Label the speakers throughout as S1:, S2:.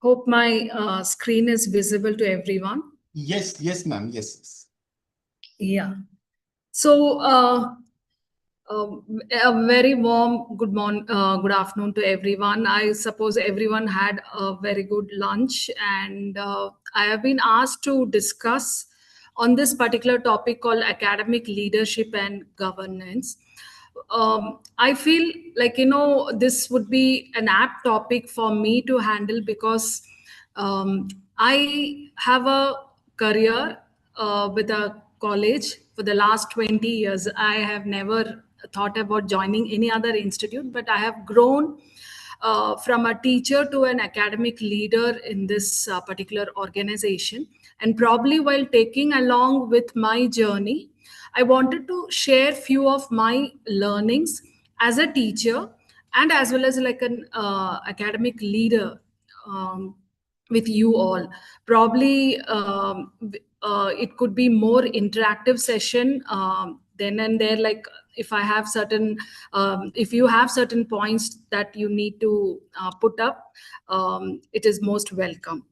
S1: Hope my screen is visible to everyone.
S2: Yes, yes, ma'am. Yes.
S1: Yeah. So, a very warm good afternoon to everyone. I suppose everyone had a very good lunch, and I have been asked to discuss on this particular topic called academic leadership and governance. I feel like, this would be an apt topic for me to handle because I have a career with a college for the last 20 years. I have never thought about joining any other institute, but I have grown from a teacher to an academic leader in this particular organization. And probably while taking along with my journey, I wanted to share few of my learnings as a teacher and as well as like an academic leader with you all. Probably it could be more interactive session then and there. Like if I have certain, if you have certain points that you need to put up, it is most welcome.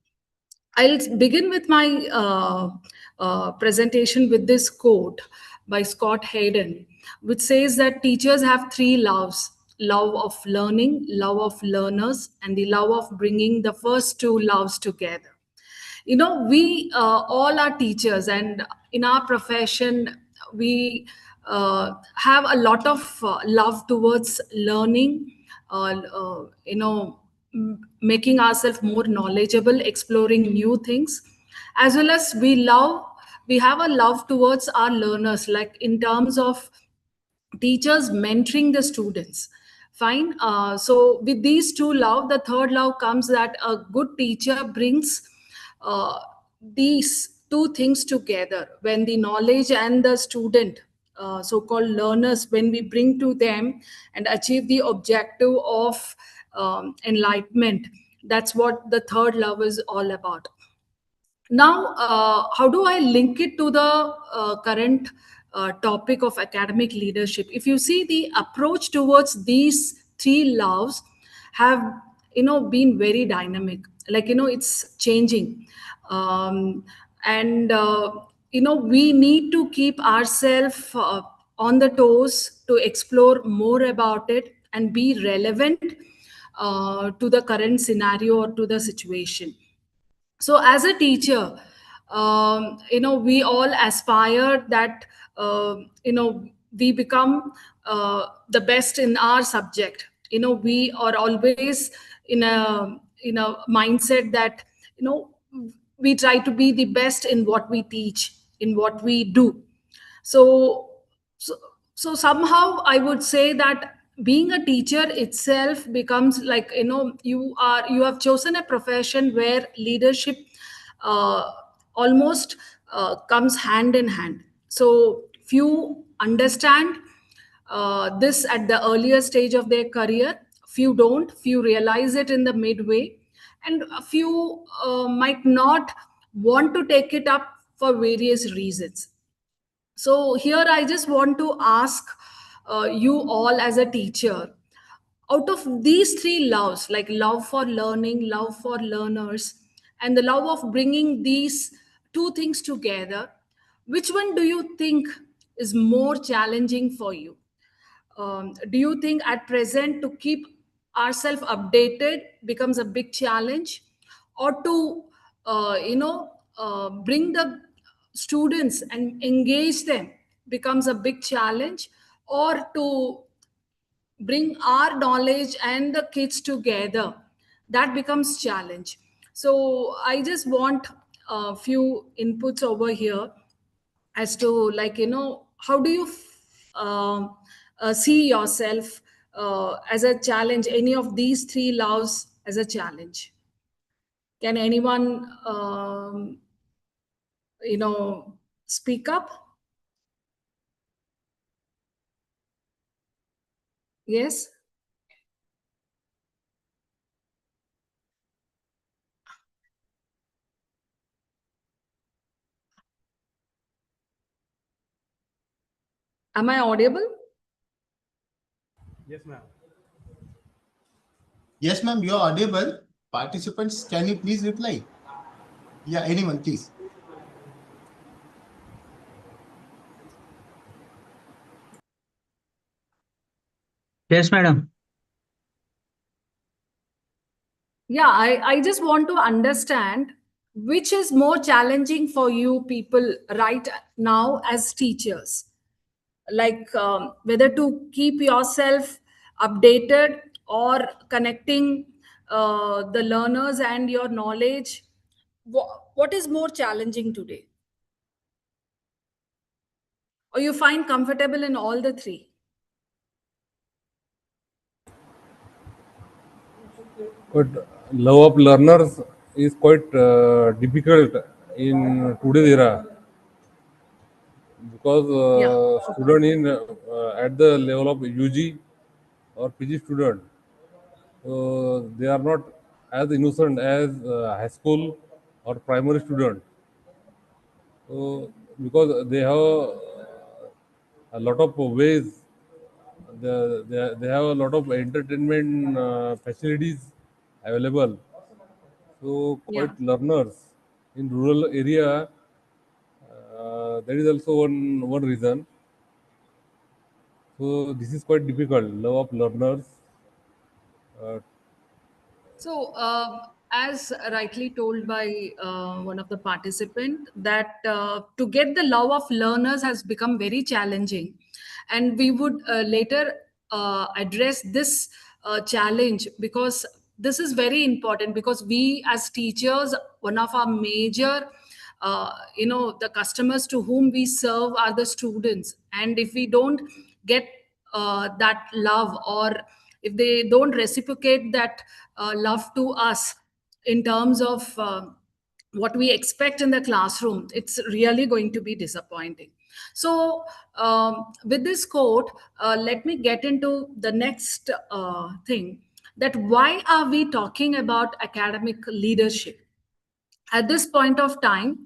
S1: I'll begin with my presentation with this quote by Scott Hayden, which says that teachers have three loves: love of learning, love of learners, and the love of bringing the first two loves together. We all are teachers, and in our profession, we have a lot of love towards learning, making ourselves more knowledgeable, exploring new things, as well as we have a love towards our learners, like in terms of teachers mentoring the students. Fine. So with these two love, the third love comes that a good teacher brings uh, these two things together. When the knowledge and the student, so-called learners, when we bring to them and achieve the objective of enlightenment, that's what the third love is all about. Now, how do I link it to the current topic of academic leadership? If you see, the approach towards these three loves have, been very dynamic. Like, it's changing. Um, and, we need to keep ourselves on the toes to explore more about it and be relevant to the current scenario or to the situation. So as a teacher, we all aspire that we become the best in our subject. We are always in a mindset that we try to be the best in what we teach, in what we do. So so, so somehow I would say that being a teacher itself becomes like, you have chosen a profession where leadership uh, almost comes hand in hand. So few understand this at the earlier stage of their career, few don't, few realize it in the midway, and a few might not want to take it up for various reasons. So here I just want to ask you all as a teacher, out of these three loves, like love for learning, love for learners, and the love of bringing these two things together, which one do you think is more challenging for you? Do you think at present to keep ourselves updated becomes a big challenge, or to bring the students and engage them becomes a big challenge, or to bring our knowledge and the kids together, that becomes challenge? So I just want a few inputs over here as to, like, how do you see yourself as a challenge, any of these three loves as a challenge? Can anyone speak up? Yes. Am I audible?
S3: Yes, ma'am.
S2: Yes, ma'am. You're audible. Participants, can you please reply? Yeah, anyone, please.
S3: Yes, madam.
S1: Yeah, I just want to understand which is more challenging for you people right now as teachers, like whether to keep yourself updated or connecting the learners and your knowledge. What is more challenging today? Or you find comfortable in all the three?
S4: But love of learners is quite difficult in today's era because
S1: Yeah.
S4: student in at the level of UG or PG student, they are not as innocent as high school or primary student. So because they have a lot of ways, they have a lot of entertainment facilities available. So
S1: Yeah.
S4: quite learners in rural area, that is also one reason. So this is quite difficult. Love of learners. Uh,
S1: So, as rightly told by one of the participant, that to get the love of learners has become very challenging, and we would later address this challenge, because this is very important, because we as teachers, one of our major the customers to whom we serve are the students, and if we don't get that love, or if they don't reciprocate that love to us in terms of what we expect in the classroom, it's really going to be disappointing. So with this quote, let me get into the next thing, that why are we talking about academic leadership at this point of time,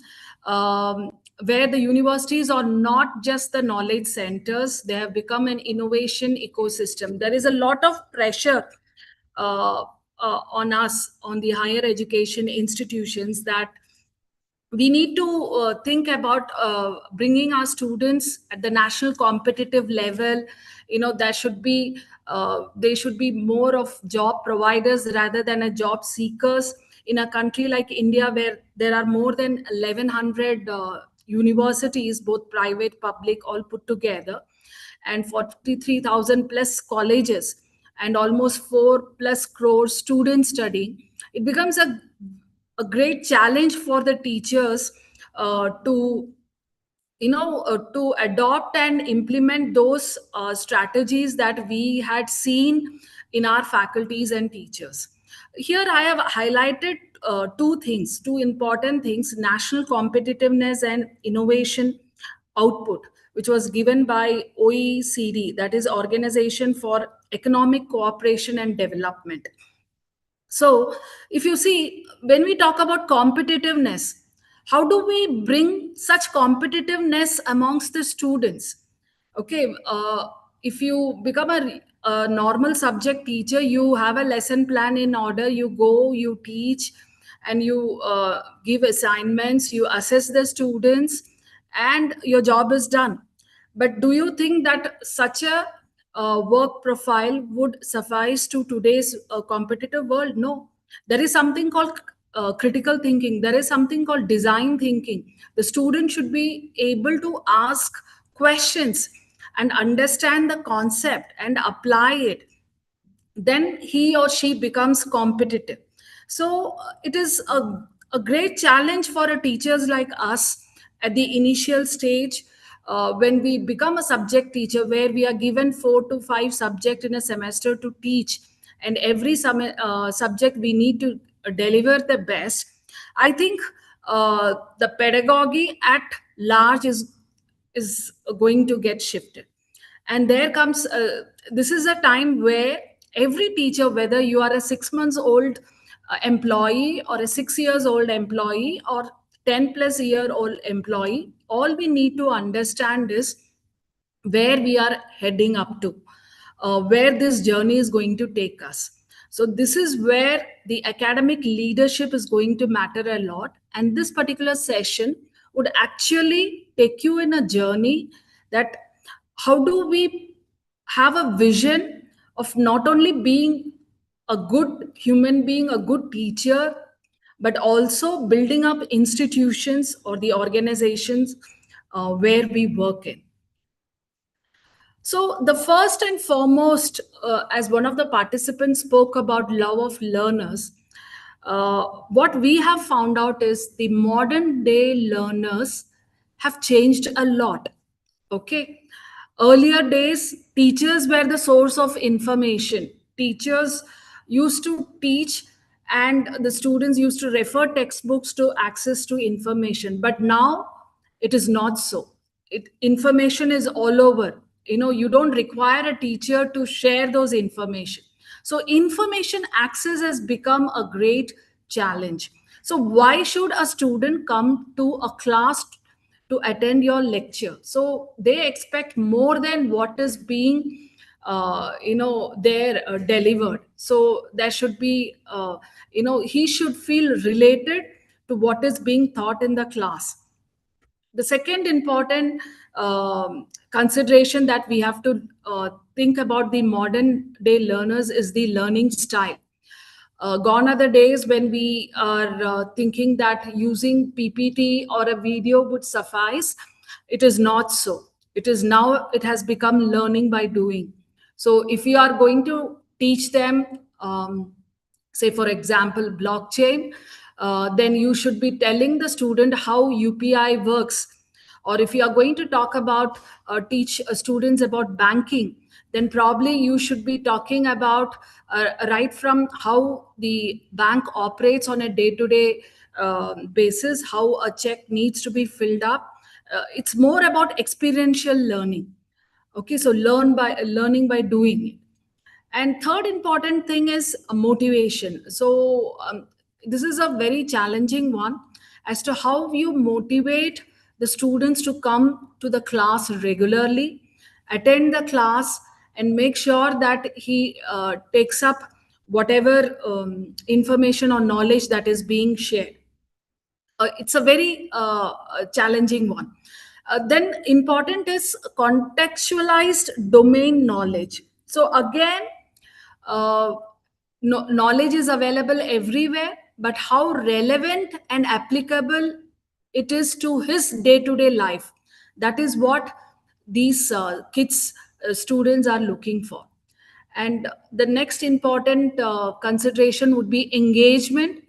S1: where the universities are not just the knowledge centers, they have become an innovation ecosystem. There is a lot of pressure uh, on us, on the higher education institutions, that we need to think about bringing our students at the national competitive level. There should be they should be more of job providers rather than a job seekers, in a country like India, where there are more than 1100 universities, both private, public, all put together, and 43,000 plus colleges, and almost 4 plus crore students studying. It becomes a great challenge for the teachers to adopt and implement those strategies that we had seen in our faculties and teachers. Here I have highlighted two important things: national competitiveness and innovation output, which was given by OECD, that is Organization for Economic Cooperation and Development. So, if you see, when we talk about competitiveness, how do we bring such competitiveness amongst the students? Okay, if you become a normal subject teacher, you have a lesson plan in order, you go, you teach, and you give assignments, you assess the students, and your job is done. But do you think that such a work profile would suffice to today's competitive world? No. There is something called critical thinking. There is something called design thinking. The student should be able to ask questions and understand the concept and apply it. Then he or she becomes competitive. So it is a great challenge for a teachers like us at the initial stage, when we become a subject teacher, where we are given 4 to 5 subject in a semester to teach, and every subject we need to deliver the best. I think the pedagogy at large is going to get shifted. And there comes this is a time where every teacher, whether you are a 6 months old employee, or a 6 years old employee, or 10 plus year old employee, all we need to understand is where we are heading up to, where this journey is going to take us. So this is where the academic leadership is going to matter a lot. And this particular session would actually take you in a journey that how do we have a vision of not only being a good human being, a good teacher, but also building up institutions or the organizations where we work in. So, the first and foremost, as one of the participants spoke about love of learners, what we have found out is the modern day learners have changed a lot. Okay. Earlier days, teachers were the source of information. Teachers used to teach, and the students used to refer textbooks to access to information. But now it is not so. Information is all over. You don't require a teacher to share those information. So information access has become a great challenge. So why should a student come to a class to attend your lecture? So they expect more than what is being there delivered. So there should be he should feel related to what is being taught in the class. The second important consideration that we have to think about the modern day learners is the learning style. Gone are the days when we are thinking that using PPT or a video would suffice. It is not so. It has become learning by doing. So if you are going to teach them, say for example, blockchain, then you should be telling the student how UPI works. Or if you are going to talk about teach students about banking, then probably you should be talking about right from how the bank operates on a day-to-day basis, how a check needs to be filled up. It's more about experiential learning. Okay, so learning by doing. And third important thing is motivation. So this is a very challenging one as to how you motivate the students to come to the class regularly, attend the class, and make sure that he takes up whatever information or knowledge that is being shared. It's a very challenging one. Then important is contextualized domain knowledge. So again, uh, knowledge is available everywhere, but how relevant and applicable it is to his day-to-day life, that is what these kids students are looking for. And the next important consideration would be engagement.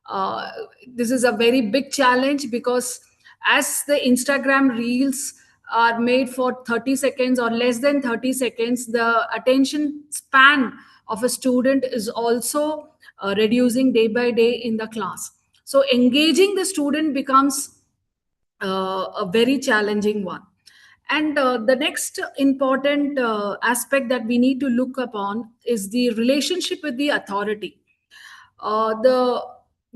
S1: uh, this is a very big challenge, because as the Instagram reels are made for 30 seconds or less than 30 seconds, the attention span of a student is also reducing day by day in the class. So engaging the student becomes a very challenging one. And the next important aspect that we need to look upon is the relationship with the authority. The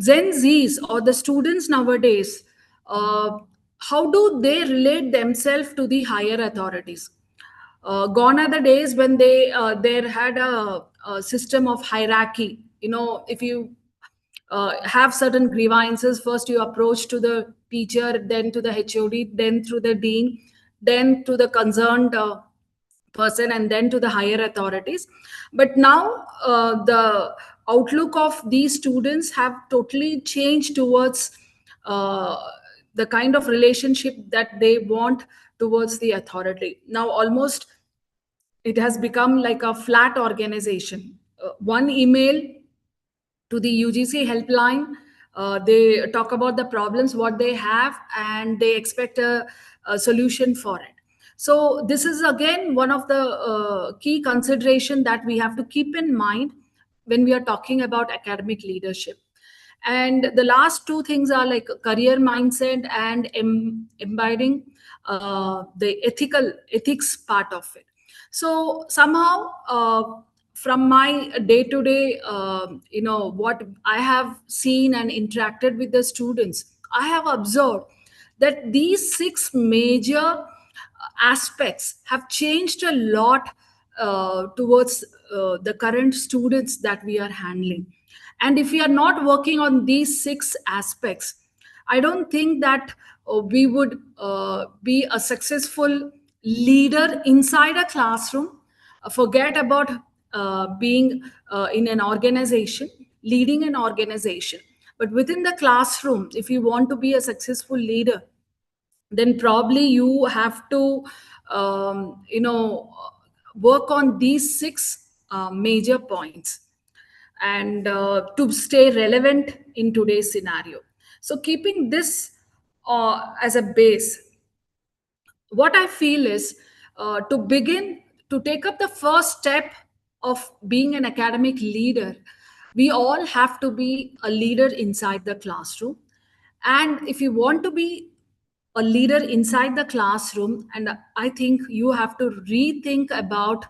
S1: Gen Zs or the students nowadays, how do they relate themselves to the higher authorities? Gone are the days when there had a system of hierarchy. If you have certain grievances, first you approach to the teacher, then to the HOD, then through the dean, then to the concerned person, and then to the higher authorities. But now the outlook of these students have totally changed towards uh, the kind of relationship that they want towards the authority. Now almost it has become like a flat organization. One email to the UGC helpline. They talk about the problems what they have, and they expect a solution for it. So this is again one of the key consideration that we have to keep in mind when we are talking about academic leadership. And the last two things are like career mindset and embedding the ethics part of it. So somehow from my day to day, what I have seen and interacted with the students, I have observed that these six major aspects have changed a lot towards the current students that we are handling. And if we are not working on these 6 aspects, I don't think that we would be a successful leader inside a classroom. Forget about being in an organization, leading an organization. But within the classroom, if you want to be a successful leader, then probably you have to work on these 6 major points, and to stay relevant in today's scenario. So keeping this as a base, what I feel is, to begin to take up the first step of being an academic leader, we all have to be a leader inside the classroom. And if you want to be a leader inside the classroom, and I think you have to rethink about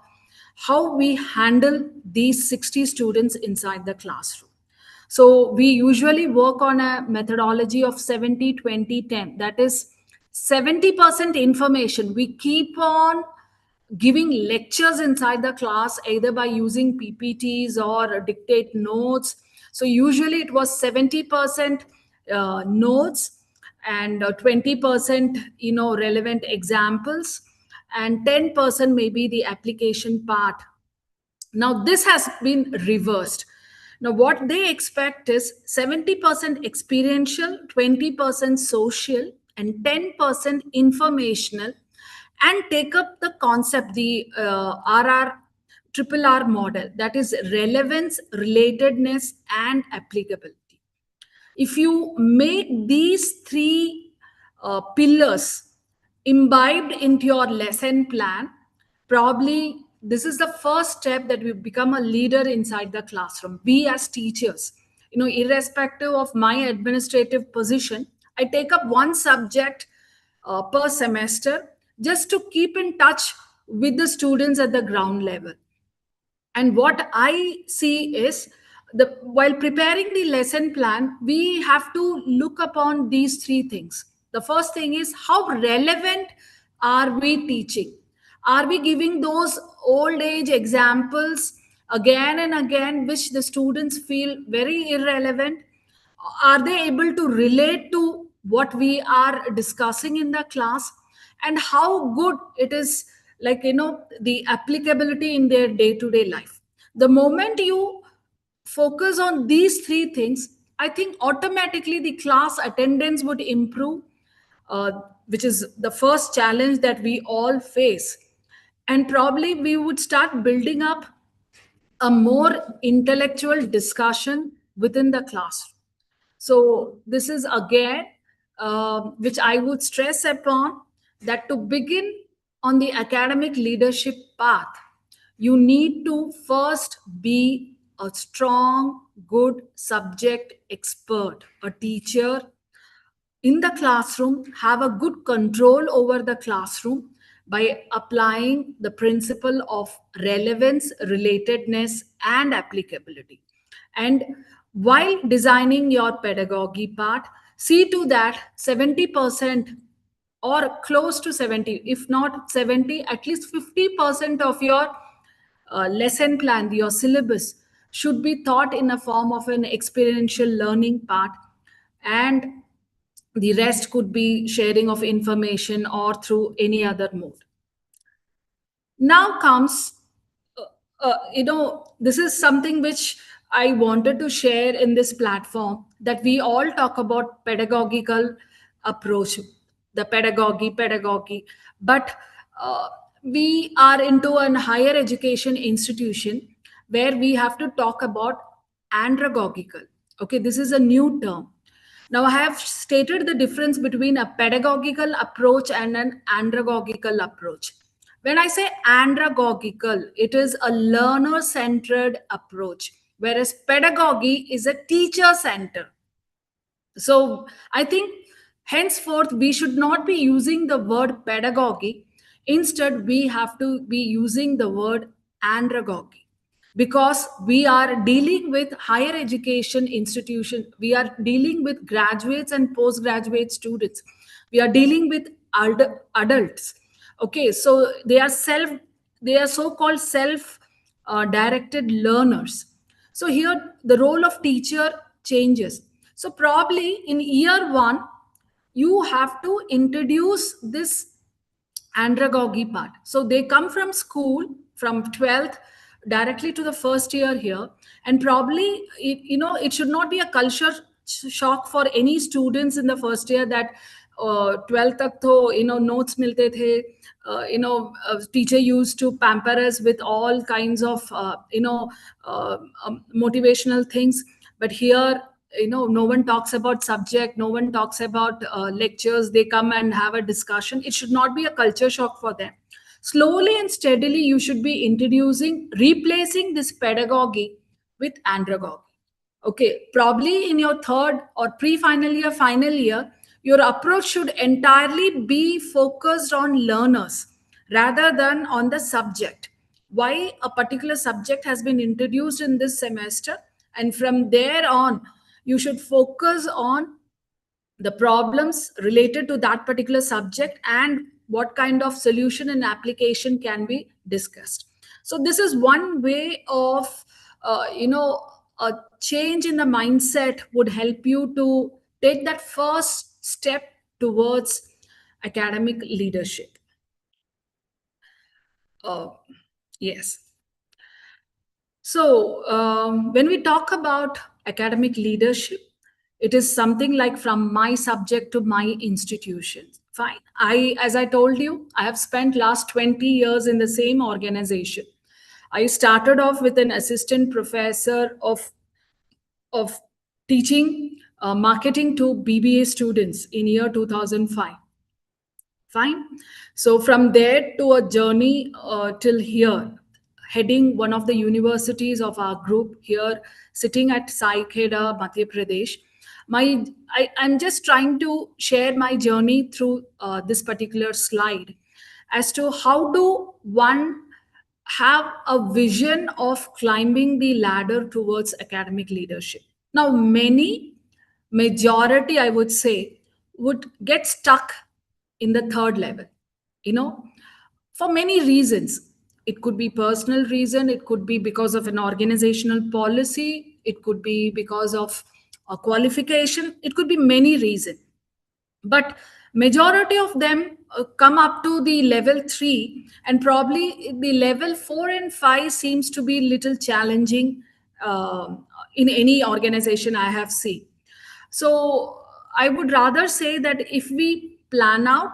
S1: how we handle these 60 students inside the classroom. So we usually work on a methodology of 70, 20, 10. That is 70% information. We keep on giving lectures inside the class, either by using PPTs or dictate notes. So usually it was 70% notes, and 20% relevant examples, and 10% maybe the application part. Now, this has been reversed. Now, what they expect is 70% experiential, 20% social, and 10% informational, and take up the concept, the triple R model, that is relevance, relatedness, and applicability. If you make these 3 pillars imbibed into your lesson plan, probably this is the first step that we become a leader inside the classroom. We as teachers, irrespective of my administrative position, I take up one subject per semester, just to keep in touch with the students at the ground level. And what I see is, while preparing the lesson plan, we have to look upon these 3 things. The first thing is, how relevant are we teaching? Are we giving those old age examples again and again, which the students feel very irrelevant? Are they able to relate to what we are discussing in the class? And how good it is, the applicability in their day-to-day life? The moment you focus on these 3 things, I think automatically the class attendance would improve, which is the first challenge that we all face. And probably we would start building up a more intellectual discussion within the classroom. So this is again, which I would stress upon, that to begin on the academic leadership path, you need to first be a strong, good subject expert, a teacher in the classroom, have a good control over the classroom by applying the principle of relevance, relatedness, and applicability. And while designing your pedagogy part, see to that 70% or close to 70, if not 70, at least 50% of your lesson plan, your syllabus, should be taught in a form of an experiential learning part, and the rest could be sharing of information or through any other mode. Now comes, this is something which I wanted to share in this platform, that we all talk about pedagogical approach, the pedagogy, but we are into an higher education institution where we have to talk about andragogical. Okay, this is a new term. Now, I have stated the difference between a pedagogical approach and an andragogical approach. When I say andragogical, it is a learner-centered approach, whereas pedagogy is a teacher-centered. So I think henceforth, we should not be using the word pedagogy. Instead, we have to be using the word andragogy, because we are dealing with higher education institution. We are dealing with graduates and postgraduate students. We are dealing with adults. Okay, so they are they are so-called self directed learners. So here the role of teacher changes. So probably in year one, you have to introduce this andragogy part. So they come from school from 12th directly to the first year here, and probably it should not be a culture shock for any students in the first year that 12th tak to notes milte the, teacher used to pamper us with all kinds of motivational things. But here, no one talks about subject, no one talks about lectures. They come and have a discussion. It should not be a culture shock for them. Slowly and steadily you should be replacing this pedagogy with andragogy. Okay, probably in your third or pre-final year, final year, your approach should entirely be focused on learners rather than on the subject. Why a particular subject has been introduced in this semester, and from there on, you should focus on the problems related to that particular subject and what kind of solution and application can be discussed. So this is one way of a change in the mindset would help you to take that first step towards academic leadership. Yes. So when we talk about academic leadership, it is something like from my subject to my institution. Fine. As I told you, I have spent last 20 years in the same organization. I started off with an assistant professor of teaching marketing to BBA students in year 2005. Fine. So from there to a journey till here, heading one of the universities of our group here, sitting at Sai Kheda, Madhya Pradesh. I'm just trying to share my journey through this particular slide as to how do one have a vision of climbing the ladder towards academic leadership. Now, majority, I would say, would get stuck in the third level, you know, for many reasons. It could be personal reason, it could be because of an organizational policy, it could be because of a qualification, it could be many reasons. But majority of them come up to the level 3, and probably the level 4 and 5 seems to be little challenging in any organization I have seen. So I would rather say that if we plan out,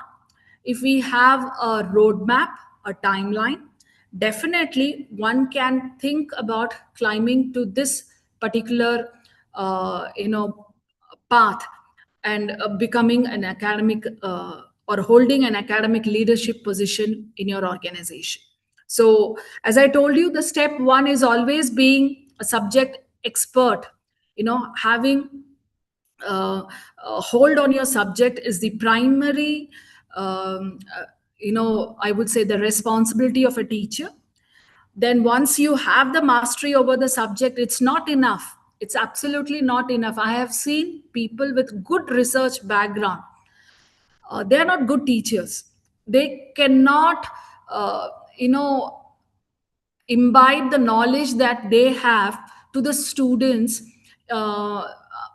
S1: if we have a roadmap, a timeline, definitely one can think about climbing to this particular path and becoming an academic or holding an academic leadership position in your organization. So as I told you, the step one is always being a subject expert, having a hold on your subject is the primary I would say the responsibility of a teacher. Then once you have the mastery over the subject, it's not enough. It's absolutely not enough. I have seen people with good research background. They're not good teachers. They cannot, imbibe the knowledge that they have to the students,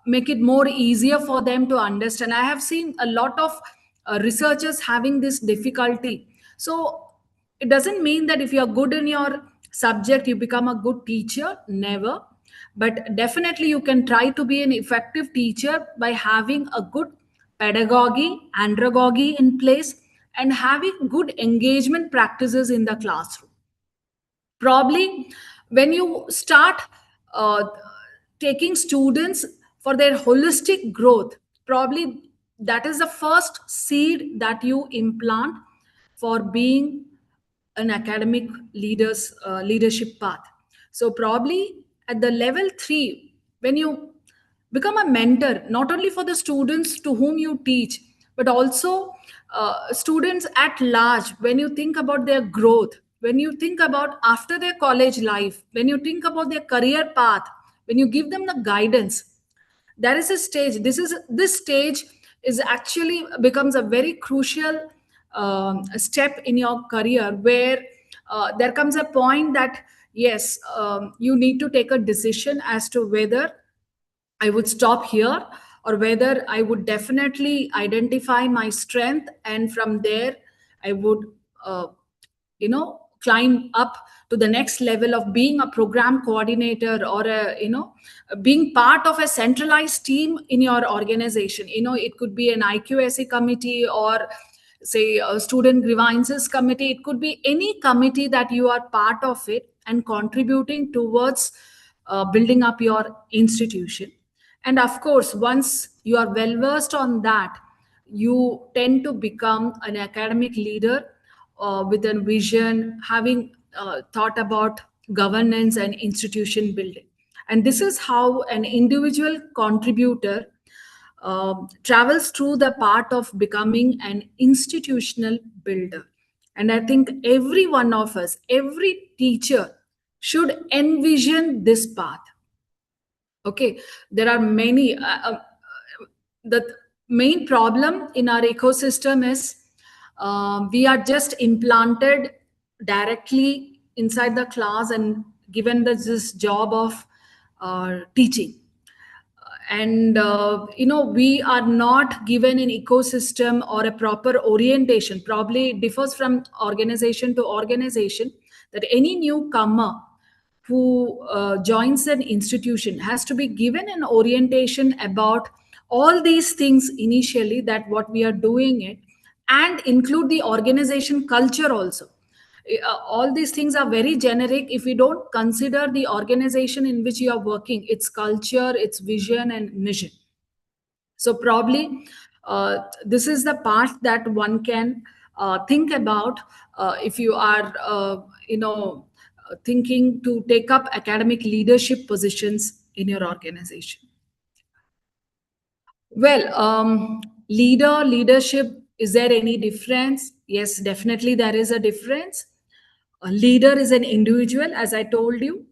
S1: make it more easier for them to understand. I have seen a lot of researchers having this difficulty. So it doesn't mean that if you're good in your subject you become a good teacher, never. But definitely you can try to be an effective teacher by having a good pedagogy, andragogy in place, and having good engagement practices in the classroom. Probably when you start uh, taking students for their holistic growth, probably that is the first seed that you implant for being an academic leadership path. So probably at the level 3, when you become a mentor not only for the students to whom you teach, but also students at large, when you think about their growth, when you think about after their college life, when you think about their career path, when you give them the guidance, there is a stage. This stage is actually becomes a very crucial step in your career, where there comes a point that yes, you need to take a decision as to whether I would stop here or whether I would definitely identify my strength, and from there I would climb up to the next level of being a program coordinator, or being part of a centralized team in your organization. It could be an IQSA committee, or say a student grievances committee. It could be any committee that you are part of it and contributing towards building up your institution. And of course, once you are well versed on that, you tend to become an academic leader with a vision, having thought about governance and institution building. And this is how an individual contributor travels through the part of becoming an institutional builder. And I think every one of us, every teacher should envision this path. Okay, there are many. The main problem in our ecosystem is we are just implanted directly inside the class and given this job of teaching. And we are not given an ecosystem or a proper orientation. Probably it differs from organization to organization, that any newcomer who joins an institution has to be given an orientation about all these things initially, that what we are doing it, and include the organization culture also. All these things are very generic if we don't consider the organization in which you are working, its culture, its vision and mission. So probably this is the part that one can think about if you are thinking to take up academic leadership positions in your organization. Well, leadership, is there any difference? Yes, definitely there is a difference. A leader is an individual, as I told you.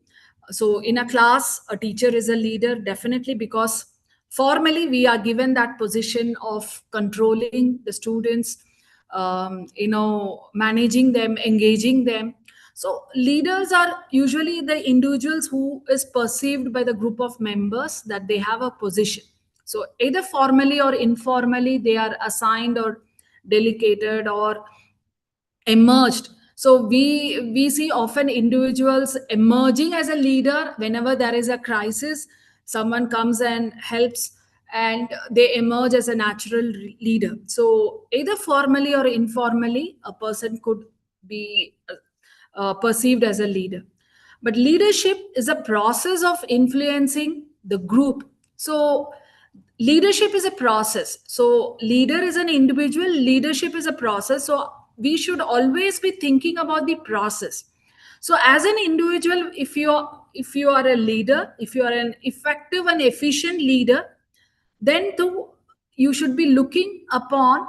S1: So in a class, a teacher is a leader, definitely, because formally we are given that position of controlling the students, managing them, engaging them. So leaders are usually the individuals who is perceived by the group of members that they have a position. So either formally or informally, they are assigned or delegated or emerged. So we see often individuals emerging as a leader whenever there is a crisis. Someone comes and helps, and they emerge as a natural leader. So either formally or informally, a person could be perceived as a leader. But leadership is a process of influencing the group. So leadership is a process. So leader is an individual, leadership is a process. So we should always be thinking about the process. So as an individual, if you are a leader, if you are an effective and efficient leader, then too you should be looking upon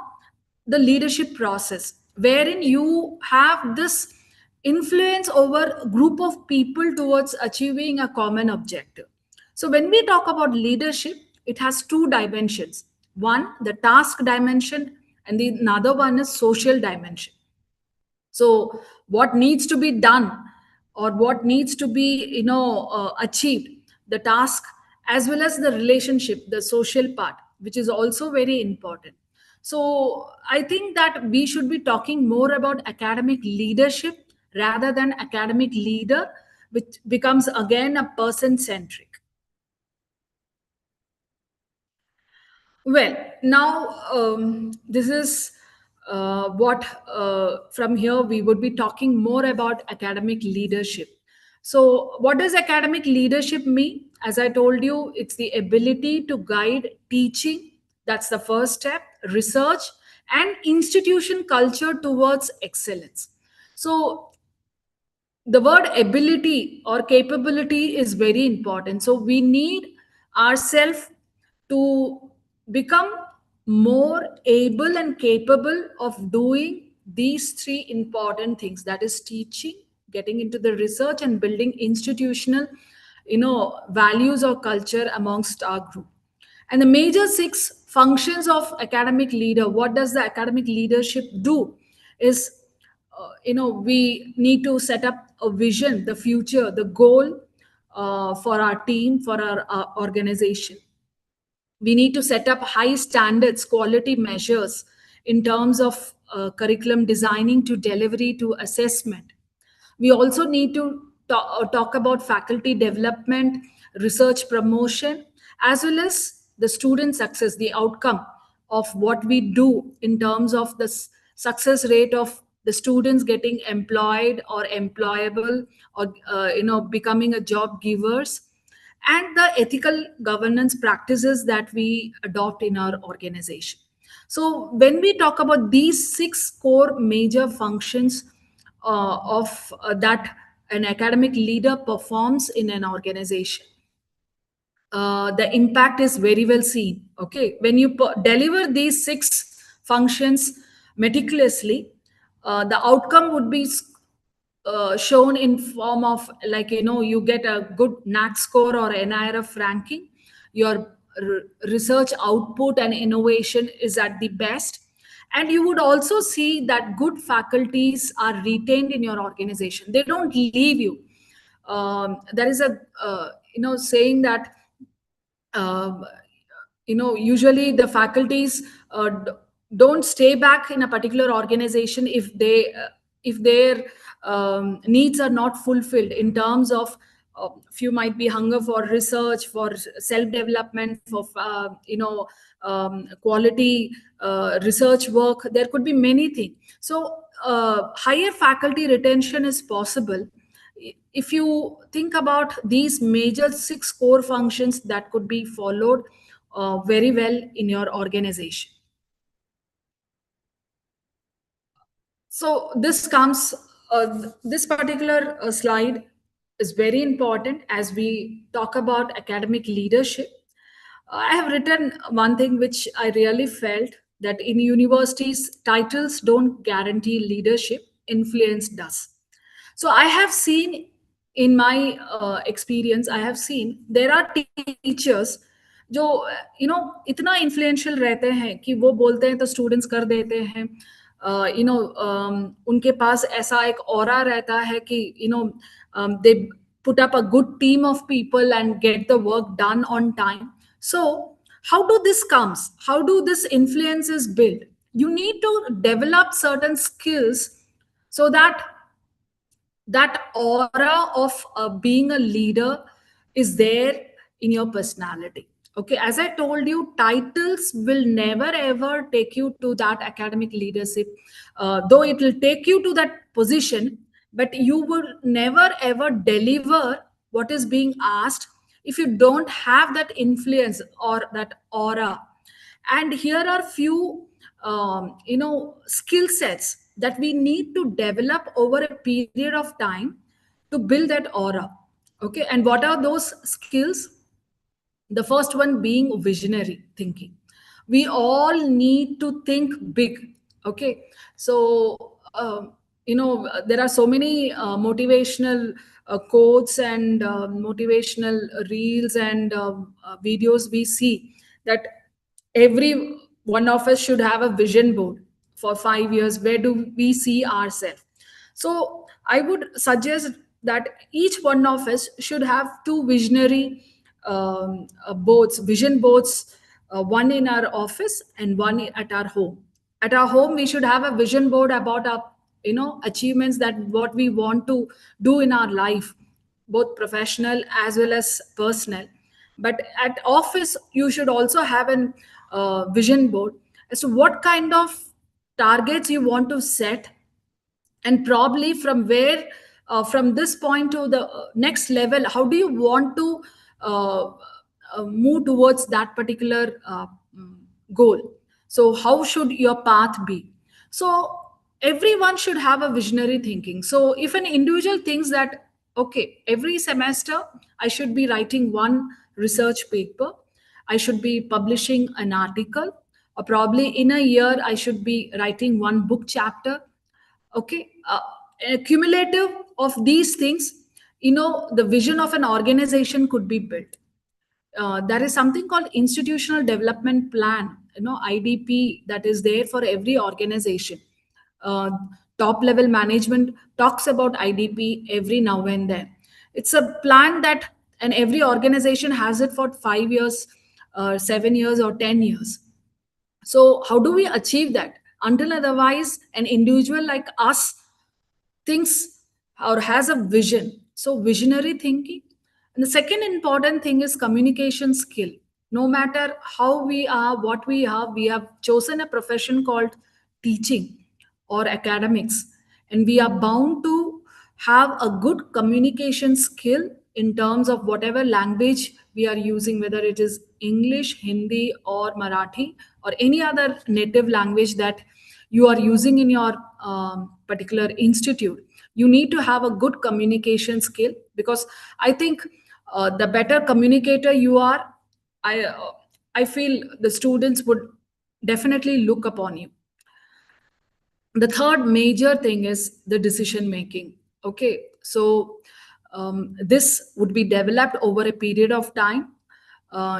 S1: the leadership process, wherein you have this influence over a group of people towards achieving a common objective. So when we talk about leadership, it has two dimensions. One, the task dimension, and the another one is social dimension. So what needs to be done, or what needs to be achieved, the task, as well as the relationship, the social part, which is also very important. So I think that we should be talking more about academic leadership rather than academic leader, which becomes again a person centric. Well, now this is what from here we would be talking more about academic leadership. So, what does academic leadership mean? As I told you, it's the ability to guide teaching. That's the first step. Research and institution culture towards excellence. So, the word ability or capability is very important. So we need ourselves to become more able and capable of doing these three important things, that is teaching, getting into the research, and building institutional values or culture amongst our group. And the major six functions of academic leader, what does the academic leadership do, is we need to set up a vision, the future, the goal for our team, for our organization. We need to set up high standards, quality measures in terms of curriculum designing to delivery to assessment. We also need to talk about faculty development, research promotion, as well as the student success, the outcome of what we do in terms of the success rate of the students getting employed or employable, or becoming a job givers, and the ethical governance practices that we adopt in our organization. So when we talk about these 6 core major functions of that an academic leader performs in an organization, the impact is very well seen. Okay, when you deliver these 6 functions meticulously, the outcome would be shown in form of, like, you get a good NAC score or NIRF ranking. Your research output and innovation is at the best, and you would also see that good faculties are retained in your organization. They don't leave you. There is a saying that um, usually the faculties don't stay back in a particular organization if their needs are not fulfilled in terms of few might be hunger for research, for self development, for quality research work. There could be many things. So higher faculty retention is possible if you think about these major 6 core functions that could be followed very well in your organization. So this particular slide is very important as we talk about academic leadership. I have written one thing which I really felt, that in universities, titles don't guarantee leadership, influence does. So I have seen in my experience, I have seen there are teachers जो इतना influential रहते हैं कि वो बोलते हैं तो students कर देते हैं. उनके पास ऐसा एक ऑरा रहता है कि दे put up a good team of people and get the work done on time. So how do this comes? How do this influence is built? You need to develop certain skills so that that aura of being a leader is there in your personality. Okay, as I told you, titles will never ever take you to that academic leadership, though it will take you to that position, but you will never ever deliver what is being asked if you don't have that influence or that aura. And here are few skill sets that we need to develop over a period of time to build that aura. Okay, and what are those skills? The first one being visionary thinking. We all need to think big. Okay, so there are so many motivational quotes and motivational reels and videos we see that every one of us should have a vision board for 5 years. Where do we see ourselves? So I would suggest that each one of us should have 2 visionary boards, vision boards, one in our office and one at our home. At our home, we should have a vision board about our achievements, that what we want to do in our life, both professional as well as personal. But at office, you should also have an vision board as to what kind of targets you want to set, and probably from where from this point to the next level, how do you want to uh, move towards that particular goal. So how should your path be? So everyone should have a visionary thinking. So if an individual thinks that, okay, every semester I should be writing one research paper, I should be publishing an article, or probably in a year I should be writing one book chapter. Okay, a cumulative of these things, the vision of an organization could be built. There is something called institutional development plan, IDP, that is there for every organization. top level management talks about IDP every now and then. It's a plan that, and every organization has it for 5 years, 7 years, or 10 years. So how do we achieve that? Until otherwise, an individual like us thinks or has a vision. So visionary thinking. And the second important thing is communication skill. No matter how we are, what we have chosen a profession called teaching or academics, and we are bound to have a good communication skill in terms of whatever language we are using, whether it is English, Hindi, or Marathi, or any other native language that you are using in your particular institute. You need to have a good communication skill, because I think the better communicator you are, i uh, I feel the students would definitely look upon you. The third major thing is the decision making. Okay, so this would be developed over a period of time.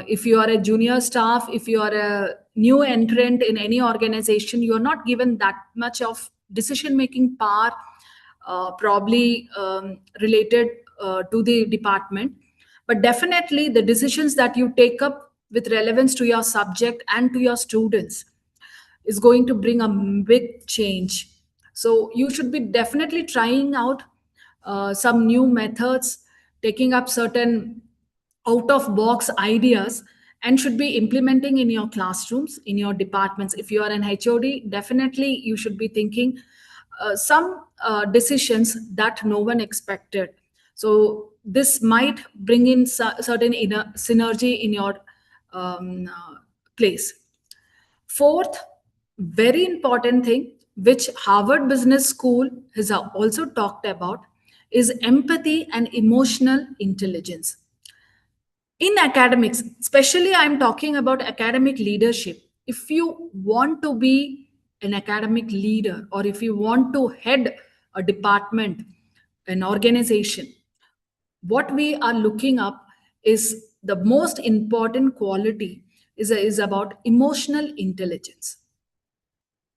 S1: If you are a junior staff, if you are a new entrant in any organization, you are not given that much of decision making power, probably related to the department. But definitely the decisions that you take up with relevance to your subject and to your students is going to bring a big change. So you should be definitely trying out some new methods, taking up certain out of box ideas, and should be implementing in your classrooms, in your departments. If you are an HOD, definitely you should be thinking some decisions that no one expected. So this might bring in certain inner synergy in your place. Fourth, very important thing, which Harvard Business School has also talked about, is empathy and emotional intelligence. In academics, especially I'm talking about academic leadership. If you want to be an academic leader, or if you want to head a department, an organization, what we are looking up is the most important quality is about emotional intelligence.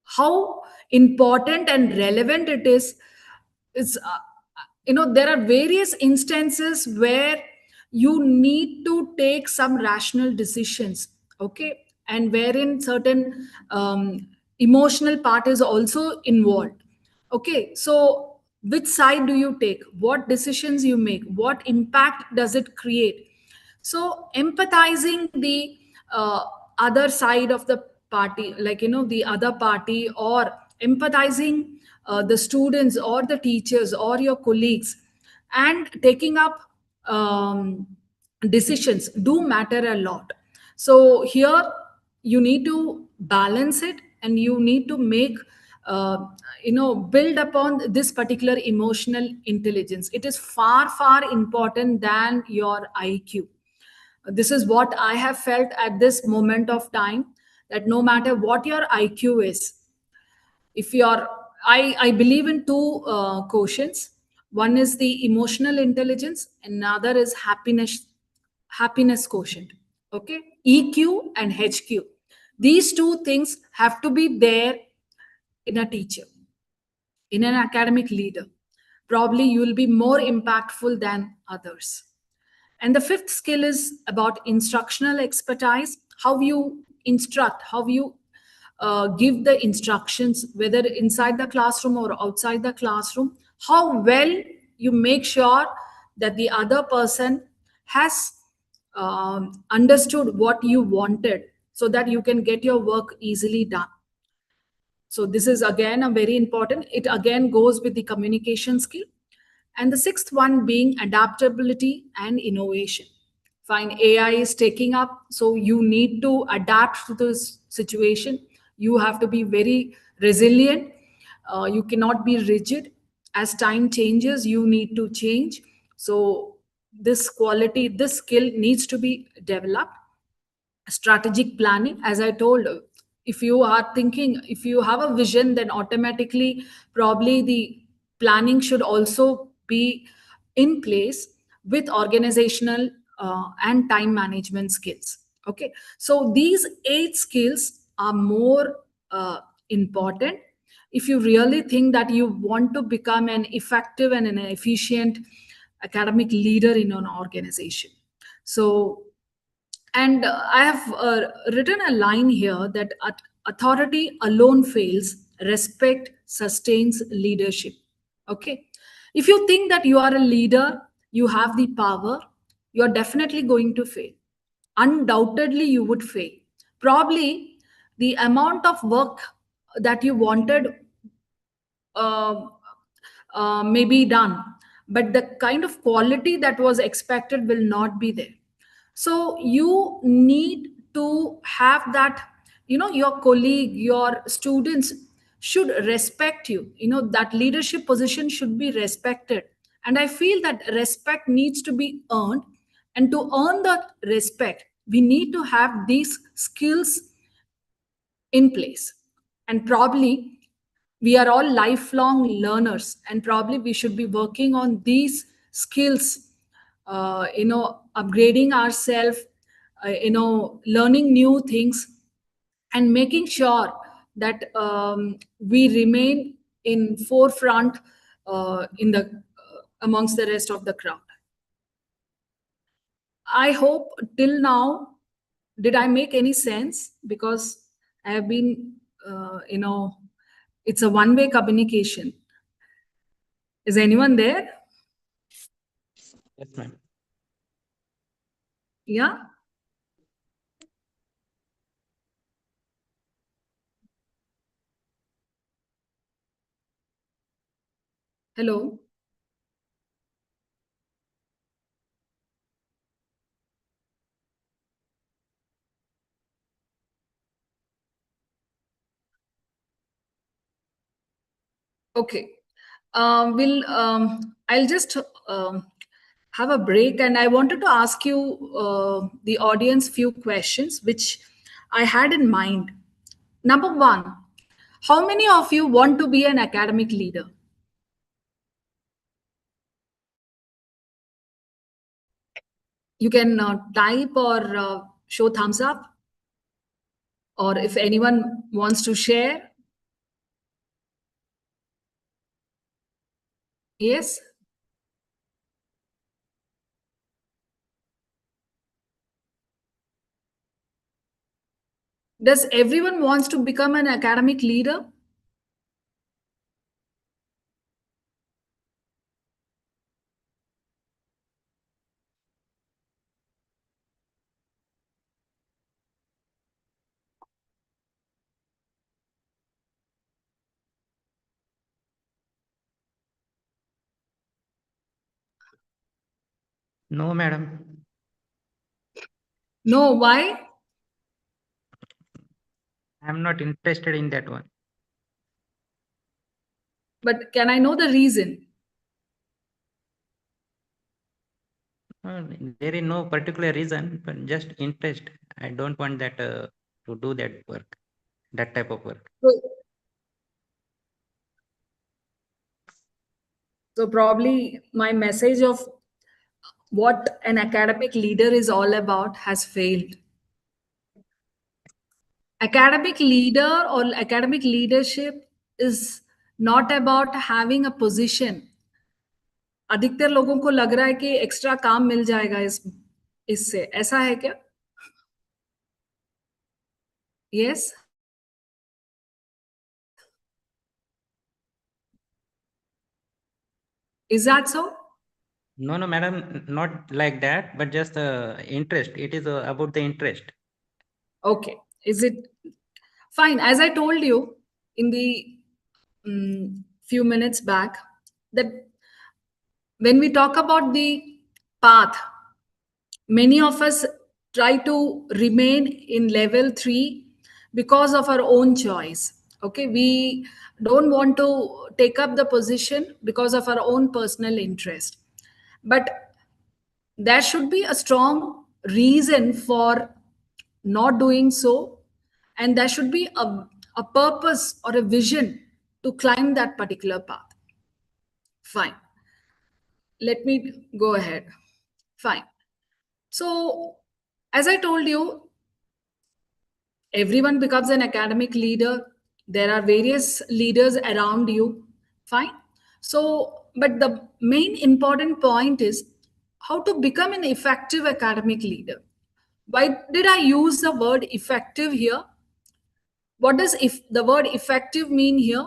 S1: How important and relevant it is there are various instances where you need to take some rational decisions, okay, and wherein certain emotional part is also involved. Okay, so which side do you take? What decisions you make? What impact does it create? So empathizing the other side of the party, like the other party, or empathizing the students or the teachers or your colleagues, and taking up decisions do matter a lot. So here you need to balance it, and you need to make build upon this particular emotional intelligence. It is far far important than your IQ. This is what I have felt at this moment of time, that no matter what your IQ is, if you're I believe in two quotients. One is the emotional intelligence, another is happiness quotient. Okay, EQ and HQ. These two things have to be there in a teacher, in an academic leader. Probably you will be more impactful than others. And the fifth skill is about instructional expertise, how you instruct, how you give the instructions, whether inside the classroom or outside the classroom, how well you make sure that the other person has understood what you wanted, so that you can get your work easily done. So this is again a very important, it again goes with the communication skill. And the sixth one being adaptability and innovation. Fine, AI is taking up, so you need to adapt to this situation. You have to be very resilient. You cannot be rigid. As time changes, you need to change. So this quality, this skill needs to be developed. Strategic planning, as I told, if you are thinking, if you have a vision, then automatically probably the planning should also be in place with organizational and time management skills. Okay, so these 8 skills are more important, if you really think that you want to become an effective and an efficient academic leader in an organization. So, and I have written a line here that authority alone fails, respect sustains leadership. Okay. If you think that you are a leader, you have the power, you are definitely going to fail. Undoubtedly, you would fail. Probably the amount of work that you wanted uh, may be done, but the kind of quality that was expected will not be there. So you need to have that, your colleague, your students should respect you. That leadership position should be respected. And I feel that respect needs to be earned. And to earn that respect, we need to have these skills in place. And probably we are all lifelong learners, and probably we should be working on these skills, upgrading ourselves, learning new things, and making sure that we remain in forefront in the amongst the rest of the crowd. I hope till now, did I make any sense? Because I have been, it's a one-way communication. Is anyone there?
S3: Yes, ma'am.
S1: Yeah? Hello? Okay. I'll just have a break, and I wanted to ask you, the audience, few questions which I had in mind. Number one, how many of you want to be an academic leader? You can type or show thumbs up, or if anyone wants to share. Yes? Does everyone wants to become an academic leader?
S3: No, madam.
S1: No, why?
S3: I'm not interested in that one.
S1: But can I know the reason?
S3: There is no particular reason, but just interest. I don't want that to do that work, that type of work.
S1: So probably my message of what an academic leader is all about has failed. Academic leader or academic leadership is not about having a position. अधिकतर लोगों को लग रहा है कि extra काम मिल जाएगा इससे, ऐसा है क्या? Yes? Is that so?
S3: No, no, madam, not like that, but just interest. It is about the interest.
S1: Okay. Is it fine? As I told you in the few minutes back, that when we talk about the path, many of us try to remain in level 3 because of our own choice. Okay, we don't want to take up the position because of our own personal interest. But there should be a strong reason for not doing so, and there should be a purpose or a vision to climb that particular path. Fine. Let me go ahead. Fine. So, as I told you, everyone becomes an academic leader There are various leaders around you. Fine. So, but the main important point is how to become an effective academic leader. Why did I use the word effective here? What does if the word effective mean here?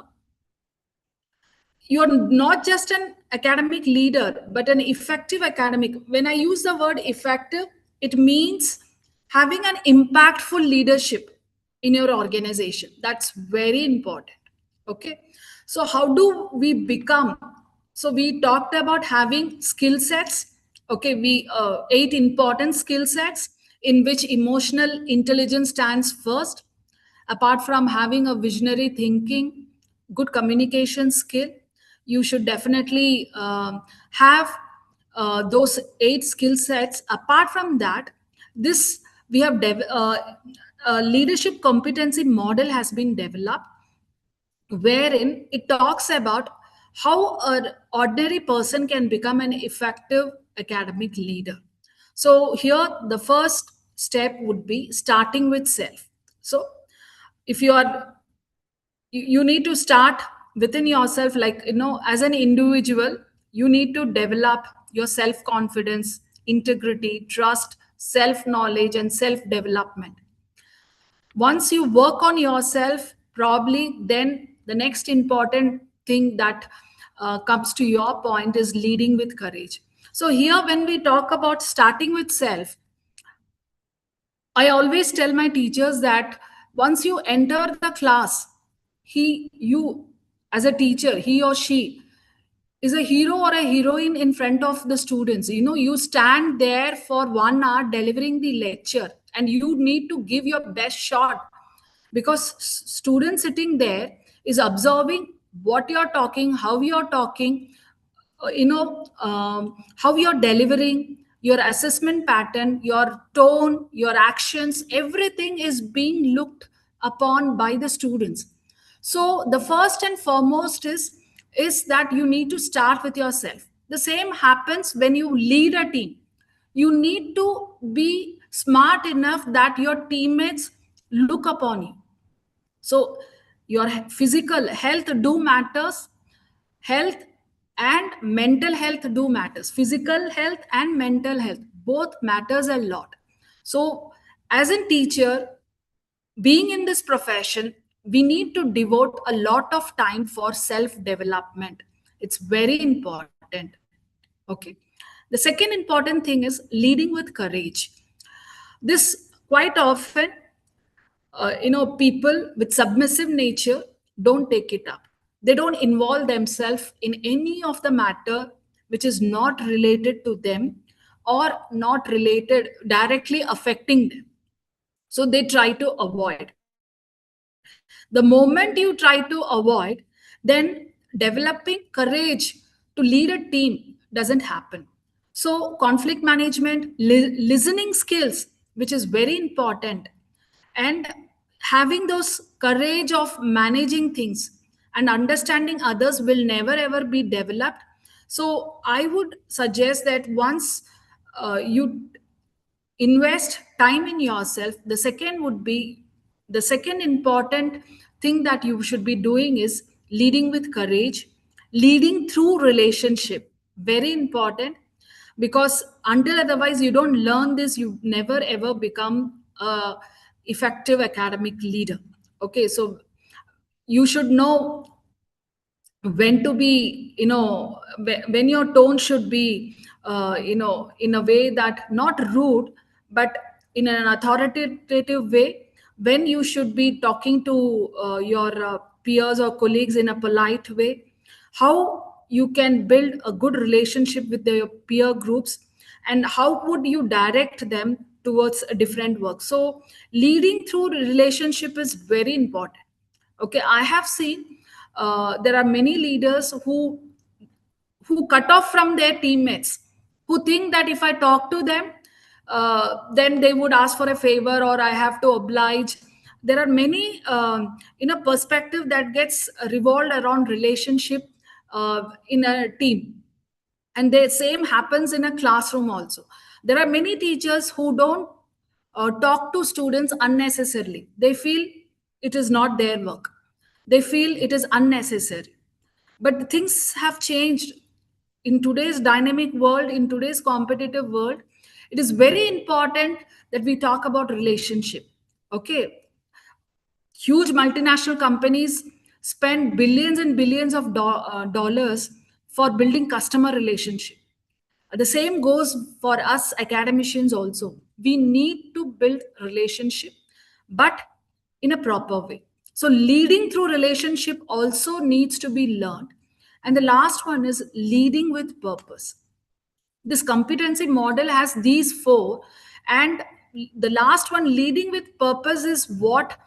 S1: You're not just an academic leader, but an effective academic. When I use the word effective, it means having an impactful leadership in your organization. That's very important. Okay. So, how do we become? So, we talked about having skill sets. Okay. We 8 important skill sets in which emotional intelligence stands first. Apart from having a visionary thinking, good communication skill, you should definitely have those 8 skill sets. Apart from that, this we have a leadership competency model has been developed, wherein it talks about how an ordinary person can become an effective academic leader. So here the first step would be starting with self. So if you need to start within yourself, like, as an individual, you need to develop your self confidence, integrity, trust, self knowledge, and self development. Once you work on yourself, probably then the next important thing that comes to your point is leading with courage. So here when we talk about starting with self, I always tell my teachers that once you enter the class, you, as a teacher, he or she is a hero or a heroine in front of the students. You stand there for 1 hour delivering the lecture, and you need to give your best shot, because student sitting there is observing what you're talking, how you're talking, how you're delivering, your assessment pattern, your tone, your actions, everything is being looked upon by the students. So the first and foremost is that you need to start with yourself. The same happens when you lead a team. You need to be smart enough that your teammates look upon you. So your physical health do matters, health and mental health do matters. Physical health and mental health both matters a lot. So as a teacher, being in this profession, we need to devote a lot of time for self development. It's very important. Okay. The second important thing is leading with courage. This quite often, people with submissive nature don't take it up. They don't involve themselves in any of the matter which is not related to them or not related directly affecting them. So they try to avoid. The moment you try to avoid, then developing courage to lead a team doesn't happen. So conflict management, listening skills, which is very important, and having those courage of managing things and understanding others will never ever be developed. So I would suggest that once you invest time in yourself, the second important thing that you should be doing is leading with courage, leading through relationship. Very important, because until otherwise you don't learn this, you never ever become a effective academic leader. Okay, so you should know when to be, when your tone should be, in a way that not rude, but in an authoritative way. When you should be talking to your peers or colleagues in a polite way, how you can build a good relationship with your peer groups, and how would you direct them towards a different work. So leading through relationship is very important. Okay, I have seen there are many leaders who cut off from their teammates, who think that if I talk to them, then they would ask for a favor or I have to oblige. There are many in a perspective that gets revolved around relationship in a team, and the same happens in a classroom also. There are many teachers who don't talk to students unnecessarily. They feel it is not their work. They feel it is unnecessary. But things have changed. In today's dynamic world, in today's competitive world, it is very important that we talk about relationship. Okay, huge multinational companies spend billions and billions of dollars for building customer relationship. The same goes for us academicians also. We need to build relationship, but in a proper way. So leading through relationship also needs to be learned. And the last one is leading with purpose. This competency model has these four, and the last one, leading with purpose, is what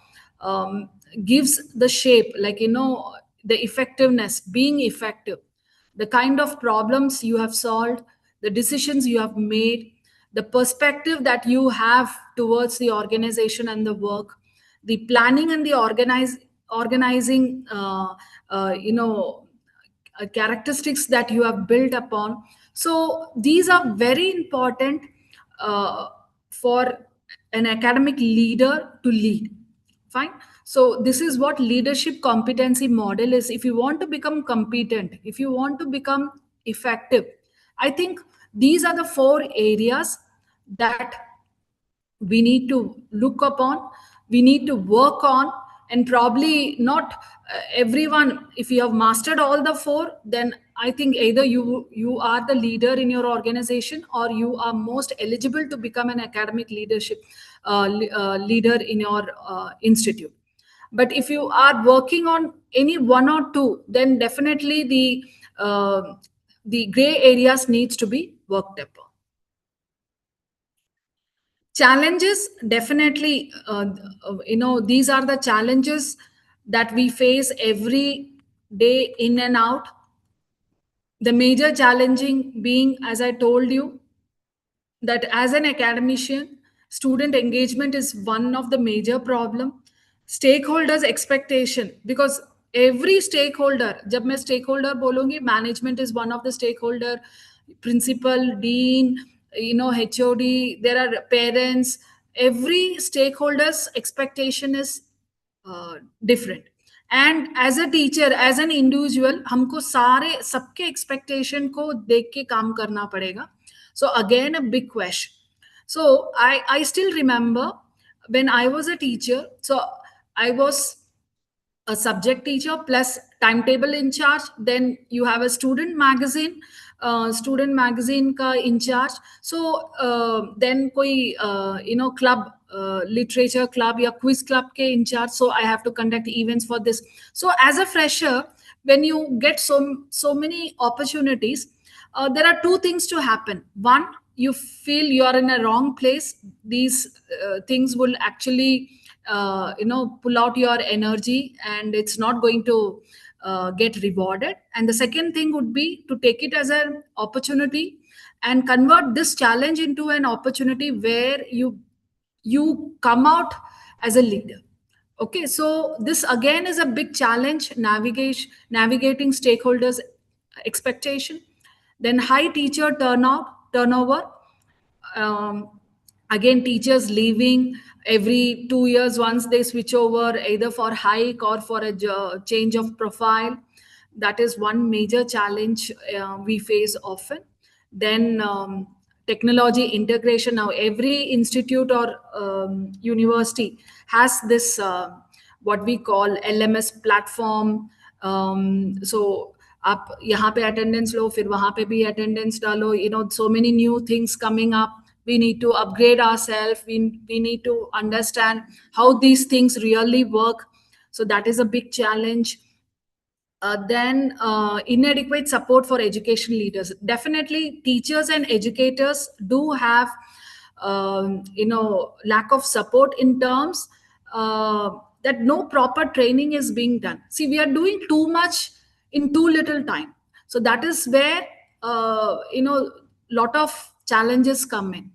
S1: gives the shape, like, the effectiveness, being effective, the kind of problems you have solved, the decisions you have made, the perspective that you have towards the organization and the work, the planning and the organizing characteristics that you have built upon. So these are very important uh, for an academic leader to lead. Fine. So this is what leadership competency model is. If you want to become competent, if you want to become effective, I think these are the four areas that we need to look upon, we need to work on. And probably not everyone, if you have mastered all the four, then I think either you are the leader in your organization, or you are most eligible to become an academic leadership leader in your institute. But if you are working on any one or two, then definitely the gray areas needs to be worked upon. Challenges, definitely, these are the challenges that we face every day in and out. The major challenging being, as I told you, that as an academician, student engagement is one of the major problem. Stakeholders expectation, because every stakeholder, जब मैं stakeholder बोलूंगी, management is one of the stakeholder, principal, dean, HOD, there are parents. Every stakeholder's expectation is different. And as a teacher, as an individual, हमको सारे सबके expectation को देख के काम करना पड़ेगा. So again, a big question. So I still remember when I was a teacher. So I was a subject teacher plus timetable in charge. Then you have a student magazine ka in charge. So then koi club, literature club या quiz club के in charge. So I have to conduct events for this. So as a fresher, when you get so many opportunities, there are two things to happen. One, you feel you are in a wrong place. These things will actually pull out your energy, and it's not going to get rewarded. And the second thing would be to take it as an opportunity and convert this challenge into an opportunity where you come out as a leader. Okay, so this again is a big challenge, navigating stakeholders expectation. Then high teacher turnover. um, Again, teachers leaving every 2 years. Once they switch over, either for hike or for a change of profile. That is one major challenge we face often. Then technology integration. Now every institute or university has this what we call LMS platform. So आप यहाँ पे attendance लो, फिर वहाँ पे भी attendance डालो. So many new things coming up. We need to upgrade ourselves. We need to understand how these things really work. So that is a big challenge. Then inadequate support for education leaders. Definitely, teachers and educators do have, lack of support in terms that no proper training is being done. See, we are doing too much in too little time. So that is where, lot of challenges come in.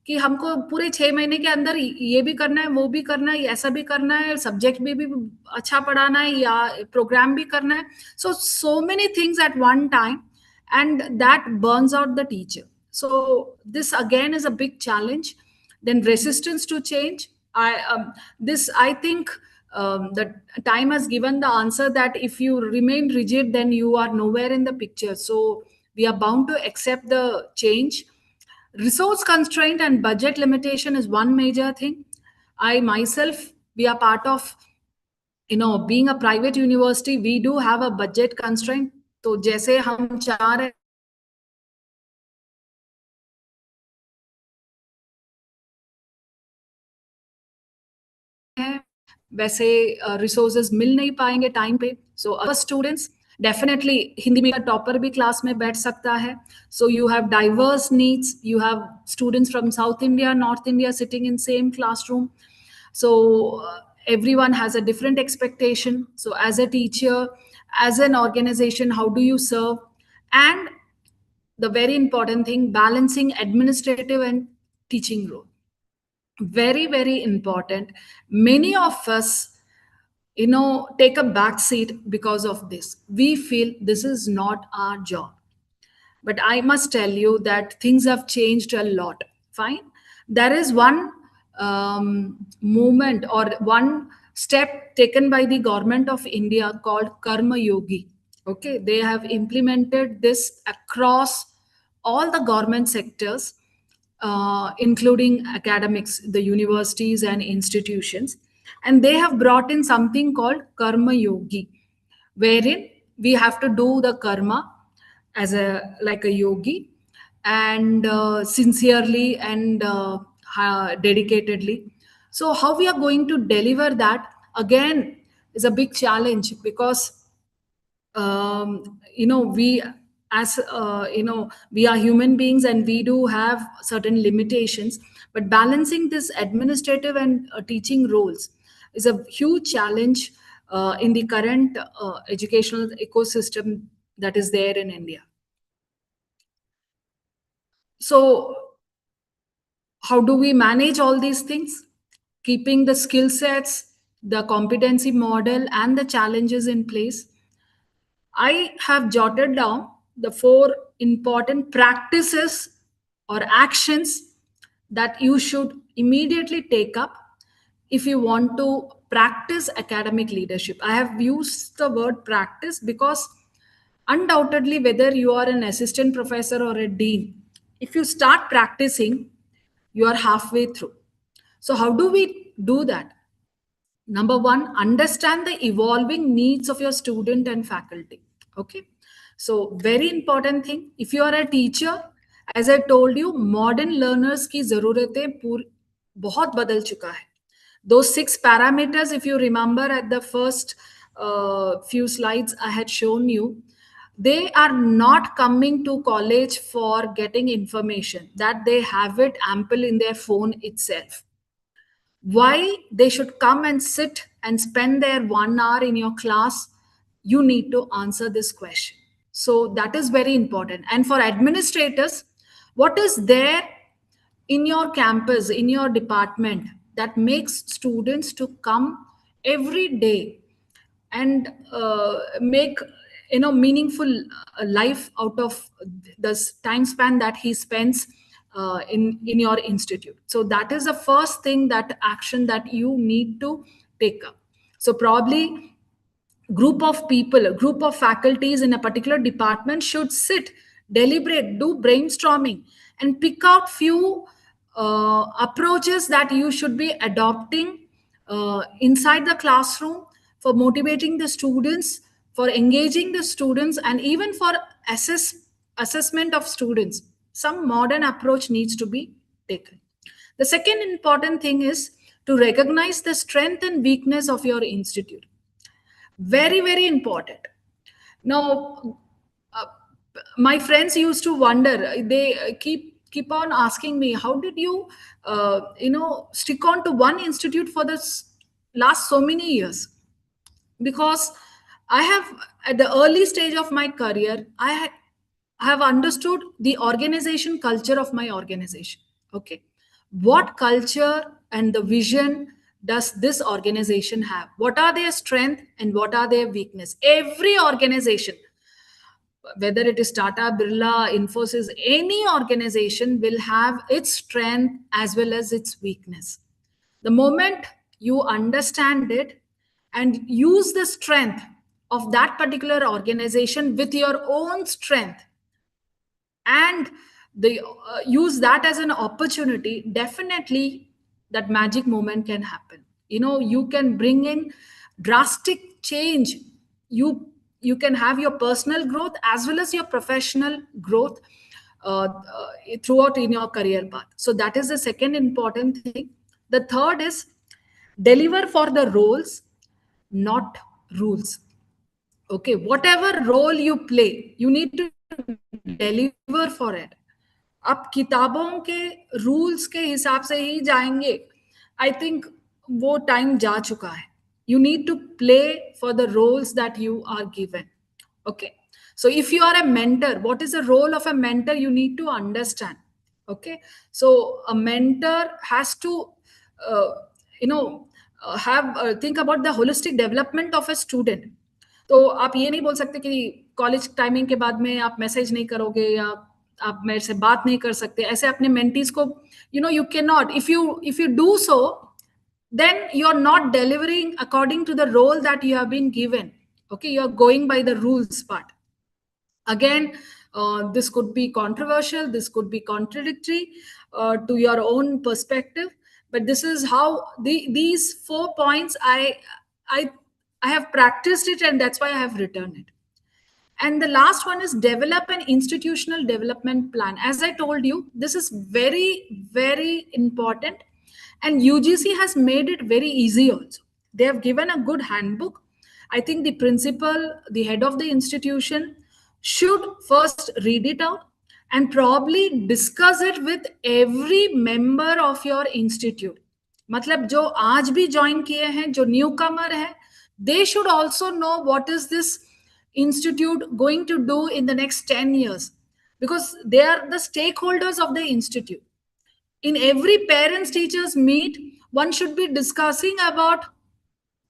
S1: कि हमको पूरे 6 महीने के अंदर ये भी करना है, वो भी करना है, ऐसा भी करना है, सब्जेक्ट भी अच्छा पढ़ाना है, या प्रोग्राम भी करना है. So many things at one time, and that burns out the teacher. So this again is a big challenge. Then resistance to change. I think the time has given the answer that if you remain rigid, then you are nowhere in the picture. So we are bound to accept the change. Resource constraint and budget limitation is one major thing. I myself, we are part of, being a private university, we do have a budget constraint. तो जैसे हम चाह रहे हैं वैसे resources मिल नहीं पाएंगे time पे. सो अवर स्टूडेंट्स डेफिनेटली हिंदी में टॉपर भी क्लास में बैठ सकता है. So you have diverse needs, you have students from south India, north India sitting in same classroom. So everyone has a different expectation. So as a teacher, as an organization, how do you serve? And the very important thing, balancing administrative and teaching role. Very, very important. Many of us, take a back seat because of this. We feel this is not our job. But I must tell you that things have changed a lot. Fine. There is one movement or one step taken by the government of India called Karma Yogi. Okay. They have implemented this across all the government sectors, including academics, the universities and institutions. And they have brought in something called Karma Yogi, wherein we have to do the karma as like a yogi, and sincerely and dedicatedly. So how we are going to deliver that again is a big challenge, because we as we are human beings and we do have certain limitations, but balancing this administrative and teaching roles is a huge challenge in the current educational ecosystem that is there in India. So how do we manage all these things? Keeping the skill sets, the competency model, and the challenges in place. I have jotted down the 4 important practices or actions that you should immediately take up if you want to practice academic leadership. I have used the word practice because undoubtedly, whether you are an assistant professor or a dean, if you start practicing, you are halfway through. So how do we do that? Number 1, understand the evolving needs of your student and faculty. Okay. So very important thing. If you are a teacher, as I told you, modern learners की ज़रूरतें बहुत बदल चुका है. Those 6 parameters, if you remember at the first few slides I had shown you, they are not coming to college for getting information, that they have it ample in their phone itself. Why they should come and sit and spend their 1 hour in your class, you need to answer this question. So that is very important. And for administrators, what is there in your campus, in your department, that makes students to come every day and make meaningful life out of this time span that he spends in your institute? So that is the first thing, that action that you need to take up. So probably group of people, a group of faculties in a particular department should sit, deliberate, do brainstorming, and pick out few approaches that you should be adopting inside the classroom for motivating the students, for engaging the students, and even for assessment of students. Some modern approach needs to be taken. The second important thing is to recognize the strength and weakness of your institute. Very, very important. Now, my friends used to wonder. They keep on asking me, how did you, stick on to one institute for this last so many years? Because I have, at the early stage of my career, I have understood the organization culture of my organization. Okay. What culture and the vision does this organization have? What are their strengths and what are their weakness? Every organization, whether it is Tata, Birla, Infosys, any organization will have its strength as well as its weakness. The moment you understand it, and use the strength of that particular organization with your own strength, and the use that as an opportunity, definitely that magic moment can happen. You can bring in drastic change. You can have your personal growth as well as your professional growth throughout in your career path. So that is the second important thing. The third is deliver for the roles, not rules. Okay, whatever role you play, you need to deliver for it. आप किताबों के rules के हिसाब से ही जाएंगे, I think वो time जा चुका है. You need to play for the roles that you are given. Okay, so if you are a mentor, what is the role of a mentor? You need to understand. Okay, so a mentor has to uh, you know have think about the holistic development of a student. तो आप ये नहीं बोल सकते कि college timing के बाद में आप मैसेज नहीं करोगे या आप मेरे से बात नहीं कर सकते, ऐसे अपने मेंटीज को you can not. If you do so, then you are not delivering according to the role that you have been given. Okay, you are going by the rules part. Again, this could be controversial, this could be contradictory to your own perspective, but this is how these 4 points I have practiced it, and that's why I have written it. And the last one is develop an institutional development plan. As I told you, this is very, very important. And UGC has made it very easy also. They have given a good handbook. I think the principal, the head of the institution, should first read it out and probably discuss it with every member of your institute. मतलब जो आज भी join किए हैं, जो newcomer है, they should also know what is this institute going to do in the next 10 years, because they are the stakeholders of the institute. In every parents teachers meet, one should be discussing about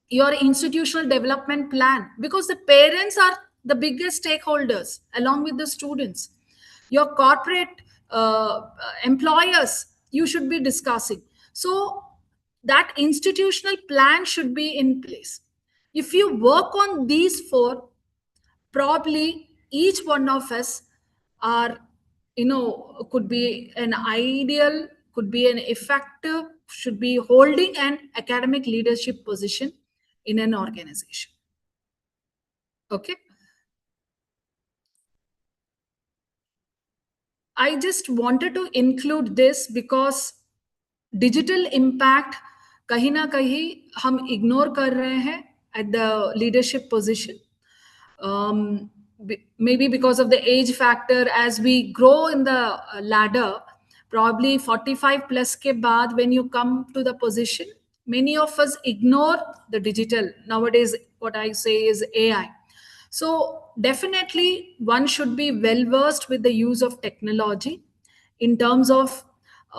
S1: your institutional development plan, because the parents are the biggest stakeholders along with the students. Your corporate employers, you should be discussing. So that institutional plan should be in place. If you work on these 4, probably each one of us are, could be an ideal, could be an effective, should be holding an academic leadership position in an organization. Okay, I just wanted to include this because digital impact कहीं ना कहीं हम ignore कर रहे हैं at the leadership position. Maybe because of the age factor, as we grow in the ladder, probably 45 plus ke baad, when you come to the position, many of us ignore the digital. Nowadays, what I say is AI. So definitely one should be well versed with the use of technology in terms of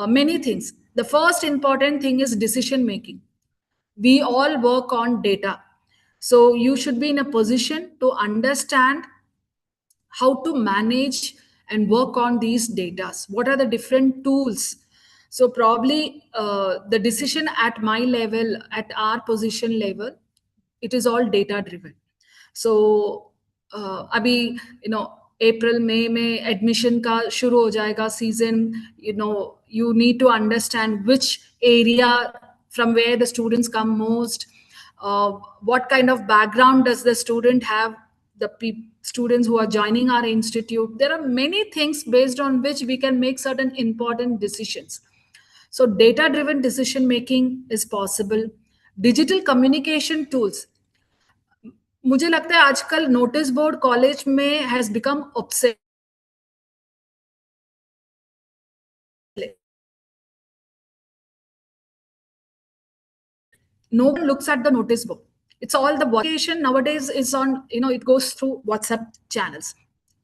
S1: many things. The first important thing is decision making. We all work on data. So you should be in a position to understand how to manage and work on these data. What are the different tools? So probably the decision at my level, at our position level, it is all data driven. So अभी अप्रैल मई में admission का शुरू हो जाएगा season. You need to understand which area from where the students come most, what kind of background does the student have, the students who are joining our institute. There are many things based on which we can make certain important decisions. So data driven decision making is possible. Digital communication tools, मुझे लगता है आजकल notice board college में has become obsessed. No one looks at the notice board. It's all the communication nowadays is on, it goes through WhatsApp channels.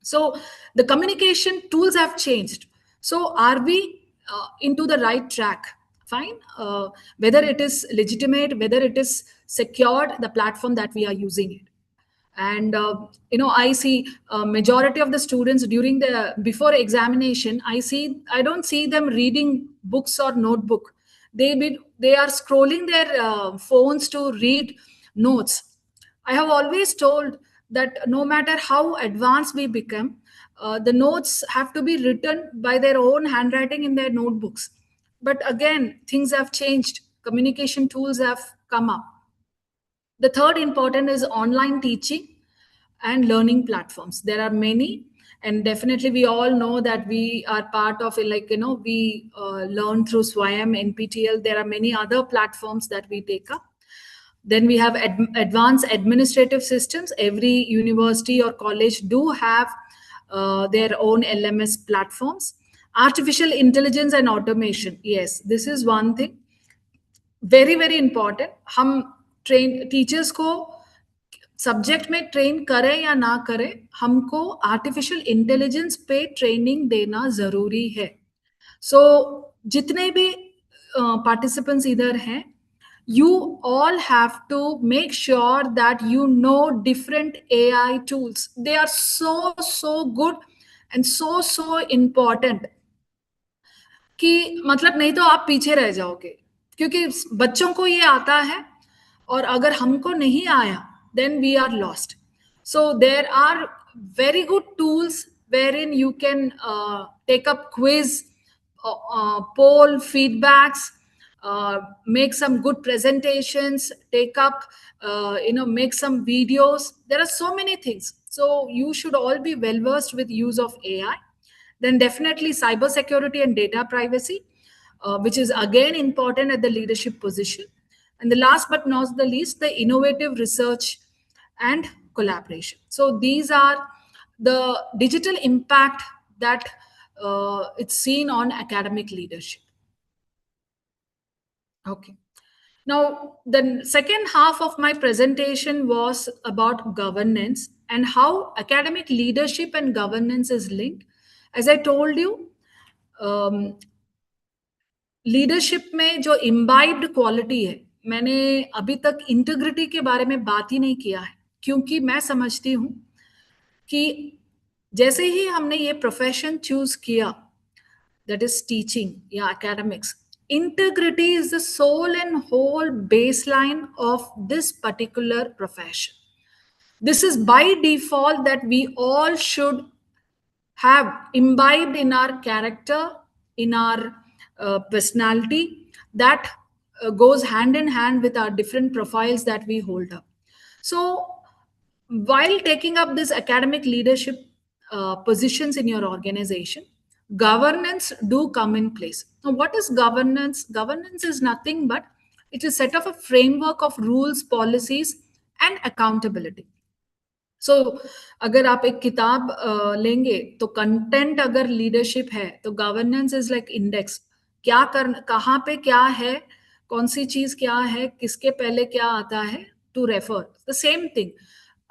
S1: So the communication tools have changed. So are we into the right track? Fine. Whether it is legitimate, whether it is secured, the platform that we are using it. And I see majority of the students during the before examination, I don't see them reading books or notebook. They are scrolling their phones to read notes. I have always told that no matter how advanced we become, the notes have to be written by their own handwriting in their notebooks. But again, things have changed. Communication tools have come up. The third important is online teaching and learning platforms. There are many, and definitely we all know that we are part of it. Like, we learn through Swayam, NPTL. There are many other platforms that we take up. Then we have advanced administrative systems. Every university or college do have their own LMS platforms. Artificial intelligence and automation. Yes, this is one thing. Very very important. हम train teachers को subject में train करें या ना करें, हमको artificial intelligence पे training देना जरूरी है. सो जितने भी पार्टिसिपेंट्स इधर हैं, you all have to make sure that you know different AI tools. They are so good and so important कि मतलब नहीं तो आप पीछे रह जाओगे, क्योंकि बच्चों को ये आता है और अगर हमको नहीं आया then we are lost. So there are very good tools wherein you can take up quiz, poll feedbacks, make some good presentations, take up make some videos. There are so many things, so you should all be well versed with use of AI. Then definitely cybersecurity and data privacy, which is again important at the leadership position. And the last but not the least, the innovative research and collaboration. So these are the digital impact that it's seen on academic leadership. Okay. Now, the second half of my presentation was about governance and how academic leadership and governance is linked. As I told you, leadership में जो imbibed quality है, मैंने अभी तक integrity के बारे में बात ही नहीं किया है, क्योंकि मैं समझती हूँ कि जैसे ही हमने ये प्रोफेशन चूज किया, दैट इज टीचिंग या academics, integrity is the soul and whole baseline of this particular profession. This is by default that we all should have imbibed in our character, in our personality, that goes hand in hand with our different profiles that we hold up. So while taking up this academic leadership positions in your organization, governance do come in place. Now, what is governance? Governance is nothing but it is set of a framework of rules, policies, and accountability. So अगर आप एक किताब लेंगे तो content अगर leadership है तो governance is like index. क्या कर कहाँ पे क्या है, कौन सी चीज क्या है, किसके पहले क्या आता है, to refer the same thing.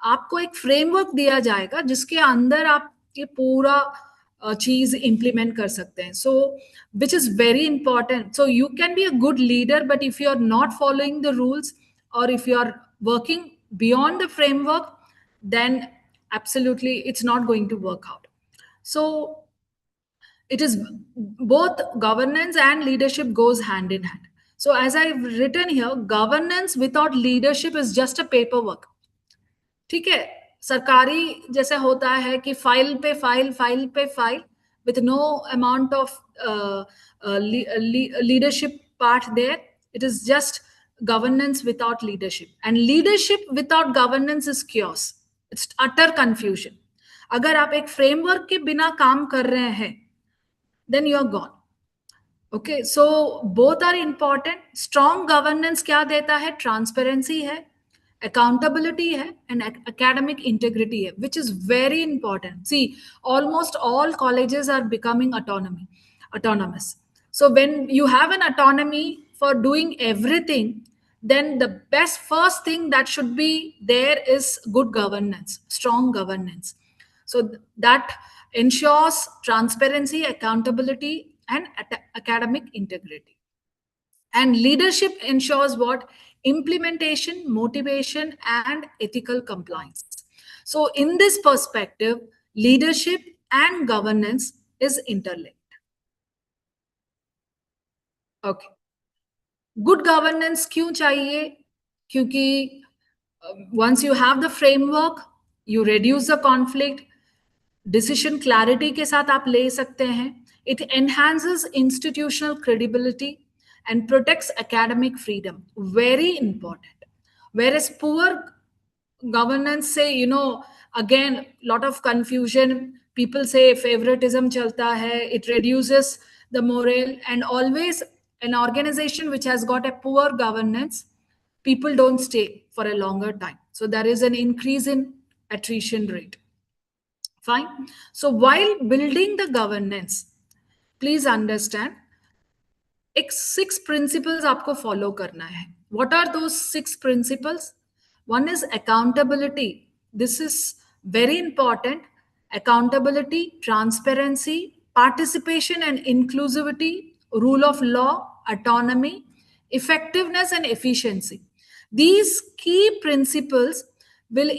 S1: आपको एक फ्रेमवर्क दिया जाएगा जिसके अंदर आप ये पूरा चीज इंप्लीमेंट कर सकते हैं. So which is very important. So you can be a good leader, but if you are not following the rules और if you are working beyond the framework, then absolutely it's not going to work out. So it is both governance and leadership goes hand in hand. So as I've written here, governance without leadership is just a paperwork. ठीक है, सरकारी जैसे होता है कि file पे file with no amount of leadership part there. It is just governance without leadership, and leadership without governance is chaos. It's utter confusion. अगर आप एक फ्रेमवर्क के बिना काम कर रहे हैं, then you are gone. Okay, so both are important. Strong governance क्या देता है? Transparency है, accountability है, and academic integrity है, which is very important. See, almost all colleges are becoming autonomous. So when you have an autonomy for doing everything, then the best first thing that should be there is good governance, strong governance. So that ensures transparency, accountability, and academic integrity. And leadership ensures what? Implementation, motivation, and ethical compliance. So in this perspective, leadership and governance is interlinked. Okay. Good governance क्यों चाहिए? क्योंकि once you have the framework, you reduce the conflict, decision clarity के साथ आप ले सकते हैं. It enhances institutional credibility and protects academic freedom. Very important. Whereas poor governance say, again, lot of confusion. People say favoritism chalta hai. It reduces the morale, and always an organization which has got a poor governance, people don't stay for a longer time. So there is an increase in attrition rate. Fine. So while building the governance, please understand, एक 6 principles आपको follow करना है. What are those 6 principles? One is accountability. This is very important. Accountability, transparency, participation and inclusivity, rule of law, autonomy, effectiveness and efficiency. These key principles will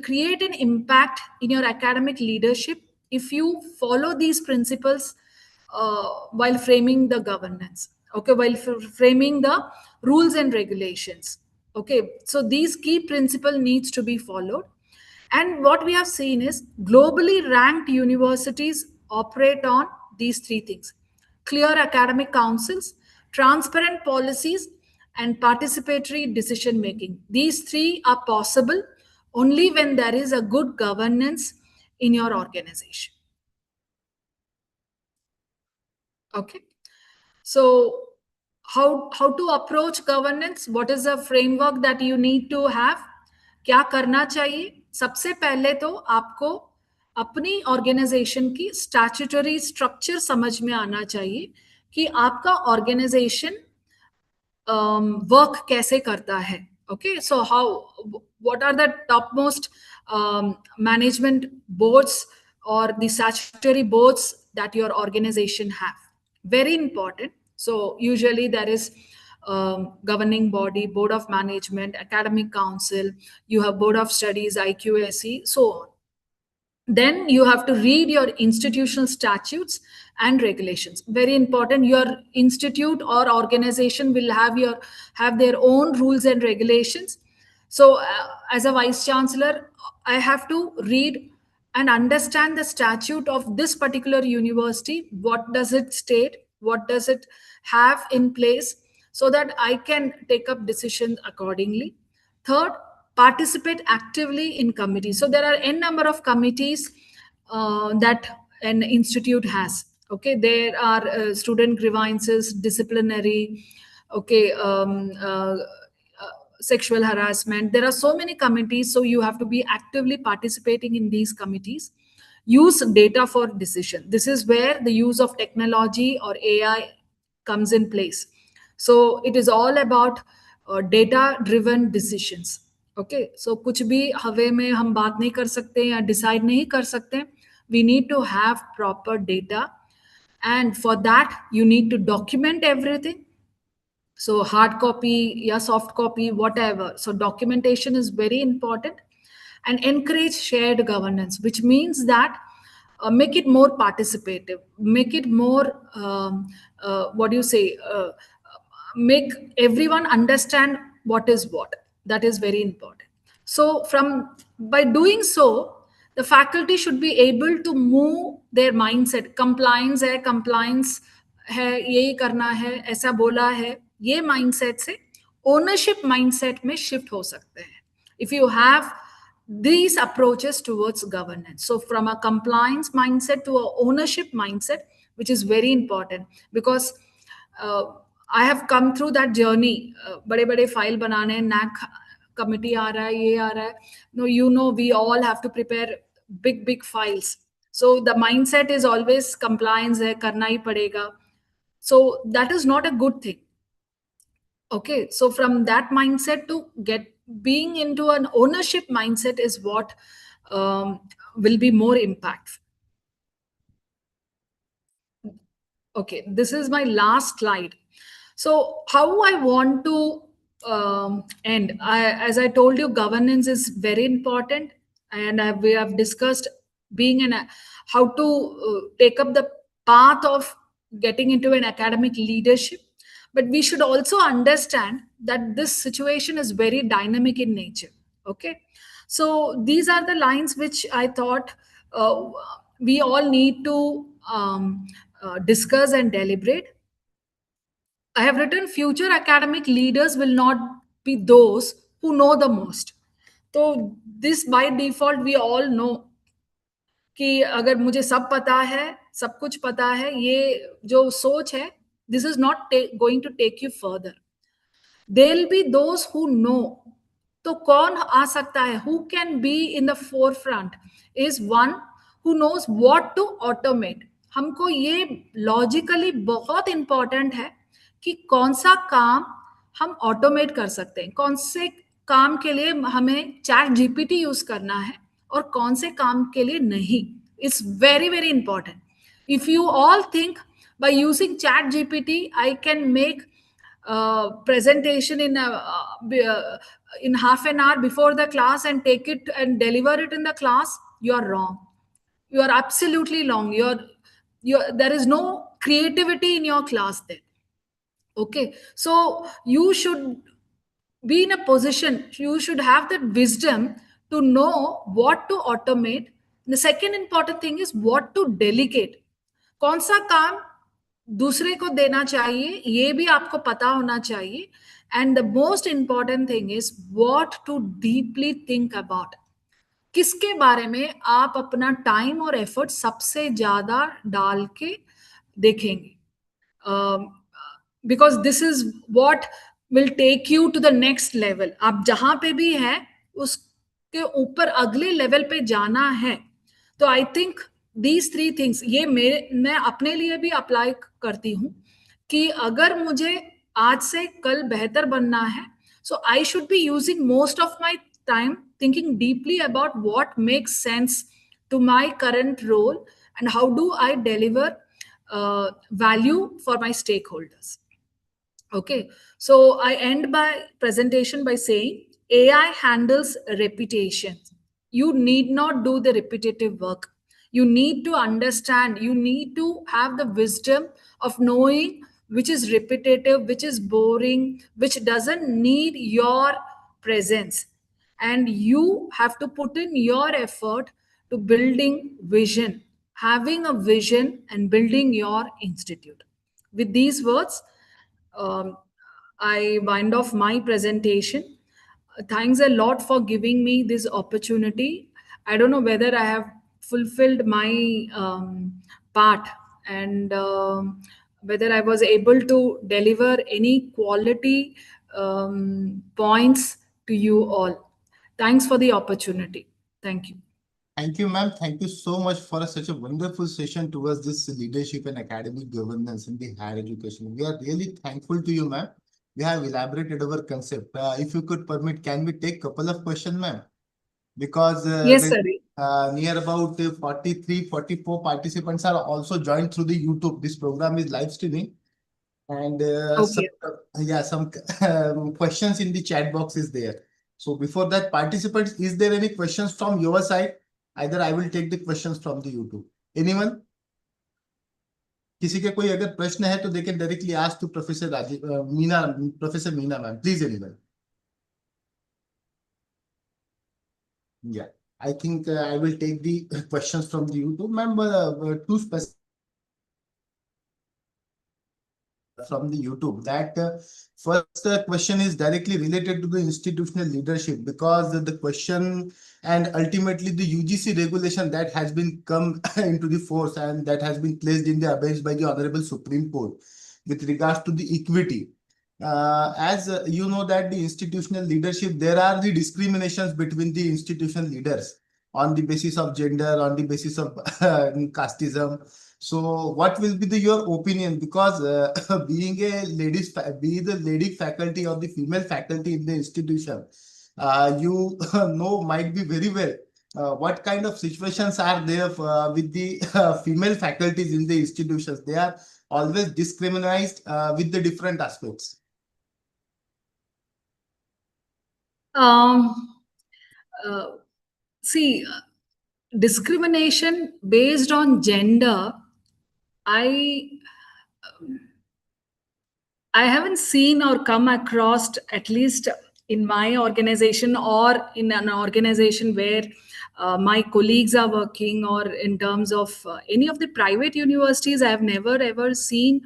S1: create an impact in your academic leadership if you follow these principles while framing the governance, okay, while framing the rules and regulations. Okay, so these key principle needs to be followed. And what we have seen is globally ranked universities operate on these 3 things: clear academic councils, transparent policies, and participatory decision making. These 3 are possible only when there is a good governance in your organization. Okay, so how to approach governance? What is the framework that you need to have? क्या करना चाहिए? सबसे पहले तो आपको अपनी organisation की statutory structure समझ में आना चाहिए कि आपका ऑर्गेनाइजेशन वर्क कैसे करता है. Okay, so what are the topmost management boards or the statutory boards that your organization have? Very important. So usually there is governing body, board of management, academic council, you have board of studies, IQAC, so on. Then you have to read your institutional statutes and regulations. Very important. Your institute or organization will have their own rules and regulations. So as a vice chancellor, I have to read and understand the statute of this particular university. What does it state? What does it have in place, so that I can take up decisions accordingly. Third, participate actively in committees. So there are n number of committees that an institute has. Okay, there are student grievances, disciplinary, okay, sexual harassment. There are so many committees, so you have to be actively participating in these committees. Use data for decision. This is where the use of technology or AI comes in place. So it is all about data driven decisions. Okay, so कुछ भी हवे में हम बात नहीं कर सकते या डिसाइड नहीं कर सकते. We need to have proper data, and for that you need to document everything. So hard copy, yeah, soft copy, whatever. So documentation is very important. And encourage shared governance, which means that make it more participative, make it more what do you say, make everyone understand what is what. That is very important. So by doing so, the faculty should be able to move their mindset. Compliance है, compliance है, यही करना है, ऐसा बोला है, ये mindset से ownership mindset में shift हो सकते हैं if you have these approaches towards governance. So from a compliance mindset to a ownership mindset, which is very important, because I have come through that journey. बड़े-बड़े file बनाने, NAC committee आ रहा है, ये आ रहा है. No, we all have to prepare big files. So the mindset is always compliance है, करना ही पड़ेगा. So that is not a good thing. Okay, so from that mindset to being into an ownership mindset is what will be more impactful. Okay, this is my last slide. So how I want to end, as I told you, governance is very important, and we have discussed how to take up the path of getting into an academic leadership. but we should also understand that this situation is very dynamic in nature. Okay, so these are the lines which I thought uh, we all need to discuss and deliberate. I have written future academic leaders will not be those who know the most. So this by default we all know कि अगर मुझे सब पता है, सब कुछ पता है, ये जो सोच है, this is not going to take you further. There'll be those who know. तो कौन आ सकता है? Who can be in the forefront is one who knows what to automate. हमको ये लॉजिकली बहुत इंपॉर्टेंट है कि कौन सा काम हम ऑटोमेट कर सकते हैं, कौन से काम के लिए हमें चैट जीपीटी यूज करना है और कौन से काम के लिए नहीं. It's very very important. If you all think by using chat gpt I can make presentation in half an hour before the class and take it and deliver it in the class, you are wrong. You are absolutely wrong. There is no creativity in your class there. Okay, so you should be in a position, you should have that wisdom to know what to automate. The second important thing is what to delegate. कौन सा काम दूसरे को देना चाहिए ये भी आपको पता होना चाहिए. And the most important thing is what to deeply think about. किसके बारे में आप अपना टाइम और एफर्ट सबसे ज्यादा डाल के देखेंगे, because this is what will take you to the next level. आप जहां पे भी हैं उसके ऊपर अगले लेवल पे जाना है. तो I think these three things ये मैं अपने लिए भी अप्लाई करती हूँ कि अगर मुझे आज से कल बेहतर बनना है, so I should be using most of my time thinking deeply about what makes sense to my current role and how do I deliver value for my stakeholders. Okay, so I end my presentation by saying AI handles repetition. You need not do the repetitive work. You need to understand, you need to have the wisdom of knowing which is repetitive, which is boring, which doesn't need your presence. And you have to put in your effort to building vision, having a vision and building your institute. With these words, I wind off my presentation. Thanks a lot for giving me this opportunity. I don't know whether I have fulfilled my part and whether I was able to deliver any quality points to you all. Thanks for the opportunity. Thank you.
S2: Thank you, ma'am. Thank you so much for such a wonderful session towards this leadership and academic governance in the higher education. We are really thankful to you, ma'am. We have elaborated our concept. If you could permit, can we take a couple of questions, ma'am? Because
S1: Yes, sir.
S2: near about 43, 44 participants are also joined through the YouTube. This program is live streaming. And
S1: Okay.
S2: some questions in the chat box is there. So before that, participants, is there any questions from your side? Either I will take the questions from the YouTube. Anyone? किसी के कोई अगर प्रश्न है तो they can directly ask to Professor Meena ma'am. Please, anyone. Yeah, I think I will take the questions from the YouTube. Ma'am, two specific from the YouTube. That first question is directly related to the institutional leadership, because the question and ultimately the UGC regulation that has been come into the force and that has been placed in the abeyance by the Honorable Supreme Court with regards to the equity. As you know that the institutional leadership, there are the discriminations between the institutional leaders on the basis of gender, on the basis of casteism. So what will be your opinion? Because being a be the lady faculty or the female faculty in the institution, you know might be very well what kind of situations are there with the female faculties in the institutions. They are always discriminated with the different aspects.
S1: See, discrimination based on gender, I I haven't seen or come across, at least in my organization or in an organization where my colleagues are working, or in terms of any of the private universities, I have never ever seen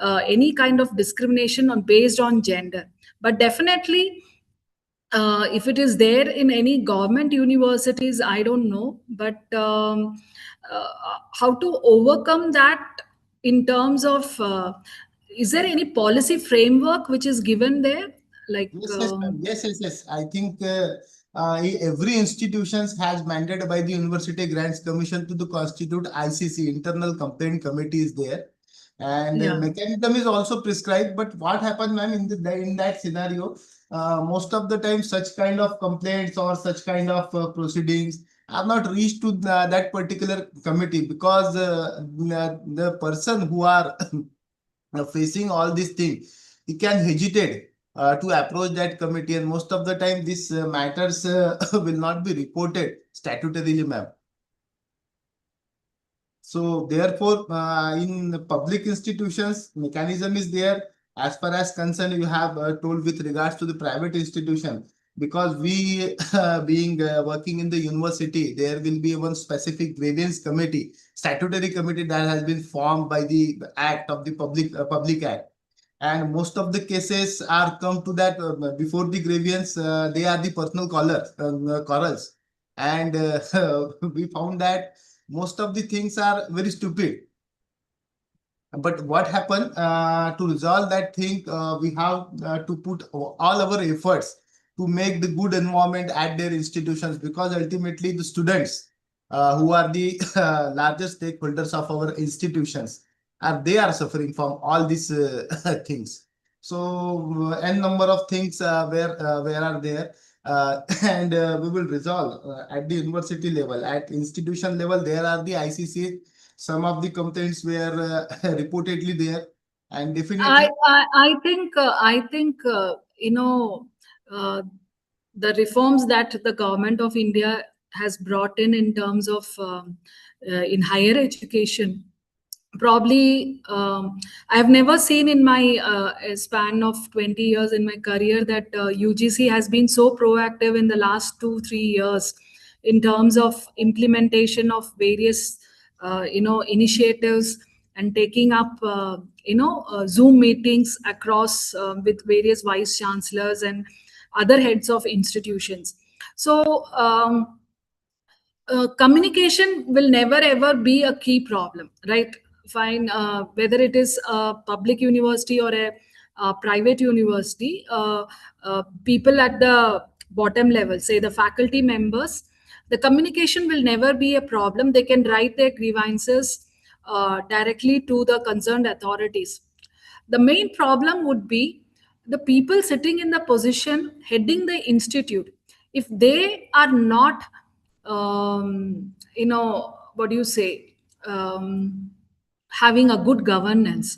S1: any kind of discrimination based on gender. But definitely, if it is there in any government universities, I don't know. But uh, how to overcome that in terms of, is there any policy framework which is given there? Like,
S2: Yes, yes, ma'am. Yes, yes, yes. I think every institution has mandated by the University Grants Commission to the constitute ICC, Internal Complaint Committee is there. And
S1: yeah.
S2: mechanism is also prescribed. But what happens, ma'am, in that scenario, most of the time such kind of complaints or such kind of proceedings are not reached to that particular committee, because the person who are facing all these things, he can hesitate to approach that committee, and most of the time these matters will not be reported statutorily, ma'am. So therefore, in public institutions, mechanism is there. As far as concern, you have told with regards to the private institution, because we being working in the university, there will be one specific grievance committee, statutory committee that has been formed by the act of the public act. And most of the cases are come to that before the grievance, they are the personal quarrels. And we found that most of the things are very stupid. But what happened, to resolve that thing, we have to put all our efforts to make the good environment at their institutions, because ultimately the students who are the largest stakeholders of our institutions, they are suffering from all these things. So n number of things where are there, and we will resolve at the university level. At institution level, there are the ICC. Some of the complaints were reportedly there, and definitely.
S1: I think uh, the reforms that the government of India has brought in terms of in higher education, probably I have never seen in my span of 20 years in my career that UGC has been so proactive in the last 2-3 years in terms of implementation of various initiatives, and taking up Zoom meetings across with various vice chancellors and other heads of institutions. So communication will never ever be a key problem, right? Fine, whether it is a public university or a private university, people at the bottom level, say the faculty members, the communication will never be a problem. They can write their grievances directly to the concerned authorities. The main problem would be the people sitting in the position heading the institute. If they are not, what do you say, having a good governance,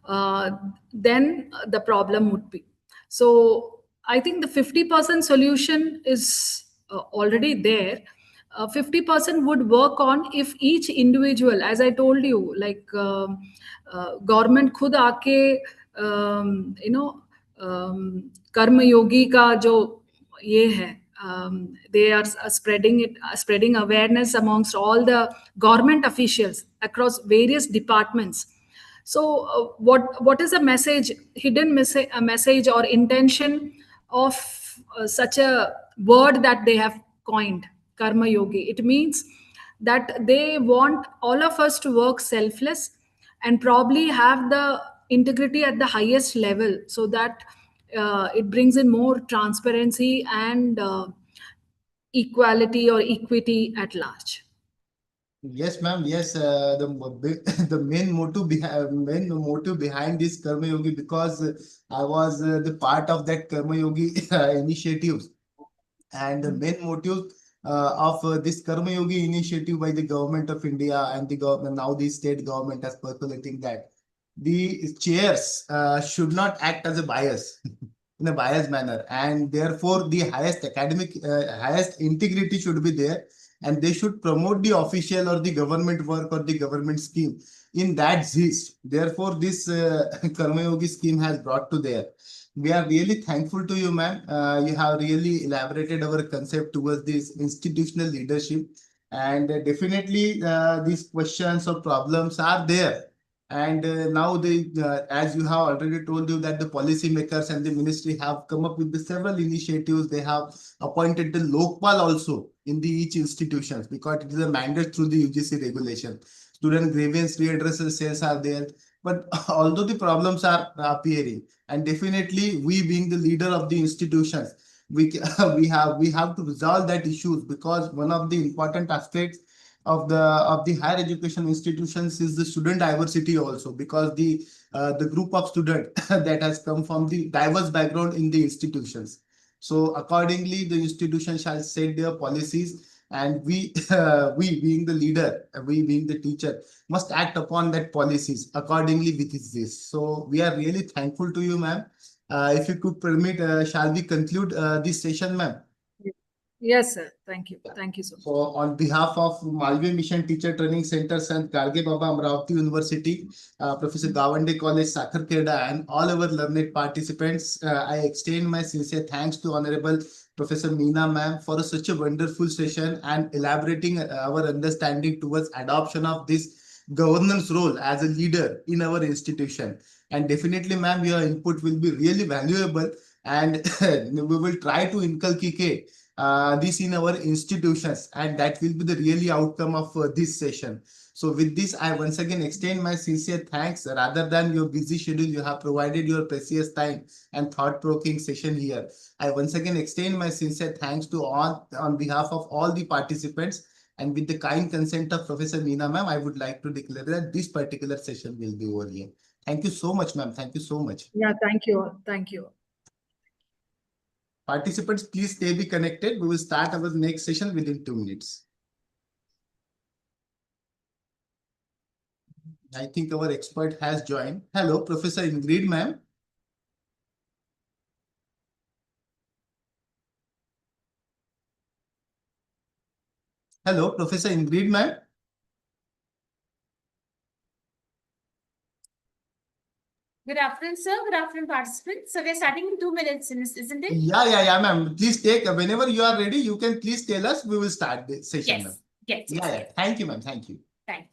S1: uh, then the problem would be. So I think the 50% solution is already there. 50% would work on if each individual, as I told you, like government खुद आके कर्म योगी का जो ये है, they are spreading awareness amongst all the government officials across various departments. So what is a message, hidden message, a message or intention of such a word that they have coined, karma yogi? It means that they want all of us to work selfless and probably have the integrity at the highest level, so that it brings in more transparency and equality or equity at large.
S2: Yes, ma'am. Yes, the main motive behind this Karma Yogi, because I was the part of that Karma Yogi initiative, and the main motive of this Karma Yogi initiative by the government of India and the government, now the state government, is percolating that the chairs should not act as a bias in a biased manner, and therefore the highest integrity should be there, and they should promote the official or the government work or the government scheme in that gist. Therefore, this Karma Yogi scheme has brought to there. We are really thankful to you, ma'am. You have really elaborated our concept towards this institutional leadership. And definitely these questions or problems are there. And now as you have already told you that the policymakers and the ministry have come up with the several initiatives. They have appointed the Lokpal also in the each institutions because it is a mandate through the UGC regulation. Student grievance redressal cells are there. But although the problems are appearing, and definitely we being the leader of the institutions, we have to resolve that issues, because one of the important aspects of the higher education institutions is the student diversity also, because the group of student that has come from the diverse background in the institutions. So accordingly, the institution shall set their policies, and we we being the leader, we being the teacher, must act upon that policies accordingly with this. So we are really thankful to you, ma'am. If you could permit, shall we conclude this session, ma'am?
S1: Yes, sir. Thank you. Thank you so much.
S2: So on behalf of Malviya Mission Teacher Training Center, Sant Garge Baba Amravati University, Professor Gawande College, Sakharkheda, and all our learned participants, I extend my sincere thanks to Honorable Professor Meena ma'am for such a wonderful session and elaborating our understanding towards adoption of this governance role as a leader in our institution. And definitely, ma'am, your input will be really valuable, and we will try to inculcate this in our institutions, and that will be the really outcome of this session. So with this, I once again extend my sincere thanks. Rather than your busy schedule, you have provided your precious time and thought-provoking session here. I once again extend my sincere thanks to all on behalf of all the participants, and with the kind consent of Professor Meena ma'am, I would like to declare that this particular session will be over here. Thank you so much, ma'am. Thank you so much.
S1: Yeah, thank you. Thank you.
S2: Participants, please stay be connected. We will start our next session within 2 minutes. I think our expert has joined. Hello, Professor Ingrid, ma'am. Hello, Professor Ingrid, ma'am.
S5: Good afternoon, sir. Good afternoon, participants. So we're starting in 2 minutes, isn't it?
S2: Yeah, ma'am. Please take, whenever you are ready, you can please tell us. We will start the session, ma'am.
S5: Yes.
S2: Yeah. Thank you, ma'am. Thank you.
S5: Thank you.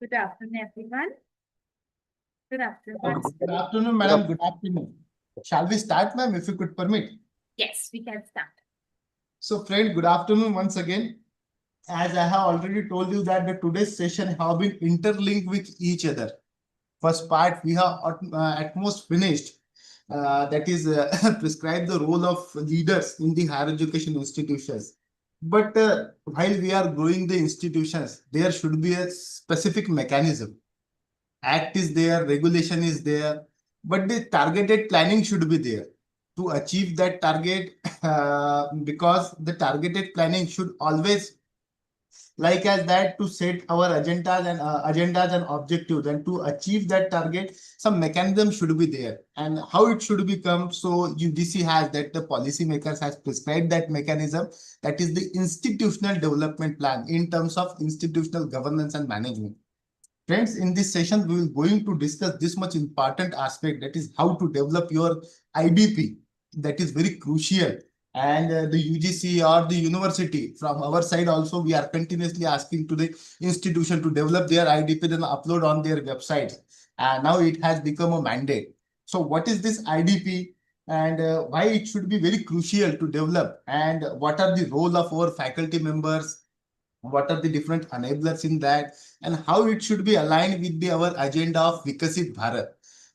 S5: Good afternoon, everyone. Good afternoon.
S2: Good afternoon, madam. Good afternoon. Shall we start, ma'am, if you could permit?
S5: Yes, we can start.
S2: So, friend, good afternoon once again. As I have already told you that the today's session have been interlinked with each other. First part we have at most finished. That is prescribe the role of leaders in the higher education institutions. But while we are growing the institutions, there should be a specific mechanism. Act is there, regulation is there, but the targeted planning should be there to achieve that target. Because the targeted planning should always like as that to set our agendas and objectives, and to achieve that target some mechanism should be there, and how it should become. So UGC has that, the policy makers has prescribed that mechanism, that is the institutional development plan in terms of institutional governance and management. Friends, in this session we will going to discuss this much important aspect, that is how to develop your IDP. That is very crucial. And the UGC or the university, from our side also, we are continuously asking to the institution to develop their IDP and upload on their websites. And now it has become a mandate. So what is this IDP, and why it should be very crucial to develop, and what are the role of our faculty members, what are the different enablers in that, and how it should be aligned with our agenda of Vikasit Bharat,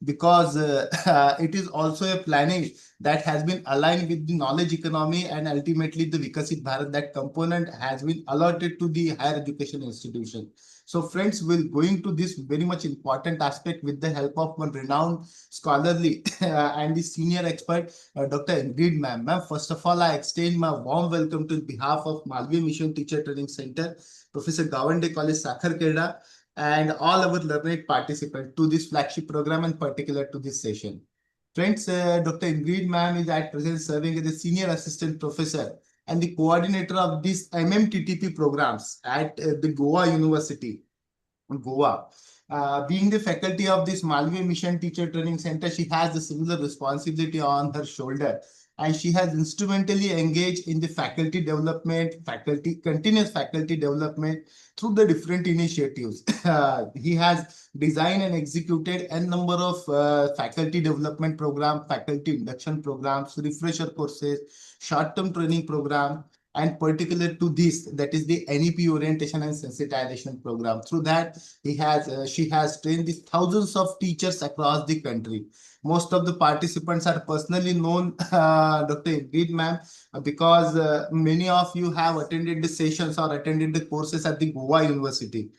S2: because it is also a planning that has been aligned with the knowledge economy, and ultimately the Vikasit Bharat, that component has been allotted to the higher education institution. So friends, we'll going to this very much important aspect with the help of one renowned scholarly and the senior expert, Dr. Ingrid ma'am. Ma'am, first of all, I extend my warm welcome to behalf of Malviya Mission Teacher Training Center, Professor Gawande College, Sakharkheda, and all our learned participants to this flagship program, and particular to this session. Friends, Dr. Ingrid ma'am is at present serving as a senior assistant professor and the coordinator of these MMTTP programs at the Goa University, Goa. Being the faculty of this Malviya Mission Teacher Training Center, she has the similar responsibility on her shoulder, and she has instrumentally engaged in the faculty development, continuous faculty development through the different initiatives. He has designed and executed a number of faculty development programs, faculty induction programs, refresher courses, short-term training program, and particular to this, that is the NEP orientation and sensitization program. Through that, she has trained these thousands of teachers across the country. Most of the participants are personally known, Dr. Ingrid ma'am, because many of you have attended the sessions or attended the courses at the Goa University.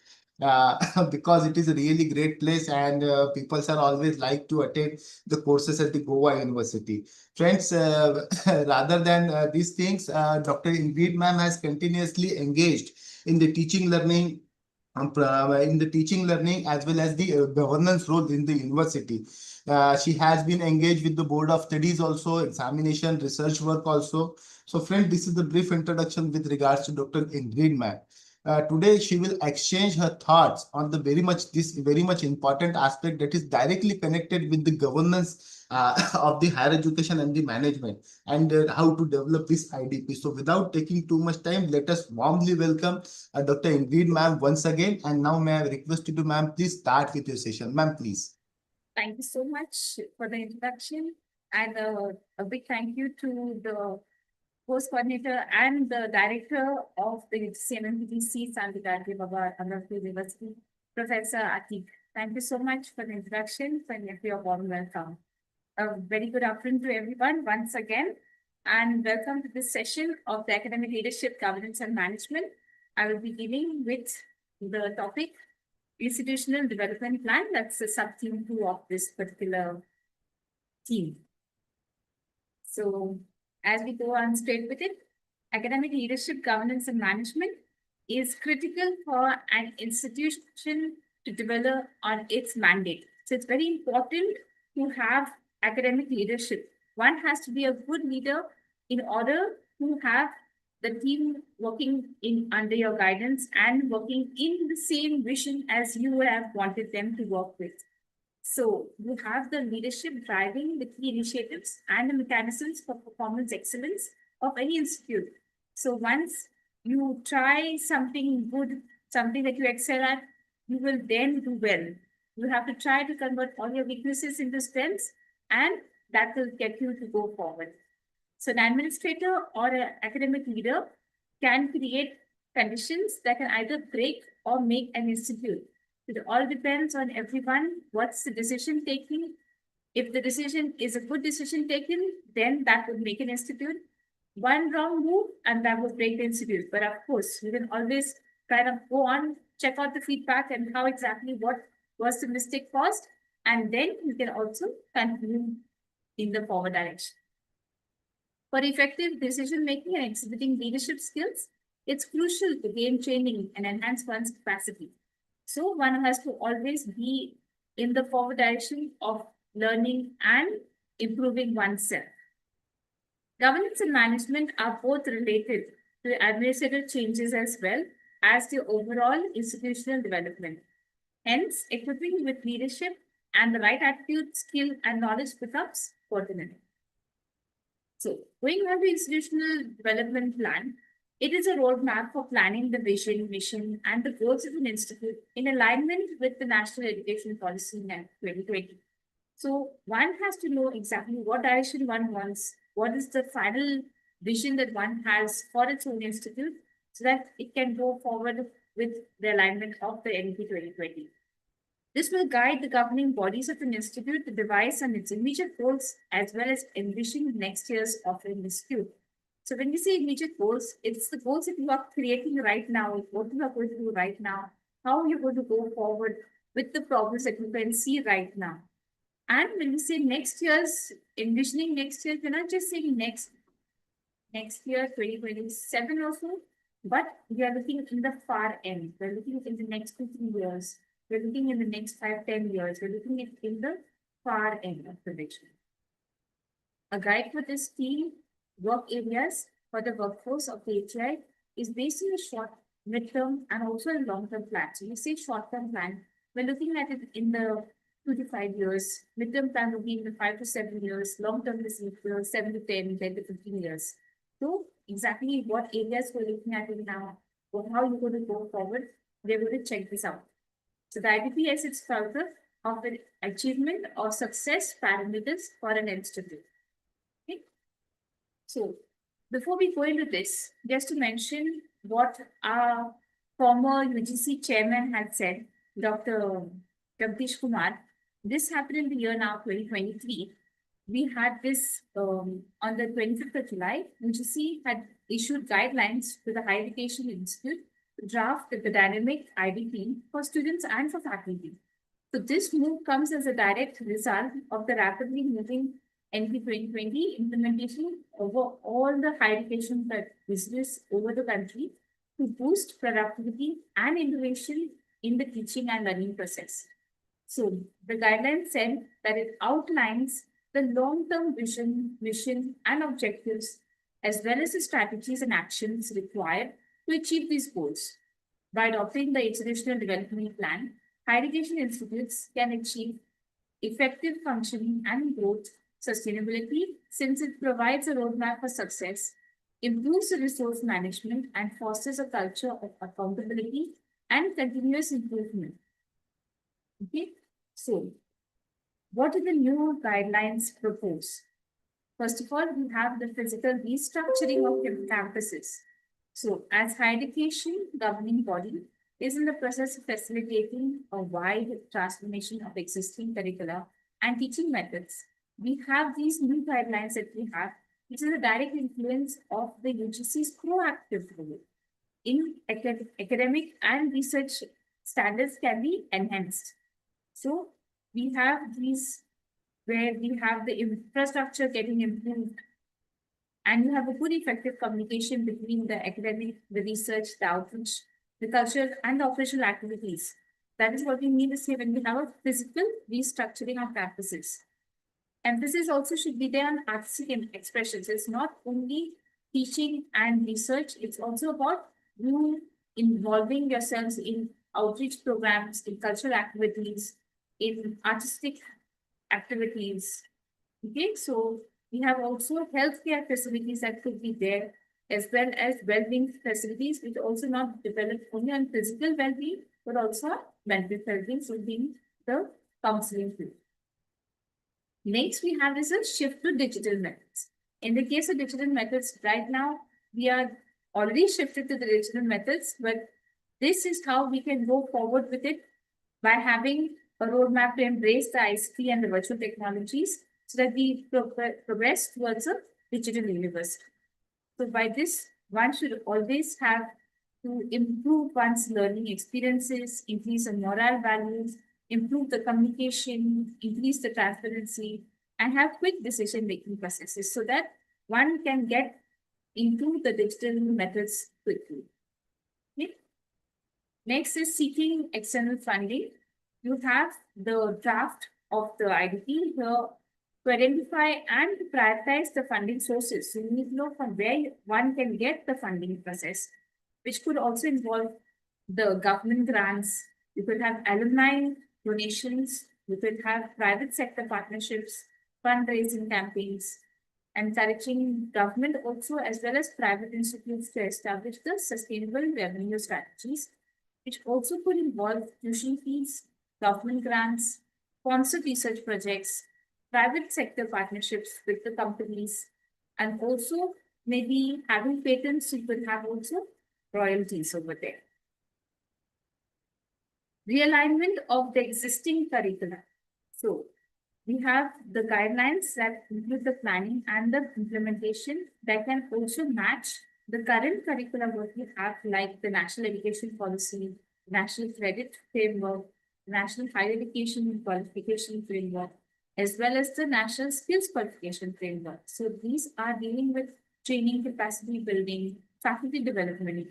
S2: Because it is a really great place, and people are always like to attend the courses at the Goa University. Friends, rather than these things, Dr. Ingrid ma'am has continuously engaged in the teaching learning, as well as the governance role in the university. She has been engaged with the board of studies also, examination, research work also. So friend, this is the brief introduction with regards to Dr. Ingrid ma'am. Today she will exchange her thoughts on the very much important aspect that is directly connected with the governance of the higher education and the management, and how to develop this IDP. So without taking too much time, let us warmly welcome Dr. Ingrid ma'am once again. And now may I request you to, ma'am, please start with your session. Ma'am, please.
S5: Thank you so much for the introduction, and a big thank you to the host coordinator and the director of the MMTTC, Sandhikati Baba Amarpur University, Professor Atik. Thank you so much for the introduction and for your warm welcome. A very good afternoon to everyone once again, and welcome to this session of the Academic Leadership, Governance and Management. I will be dealing with the topic Institutional Development Plan. That's the sub-theme 2 of this particular theme. So as we go on straight with it, academic leadership, governance and management is critical for an institution to develop on its mandate. So it's very important to have academic leadership. One has to be a good leader in order to have the team working in under your guidance and working in the same vision as you have wanted them to work with. So you have the leadership driving the key initiatives and the mechanisms for performance excellence of any institute. So once you try something good, something that you excel at, you will then do well. You have to try to convert all your weaknesses into strengths, and that will get you to go forward. So an administrator or an academic leader can create conditions that can either break or make an institute. It all depends on everyone. What's the decision taking? If the decision is a good decision taken, then that would make an institute. One wrong move and that would break the institute. But of course, you can always kind of go on, check out the feedback and how exactly what was the mistake caused, and then you can also continue in the forward direction. For effective decision making and exhibiting leadership skills, it's crucial to gain training and enhance one's capacity. So one has to always be in the forward direction of learning and improving oneself. Governance and management are both related to administrative changes as well as the overall institutional development. Hence, equipping with leadership and the right attitude, skill, and knowledge becomes pertinent. So, going on to institutional development plan, it is a roadmap for planning the vision, mission, and the goals of an institute in alignment with the National Education Policy NEP 2020. So, one has to know exactly what direction one wants, what is the final vision that one has for its own institute, so that it can go forward with the alignment of the NEP 2020. This will guide the governing bodies of an institute to devise on its immediate goals as well as envision next year's of an institute. So when we say immediate goals, it's the goals that you are creating right now, what you are going to do right now, how you're going to go forward with the problems that you can see right now. And when we say next year's, envisioning next year, we're not just saying next year, 2027 or so, but we are looking in the far end. We're looking in the next 2-3 years. We're looking in the next 5-10 years. We're looking at in the far end of prediction. A guide for this team work areas for the workforce of the HI is based on a short, midterm, and also a long-term plan. So you say short-term plan, we're looking at it in the 2 to 5 years. Midterm plan will be in the 5 to 7 years. Long-term is in the 7 to 10, 10 to 15 years. So exactly what areas we're looking at it now, or how you're going to go forward, we're going to check this out. So the IDP has its filter of an achievement or success parameters for an institute. Okay. So before we go into this, just to mention what our former UGC chairman had said, Dr. Jagdish Kumar, this happened in the year now 2023. We had this on the 25th of July, UGC had issued guidelines to the Higher Education Institute to draft the dynamic IDP for students and for faculty. So this move comes as a direct result of the rapidly moving NEP 2020 implementation over all the higher education business over the country to boost productivity and innovation in the teaching and learning process. So the guidelines said that it outlines the long-term vision, mission, and objectives, as well as the strategies and actions required to achieve these goals. By adopting the institutional development plan, higher education institutes can achieve effective functioning and growth sustainability, since it provides a roadmap for success, improves the resource management, and fosters a culture of accountability and continuous improvement. Okay, so what do the new guidelines propose? First of all, we have the physical restructuring of campuses. So as higher education governing body is in the process of facilitating a wide transformation of existing curricula and teaching methods, we have these new guidelines that we have, which is a direct influence of the UGC's proactive role in academic and research standards can be enhanced. So we have these where we have the infrastructure getting improved, and you have a good effective communication between the academic, the research, the outreach, the cultural, and the operational activities. That is what we mean to say when we have a physical restructuring of campuses. Emphasis also should be there on artistic expressions. It's not only teaching and research, it's also about you involving yourselves in outreach programs, in cultural activities, in artistic activities. Okay, so we have also healthcare facilities that could be there, as well as well-being facilities, which also not developed only on physical well-being, but also mental well-being, so being the counseling field. Next, we have is a shift to digital methods. In the case of digital methods, right now, we are already shifted to the digital methods, but this is how we can go forward with it by having a roadmap to embrace the ICT and the virtual technologies so that we progress towards a digital university. So by this, one should always have to improve one's learning experiences, increase the moral values, improve the communication, increase the transparency, and have quick decision-making processes so that one can get into the digital methods quickly. Okay. Next is seeking external funding. You have the draft of the IDP here to identify and prioritize the funding sources. So you need to know from where one can get the funding process, which could also involve the government grants. You could have alumni donations. You could have private sector partnerships, fundraising campaigns, encouraging government also as well as private institutes to establish the sustainable revenue strategies, which also could involve tuition fees, government grants, sponsored research projects, private sector partnerships with the companies, and also maybe having patents, you could have also royalties over there. Realignment of the existing curricula. So we have the guidelines that include the planning and the implementation that can also match the current curriculum what we have, like the National Education Policy, National Credit Framework, National Higher Education and Qualification Framework, as well as the National Skills Qualification Framework. So these are dealing with training, capacity building, faculty development.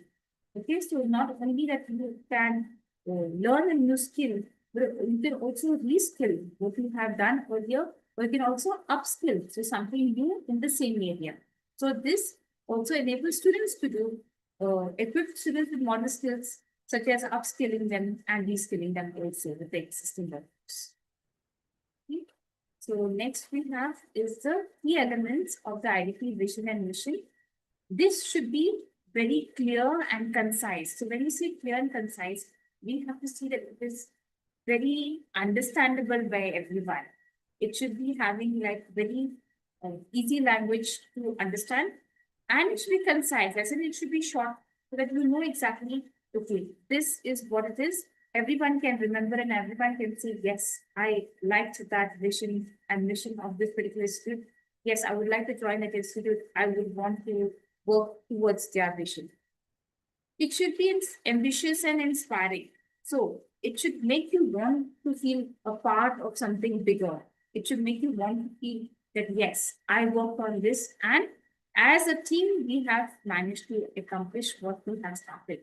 S5: Okay, so not only that you can learn a new skill, but you can also reskill what you have done earlier, or you can also upskill to something new in the same area. So this also enables students to do, equip students with modern skills, such as upskilling them and reskilling them also with the existing learners. Okay. So next we have is the key elements of the IDP vision and mission. This should be very clear and concise. So when you say clear and concise, we have to see that it is very understandable by everyone. It should be having like very easy language to understand, and it should be concise. As in, it should be short so that you know exactly, okay, this is what it is. Everyone can remember and everyone can say, yes, I liked that vision and mission of this particular institute. Yes, I would like to join that institute. I would want to work towards their vision. It should be ambitious and inspiring. So it should make you want to feel a part of something bigger. It should make you want to feel that, yes, I worked on this, and as a team, we have managed to accomplish what we have started.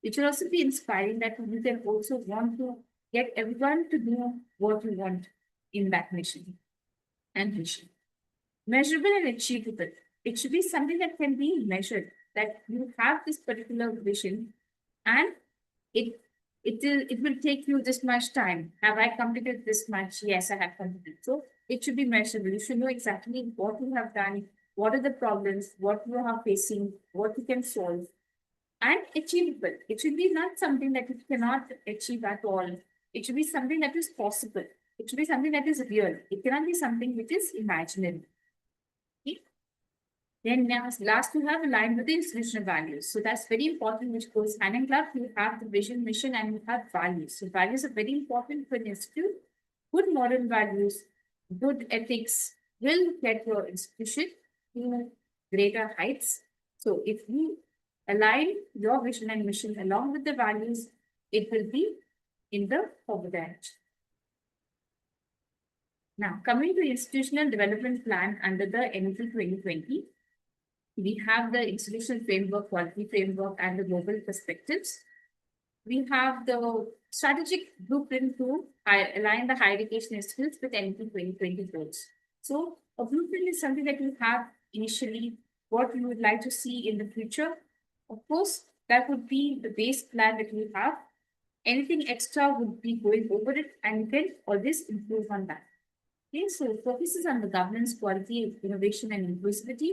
S5: It should also be inspiring that you can also want to get everyone to do what you want in that mission and vision. Measurable and achievable. It should be something that can be measured, that you have this particular vision and it will take you this much time. Have I completed this much? Yes, I have completed. So it should be measurable. You should know exactly what you have done, what are the problems, what you are facing, what you can solve, and achievable. It should be not something that you cannot achieve at all. It should be something that is possible. It should be something that is real. It cannot be something which is imaginary. Okay? Then last, you have aligned with the institutional values. So that's very important, which goes hand in glove. You have the vision, mission, and you have values. So values are very important for an institute. Good moral values, good ethics will get your institution to greater heights. So if you align your vision and mission along with the values, it will be in the forward direction. Now, coming to institutional development plan under the NEP 2020, we have the institutional framework, quality framework, and the global perspectives. We have the strategic blueprint to align the higher education institutes with NEP 2020 goals. So a blueprint is something that you have initially, what you would like to see in the future. Of course, that would be the base plan that you have. Anything extra would be going over it, and you can always improve on that. Okay, so it focuses on the governance, quality, innovation, and inclusivity.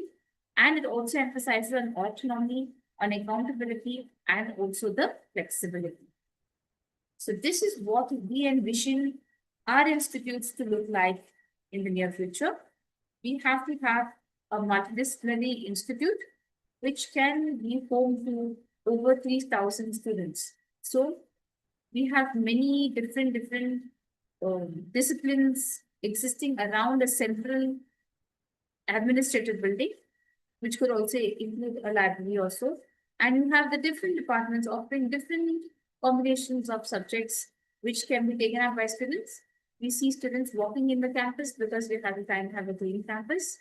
S5: And it also emphasizes on autonomy, on accountability, and also the flexibility. So this is what we envision our institutes to look like in the near future. We have to have a multidisciplinary institute which can be home to over 3,000 students. So we have many different disciplines existing around a central administrative building, which could also include a library also. And you have the different departments offering different combinations of subjects which can be taken up by students. We see students walking in the campus because we have the time to have a green campus,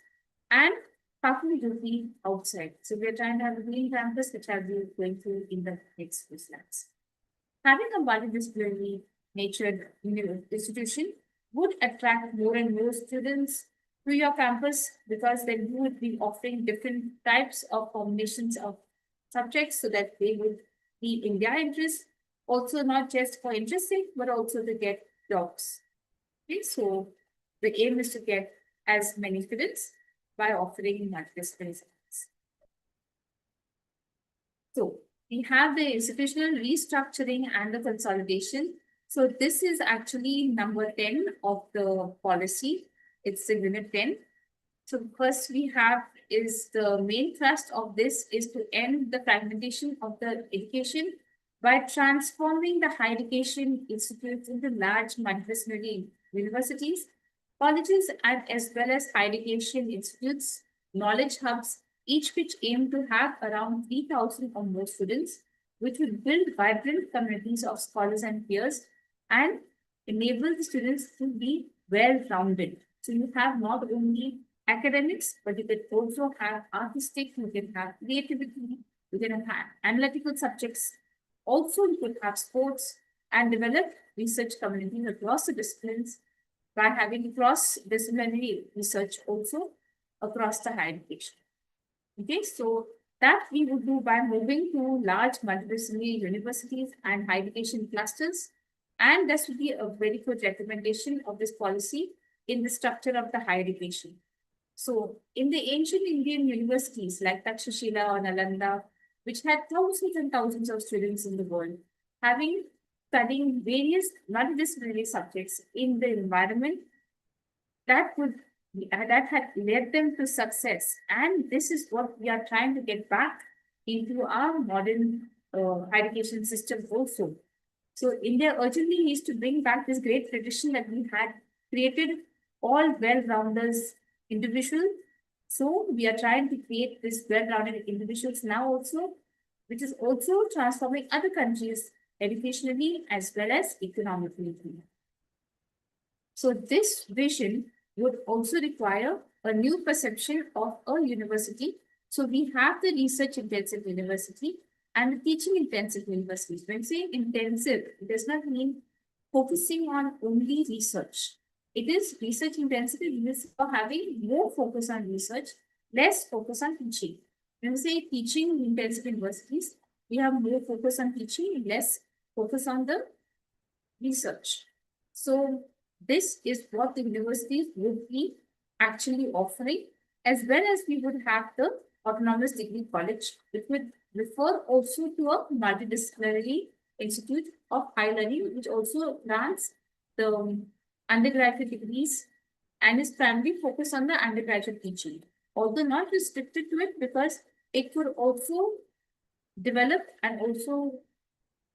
S5: and parking duty outside. So we are trying to have a green campus, which I'll be going through in the next few slides. Having a multidisciplinary natured institution would attract more and more students to your campus, because then you would be offering different types of combinations of subjects so that they would be in their interest, also not just for interest sake, but also to get jobs. Okay, so the aim is to get as many students by offering multidisciplinary subjects. So we have the institutional restructuring and the consolidation. So this is actually number 10 of the policy. It's the unit 10. So first we have is the main thrust of this is to end the fragmentation of the education by transforming the higher education institutes into large multidisciplinary universities, colleges, and as well as higher education institutes, knowledge hubs, each which aim to have around 3,000 or more students, which will build vibrant communities of scholars and peers and enable the students to be well-rounded. So you have not only academics, but you can also have artistic, you can have creativity, you can have analytical subjects. Also, you could have sports and develop research communities across the disciplines by having cross-disciplinary research also across the higher education. Okay, so that we would do by moving to large multidisciplinary universities and higher education clusters. And this would be a very good recommendation of this policy in the structure of the higher education. So in the ancient Indian universities like Takshashila or Nalanda, which had thousands and thousands of students in the world, studying various multidisciplinary subjects in the environment, that had led them to success. And this is what we are trying to get back into our modern education system also. So India urgently needs to bring back this great tradition that we had created all well-rounders individual. So we are trying to create this well-rounded individuals now also, which is also transforming other countries educationally as well as economically. So this vision would also require a new perception of a university. So we have the research intensive university and the teaching intensive universities. When saying intensive, it does not mean focusing on only research. It is research intensive, it means having more focus on research, less focus on teaching. When we say teaching intensive universities, we have more focus on teaching, less focus on the research. So this is what the universities would be actually offering, as well as we would have the autonomous degree college, which would refer also to a multidisciplinary institute of higher learning, which also grants the undergraduate degrees and is primarily focused on the undergraduate teaching, although not restricted to it, because it could also develop and also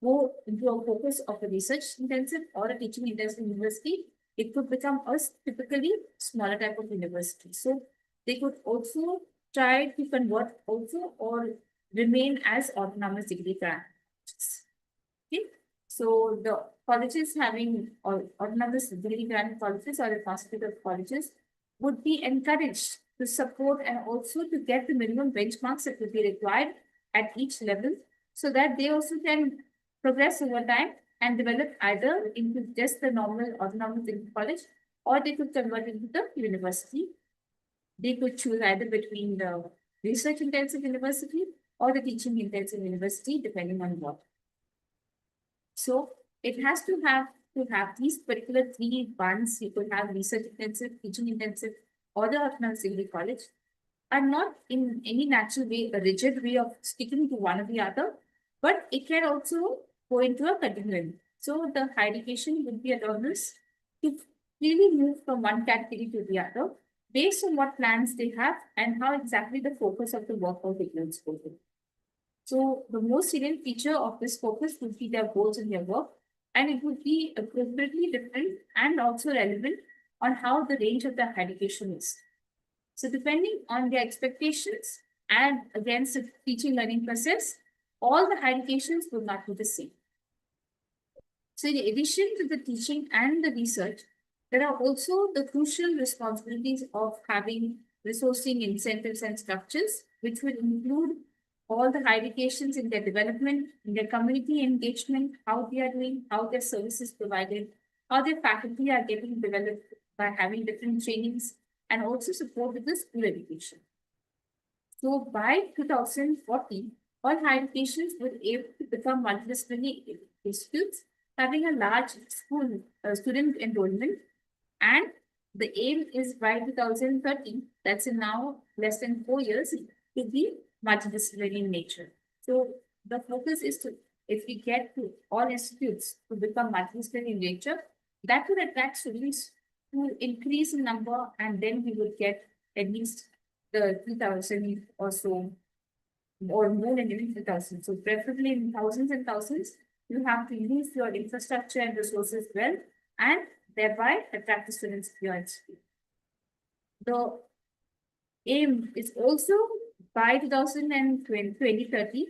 S5: go into a focus of a research intensive or a teaching intensive university. It could become a typically smaller type of university. So they could also try to convert also or remain as autonomous degree grants. Okay. So the colleges having autonomous degree grant colleges or the constitutive colleges would be encouraged to support and also to get the minimum benchmarks that would be required at each level, so that they also can progress over time and develop either into just the normal autonomous degree college, or they could convert into the university. They could choose either between the research intensive university or the teaching intensive university, depending on what. So it has to have these particular three ones. You could have research intensive, teaching intensive, or the autonomous degree college, are not in any natural way a rigid way of sticking to one or the other, but it can also go into a continuum. So the higher education would be allowance to really move from one category to the other based on what plans they have and how exactly the focus of the work of the is going to be. So the most salient feature of this focus would be their goals in their work, and it would be appropriately different and also relevant on how the range of their education is. So depending on their expectations and against the teaching learning process, all the educations would not be the same. So in addition to the teaching and the research, there are also the crucial responsibilities of having resourcing incentives and structures, which will include all the higher educations in their development, in their community engagement, how they are doing, how their services provided, how their faculty are getting developed by having different trainings, and also support with the school education. So by 2040, all higher educations will be able to become multidisciplinary institutes, having a large school student enrollment, and the aim is by 2030, that's in now less than 4 years, to be multidisciplinary in nature. So the focus is to, if we get to all institutes to become multidisciplinary in nature, that would attract students to increase in number, and then we would get at least the 3,000 or so, or more than even 3,000. So preferably in thousands and thousands, you have to use your infrastructure and resources well, and thereby attract the students to your institute. The aim is also by 2030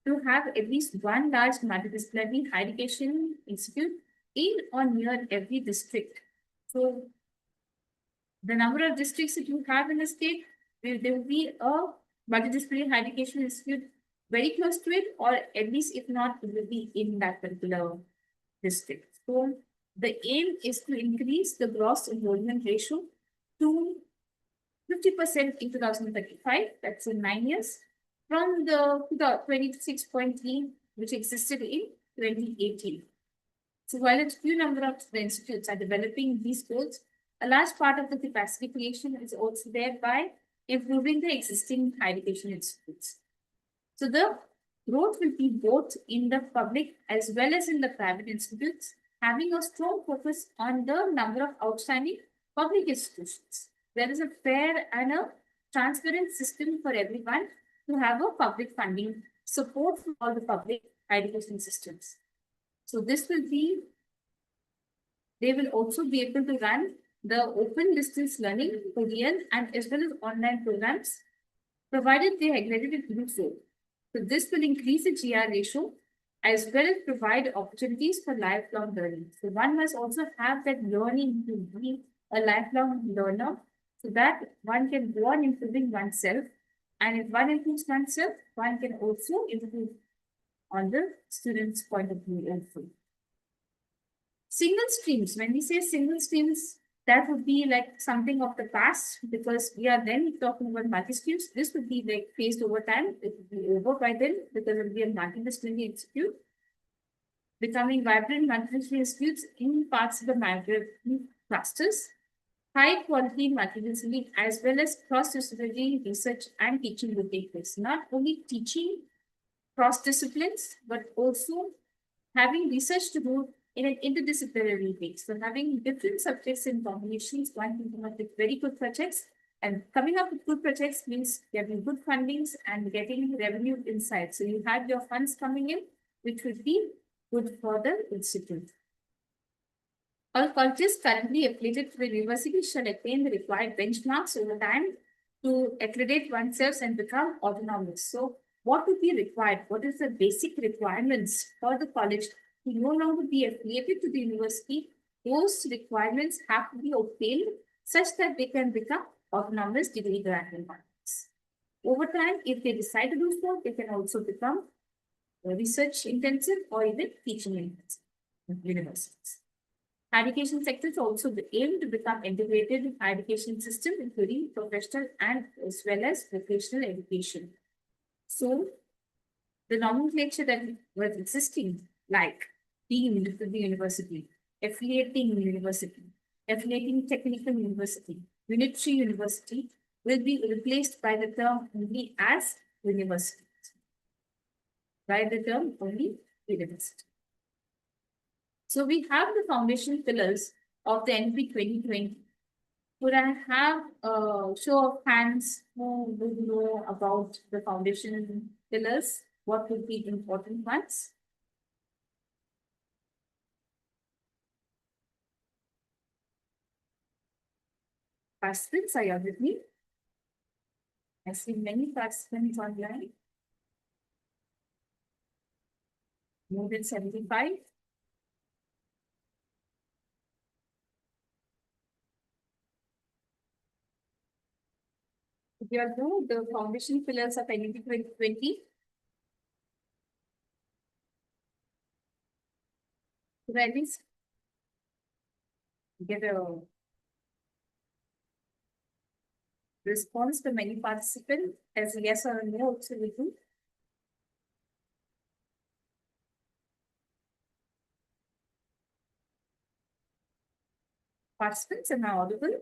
S5: to have at least one large multidisciplinary higher education institute in or near every district. So the number of districts that you have in the state, there will be a multidisciplinary higher education institute very close to it, or at least if not, it will be in that particular district. So the aim is to increase the gross enrollment ratio to 50% in 2035, that's in 9 years, from the 26.3 which existed in 2018. So while a few number of the institutes are developing these goals, a large part of the capacity creation is also there by improving the existing higher education institutes. So the growth will be both in the public as well as in the private institutes, having a strong focus on the number of outstanding public institutions. There is a fair and a transparent system for everyone to have a public funding support for all the public education systems. So this will be, they will also be able to run the open distance learning, Korean, and as well as online programs, provided they are accredited to do so. So this will increase the GR ratio as well as provide opportunities for lifelong learning. So one must also have that learning to be a lifelong learner, so that one can go on improving oneself. And if one improves oneself, one can also improve on the student's point of view also. Single streams, when we say single streams, that would be like something of the past, because we are then talking about multi-streams. This would be like phased over time. It would be over by then, because it will be a multidisciplinary institute, becoming vibrant multidisciplinary institutes in parts of the migrant clusters, high quality multidisciplinary as well as cross-disciplinary research and teaching will take place. Not only teaching cross disciplines, but also having research to do in an interdisciplinary way. So having different subjects in combinations, one can come up with very good projects, and coming up with good projects means getting good fundings and getting revenue inside. So you have your funds coming in, which would be good for the institute. All colleges currently affiliated to the university shall attain the required benchmarks over time to accredit oneself and become autonomous. So what would be required? What is the basic requirements for the college to no longer be affiliated to the university? Those requirements have to be obtained such that they can become autonomous degree granting bodies. Over time, if they decide to do so, they can also become research intensive or even teaching intensive universities. Education sectors also aim to become integrated in education system, including professional and as well as vocational education. So the nomenclature that was existing, like deemed to the university, affiliating university, affiliating technical university, unitary university, will be replaced by the term only as university. By the term only university. So we have the foundation pillars of the NEP 2020. Could I have a show of hands who would know about the foundation pillars? What would be the important ones? Participants, are you with me? I see many participants online. More than 75. You all know the foundation pillars of NEP 2020. Could I at least get a response from many participants as a yes or a no also will do. Participants, am I audible?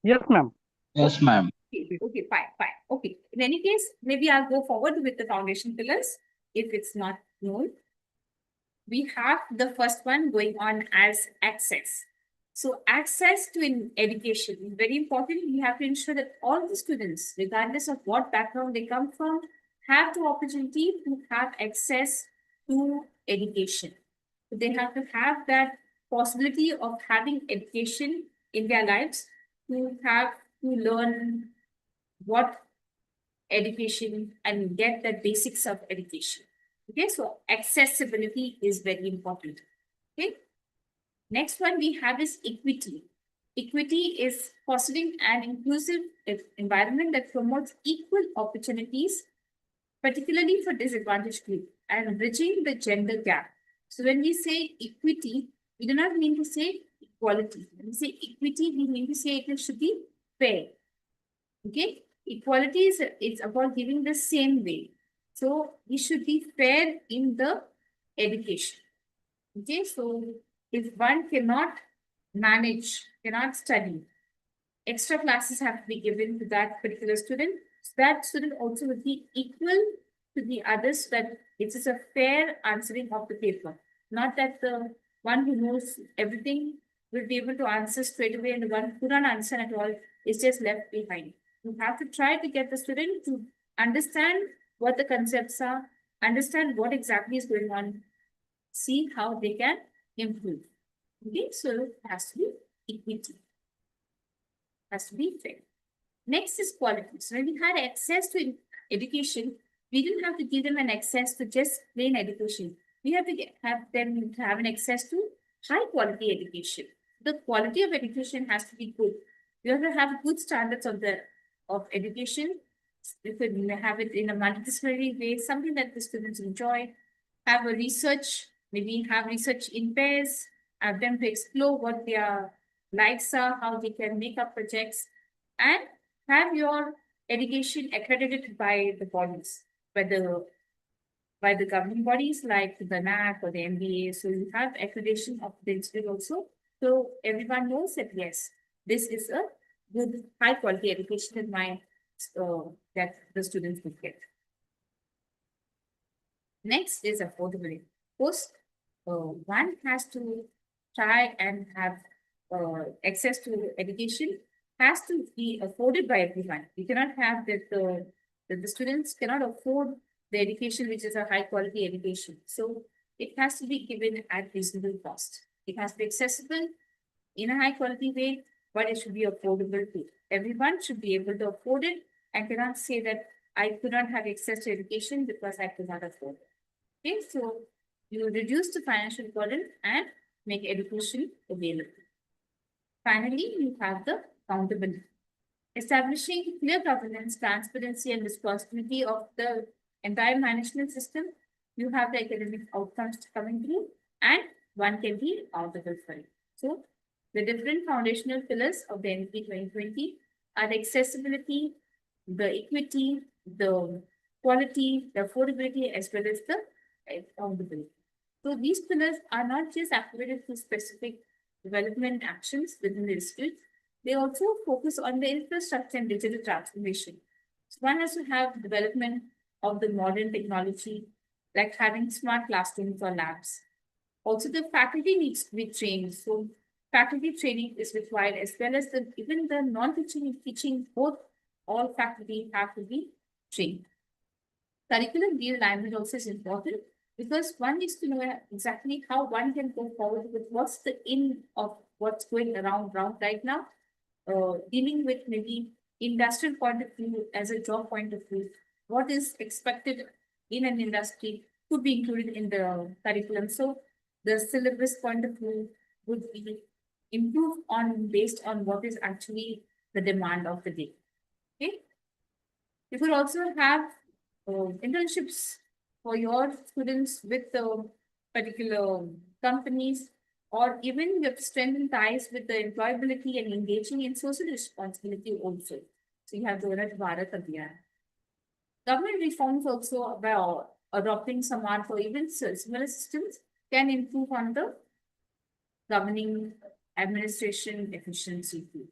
S6: Yes, ma'am.
S7: Yes, ma'am.
S5: Okay, fine. Okay. In any case, maybe I'll go forward with the foundation pillars if it's not known. We have the first one going on as access. So access to education is very important. We have to ensure that all the students, regardless of what background they come from, have the opportunity to have access to education. So they have to have that possibility of having education in their lives, to have to learn what education and get the basics of education. Okay, so accessibility is very important. Okay. Next one we have is equity. Equity is fostering an inclusive environment that promotes equal opportunities, particularly for disadvantaged groups, and bridging the gender gap. So when we say equity, we do not mean to say equality. When we say equity, we mean to say it should be fair. Okay, equality is it's about giving the same way. So we should be fair in the education. Okay, so if one cannot manage, cannot study, extra classes have to be given to that particular student. So that student also will be equal to the others, so that it is a fair answering of the paper. Not that the one who knows everything will be able to answer straight away and the one who don't answer at all is just left behind. You have to try to get the student to understand what the concepts are, understand what exactly is going on, see how they can improve. Okay, so it has to be equity, has to be fair. Next is quality. So when we had access to education, we didn't have to give them an access to just plain education. We have to have them to have an access to high quality education. The quality of education has to be good. You have to have good standards of education. You could have it in a multidisciplinary way, something that the students enjoy. Have a research, maybe have research in pairs, have them to explore what their likes are, how they can make up projects, and have your education accredited by the bodies, by the governing bodies like the NEP or the MBA. So you have accreditation of the institute also. So everyone knows that yes, this is a good high quality education in mind that the students will get. Next is affordability. Of course, one has to try and have access to education, has to be afforded by everyone. We cannot have that the students cannot afford the education, which is a high quality education. So it has to be given at reasonable cost. It has to be accessible in a high quality way, but it should be affordable too. Everyone should be able to afford it and cannot say that I could not have access to education because I could not afford it. Okay, so you reduce the financial burden and make education available. Finally, you have the accountability. Establishing clear governance, transparency, and responsibility of the entire management system. You have the academic outcomes coming through, and one can be accountable for it. So, the different foundational pillars of the NEP 2020 are the accessibility, the equity, the quality, the affordability, as well as the accountability. So these pillars are not just activated to specific development actions within the institute, they also focus on the infrastructure and digital transformation. So one has to have development of the modern technology, like having smart classrooms or labs. Also, the faculty needs to be trained. So faculty training is required, as well as even the non-teaching and teaching, both all faculty have to be trained. Curriculum realignment also is important because one needs to know exactly how one can go forward with what's the in of what's going around right now, dealing with maybe industrial point of view as a job point of view, what is expected in an industry could be included in the curriculum. So the syllabus point of view would be improved on based on what is actually the demand of the day. Okay. You could also have internships for your students with the particular companies, or even you have to strengthen ties with the employability and engaging in social responsibility also. So you have the Unnat Bharat Abhiyan. Government reforms also about adopting Samart or even similar systems can improve on the governing administration efficiency too.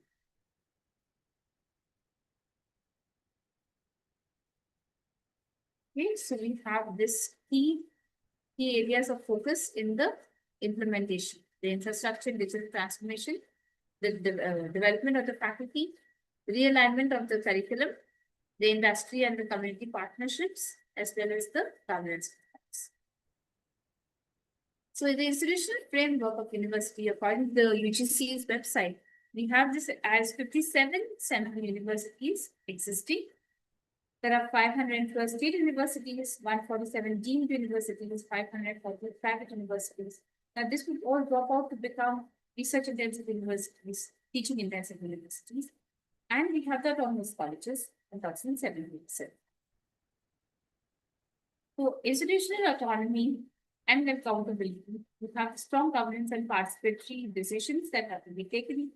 S5: Okay, so we have this key areas of focus in the implementation: the infrastructure and digital transformation, the development of the faculty, realignment of the curriculum, the industry and the community partnerships, as well as the governance. So the institutional framework of university, according to the UGC's website, we have this as 57 central universities existing. There are 512 state universities, 147 deemed universities, 540 private universities. Now, this would all drop out to become research-intensive universities, teaching-intensive universities. And we have the autonomous colleges in 2017. So, institutional autonomy and accountability, we have strong governance and participatory decisions that have to be taken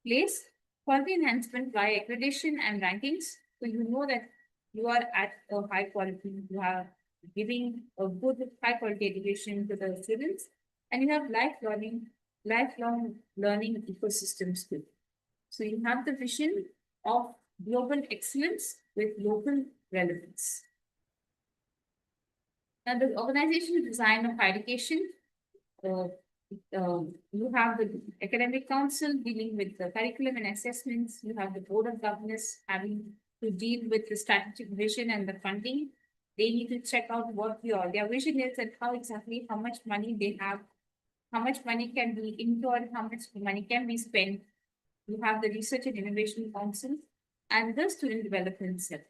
S5: place for the enhancement by accreditation and rankings. So, you know that you are at a high quality, you are giving a good high quality education to the students, and you have lifelong learning ecosystems too. So you have the vision of global excellence with local relevance. Now the organizational design of higher education, you have the academic council dealing with the curriculum and assessments, you have the board of governors having to deal with the strategic vision and the funding. They need to check out what their vision is and how much money they have, how much money can be incurred, how much money can be spent. You have the Research and Innovation Council and the Student Development Cell.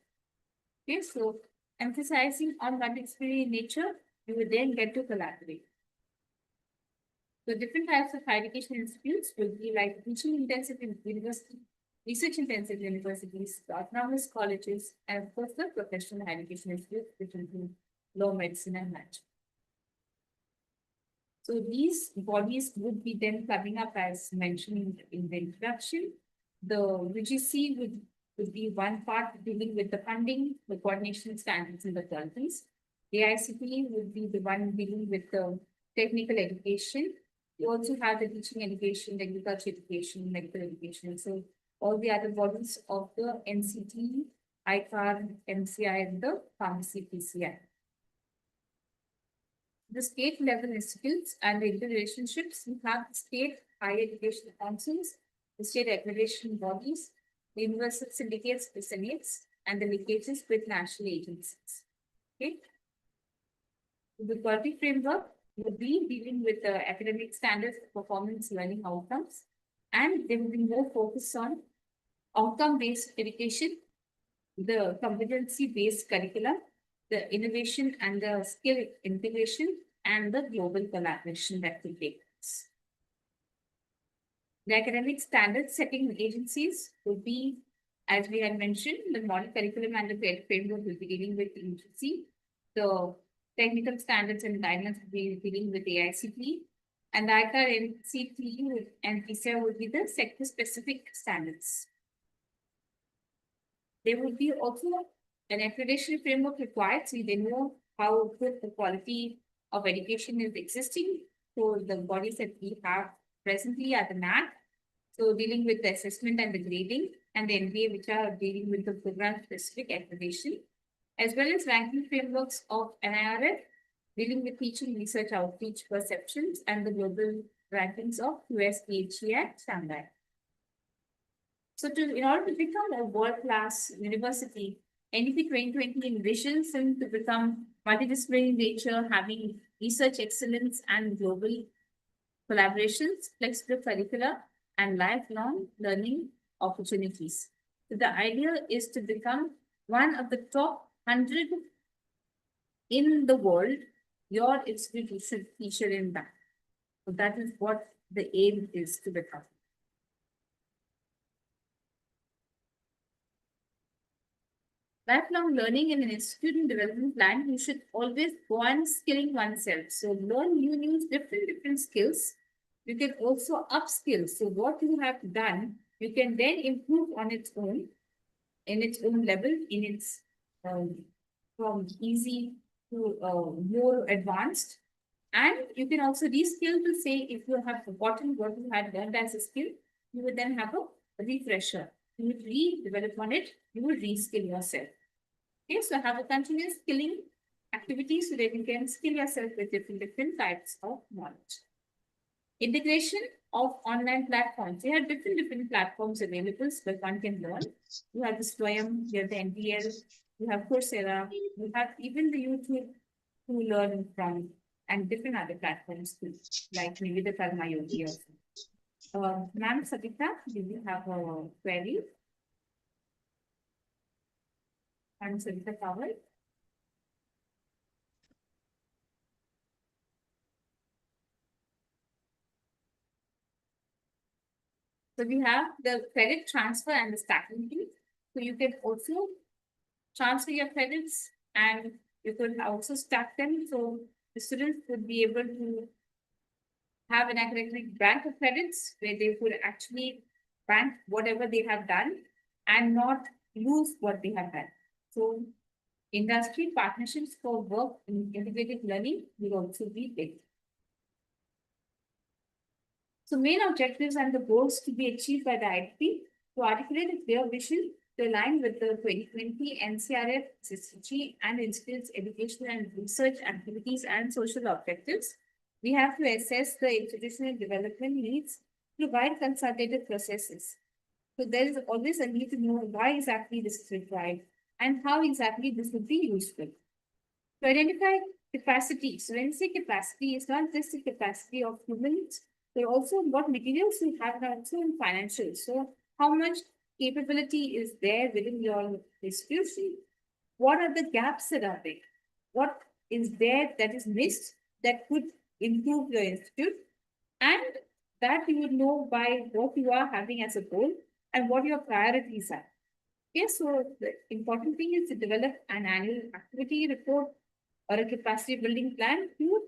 S5: Okay, so emphasizing on multidisciplinary nature, you will then get to collaborate. So different types of higher education institutes will be like teaching intensive university, research-intensive universities, autonomous colleges, and of course the professional higher education institutes, which include law, medicine, and management. So these bodies would be then coming up as mentioned in the introduction. The UGC would be one part dealing with the funding, the coordination standards, and the qualities. The AICTE would be the one dealing with the technical education. You also have the teaching education, agriculture education, medical education. So all the other bodies of the NCT, ICAR, MCI, and the pharmacy PCI. The state level institutes and the interrelationships, we have the state higher education councils, the state accreditation bodies, the universal syndicates, the senates, and the linkages with national agencies. Okay. The quality framework would be dealing with the academic standards, performance, learning outcomes, and there will be more focus on outcome-based education, the competency-based curriculum, the innovation and the skill integration, and the global collaboration that will take place. The academic standard setting agencies will be, as we had mentioned, the model curriculum and the credit framework will be dealing with the UGC. The technical standards and guidelines will be dealing with the AICTE, and the ICAR NCTE and PCI will be the sector-specific standards. There will be also an accreditation framework required, so they know how good the quality of education is existing. So the bodies that we have presently are the NAP, so dealing with the assessment and the grading, and the NBA, which are dealing with the program-specific accreditation, as well as ranking frameworks of NIRF dealing with teaching, research, outreach, perceptions, and the global rankings of USDHE and Shanghai. So in order to become a world-class university, NEP 2020 envisions them to become multidisciplinary in nature, having research excellence and global collaborations, flexible curricula, and lifelong learning opportunities. So the idea is to become one of the top 100 in the world. Your institute should feature in that. So that is what the aim is to become. Lifelong learning in an institute and development plan, you should always go on skilling oneself. So learn new different skills. You can also upskill. So what you have done, you can then improve on its own, in its own level, in its from easy to more advanced. And you can also reskill to say if you have forgotten what you had learned as a skill, you would then have a refresher. You would redevelop on it, you would reskill yourself. Okay, so have a continuous skilling activity so that you can skill yourself with different types of knowledge. Integration of online platforms. You have different platforms available so that one can learn. You have the Swayam, you have the NPL, you have Coursera, you have even the YouTube to learn from, and different other platforms too, like maybe the Karma Yogi also. Ma'am Sabita, do you have a query? Ma'am Sabita Kawal. So we have the credit transfer and the stacking fee. So you can also transfer your credits and you could also stack them. So the students would be able to have an academic bank of credits where they could actually bank whatever they have done and not lose what they have done. So industry partnerships for work in integrated learning will also be big. So main objectives and the goals to be achieved by the IDP to articulate a clear vision to align with the 2020 NCRF, SSG, and Institute's educational and research activities and social objectives. We have to assess the institutional development needs through wide consultative processes. So there is always a need to know why exactly this is required and how exactly this would be useful. To identify capacity. So when we say capacity, it's not just the capacity of humans, but also what materials you have and also in financials. So how much capability is there within your institution? What are the gaps that are there? What is there that is missed that could improve your institute? And that you would know by what you are having as a goal and what your priorities are. Okay, so the important thing is to develop an annual activity report or a capacity building plan to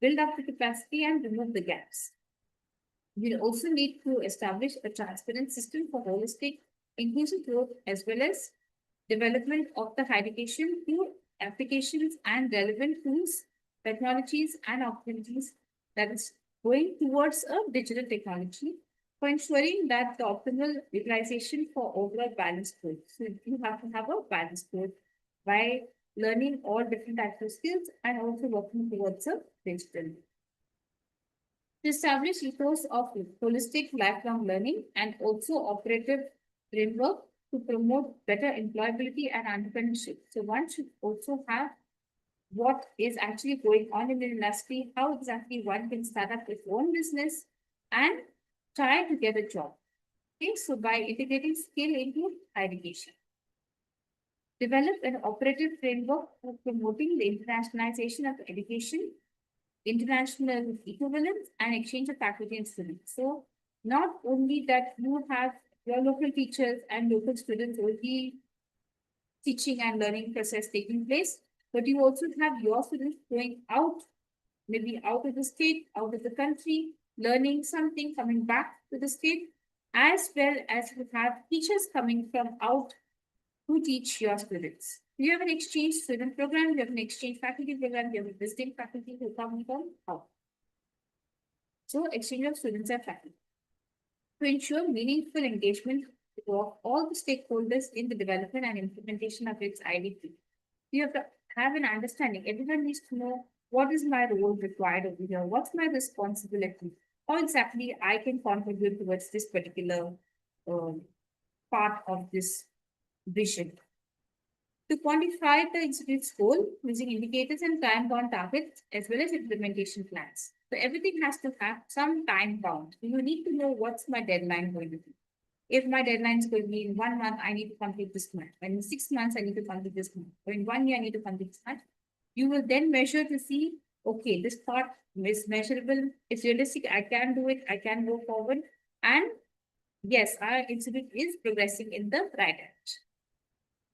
S5: build up the capacity and remove the gaps. We'll also need to establish a transparent system for holistic, inclusive growth as well as development of the higher education through applications and relevant tools, technologies, and opportunities that is going towards a digital technology for ensuring that the optimal utilization for overall balanced growth. So you have to have a balanced growth by learning all different types of skills and also working towards a digital. To establish ethos of holistic lifelong learning and also operative framework to promote better employability and entrepreneurship. So one should also have what is actually going on in the industry, how exactly one can start up its own business and try to get a job. Okay, so by integrating skill into education. Develop an operative framework for promoting the internationalization of education, international equivalence, and exchange of faculty and students. So not only that you have your local teachers and local students will be teaching and learning process taking place, but you also have your students going out, maybe out of the state, out of the country, learning something, coming back to the state, as well as you have teachers coming from out to teach your students. You have an exchange student program, you have an exchange faculty program, you have a visiting faculty who come from out. So exchange of students and faculty. To ensure meaningful engagement of all the stakeholders in the development and implementation of its IDP. You have to have an understanding. Everyone needs to know what is my role required over here? What's my responsibility? How exactly I can contribute towards this particular part of this vision. To quantify the institute's goal using indicators and time-bound targets as well as implementation plans. So everything has to have some time bound. You need to know what's my deadline going to be. If my deadline is going to be in 1 month, I need to complete this month. And in 6 months, I need to complete this month. Or in 1 year, I need to complete this month. You will then measure to see, okay, this part is measurable, it's realistic, I can do it, I can go forward. And yes, our institute is progressing in the right direction.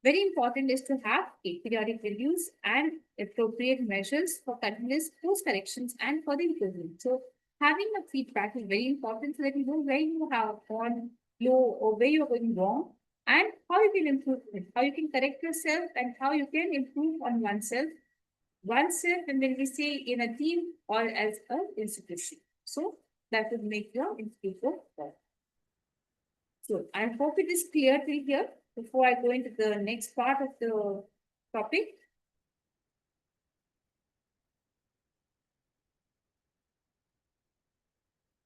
S5: Very important is to have periodic reviews and appropriate measures for continuous course corrections and for the improvement. So having a feedback is very important so that you know where you have gone low or where you're going wrong and how you can improve it, how you can correct yourself and how you can improve on oneself, and when we say in a team or as an institution. So that would make your institute better. So I hope it is clear till here before I go into the next part of the topic.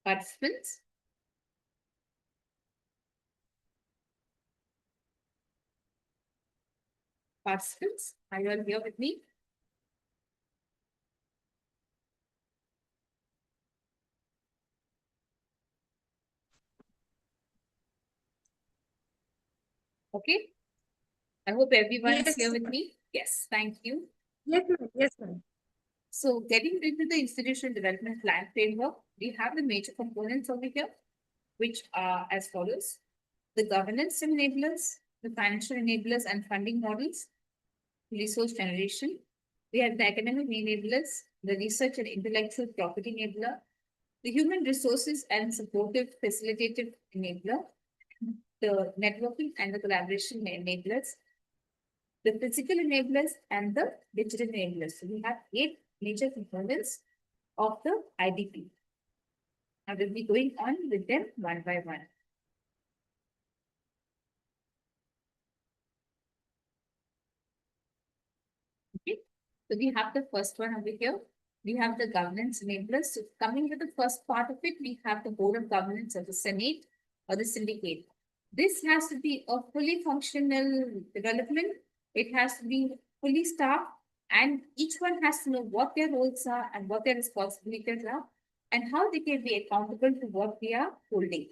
S5: Participants. Participants, are you all here with me? Okay. I hope everyone is here with me. Yes, thank you.
S6: Yes, ma'am. Yes, ma'am.
S5: So getting into the institutional development plan framework, we have the major components over here, which are as follows: the governance enablers, the financial enablers and funding models, resource generation. We have the academic enablers, the research and intellectual property enabler, the human resources and supportive facilitative enabler, the networking and the collaboration enablers, the physical enablers and the digital enablers. So we have 8 major components of the IDP. I will be going on with them one by one. Okay, so we have the first one over here. We have the governance enablers. So coming with the first part of it, we have the board of governance of the Senate or the syndicate. This has to be a fully functional development. It has to be fully staffed and each one has to know what their roles are and what their responsibilities are and how they can be accountable to what they are holding.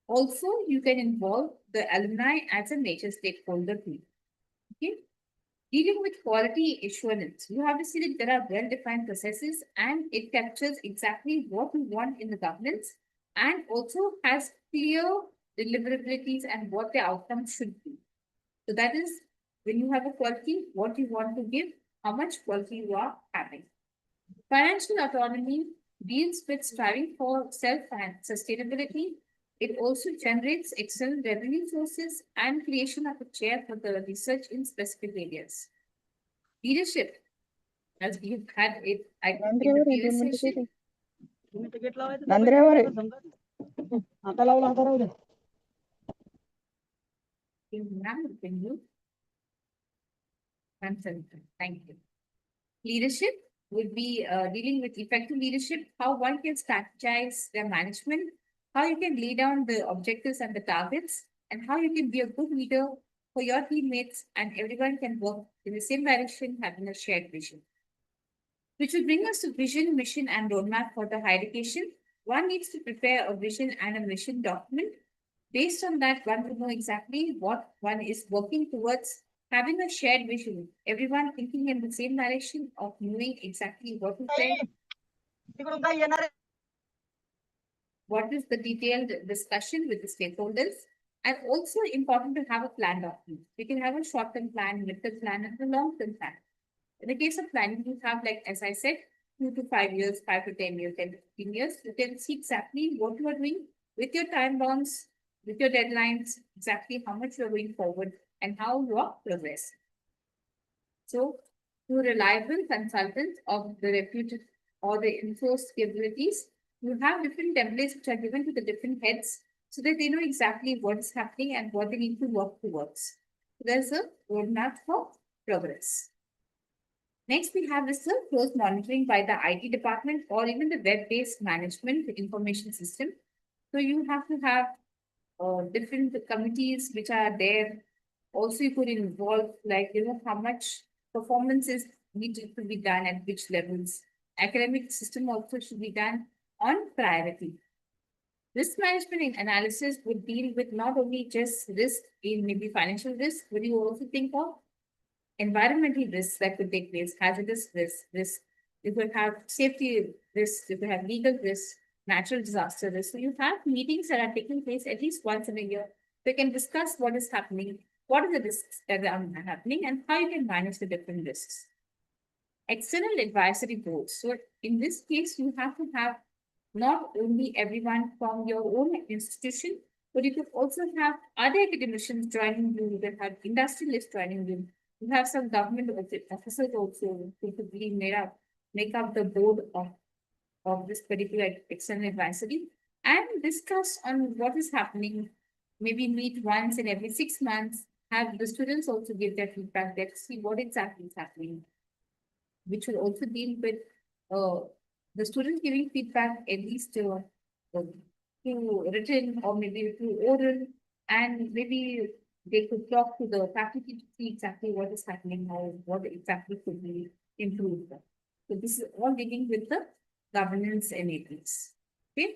S5: Also, you can involve the alumni as a major stakeholder too. Okay. Dealing with quality assurance, you have to see that there are well-defined processes and it captures exactly what you want in the governance and also has clear deliverables and what the outcome should be. So that is when you have a quality, what you want to give, how much quality you are having. Financial autonomy deals with striving for self and sustainability. It also generates external revenue sources and creation of a chair for the research in specific areas. Leadership, as we've had it in the previous session. Thank you. Leadership would be dealing with effective leadership, how one can strategize their management, how you can lay down the objectives and the targets, and how you can be a good leader for your teammates and everyone can work in the same direction, having a shared vision. Which will bring us to vision, mission, and roadmap for the higher education. One needs to prepare a vision and a mission document. Based on that, one will know exactly what one is working towards, having a shared vision, everyone thinking in the same direction of knowing exactly what is there. What is the detailed discussion with the stakeholders? And also important to have a plan document. We can have a short-term plan, mid-term plan, and a long-term plan. In the case of planning, you have, like, as I said, 2 to 5 years, 5 to 10 years, 10 to 15 years. You can see exactly what you are doing with your time bounds, with your deadlines, exactly how much you are going forward and how you are progressing. So, through reliable consultants of the reputed or the enforced capabilities, you have different templates which are given to the different heads so that they know exactly what is happening and what they need to work towards. There's a roadmap for progress. Next, we have is the close monitoring by the IT department or even the web-based management information system. So you have to have different committees which are there. Also, you could involve like, how much performance is needed to be done at which levels. Academic system also should be done on priority. Risk management and analysis would deal with not only just risk in maybe financial risk, but you also think of environmental risks that could take place, hazardous risk. You could have safety risks, you could have legal risks, natural disaster risks. So you have meetings that are taking place at least once in a year. We can discuss what is happening, what are the risks that are happening, and how you can manage the different risks. External advisory boards. So in this case, you have to have not only everyone from your own institution, but you could also have other academicians joining you, you can have industrialists joining you. You have some government officers also who could be make up the board of this particular external advisory and discuss on what is happening. Maybe meet once in every 6 months, have the students also give their feedback, let's see what exactly is happening, which will also deal with the students giving feedback at least through written or maybe through oral, and maybe they could talk to the faculty to see exactly what is happening or what exactly could be improved. So this is all dealing with the governance enablers. Okay.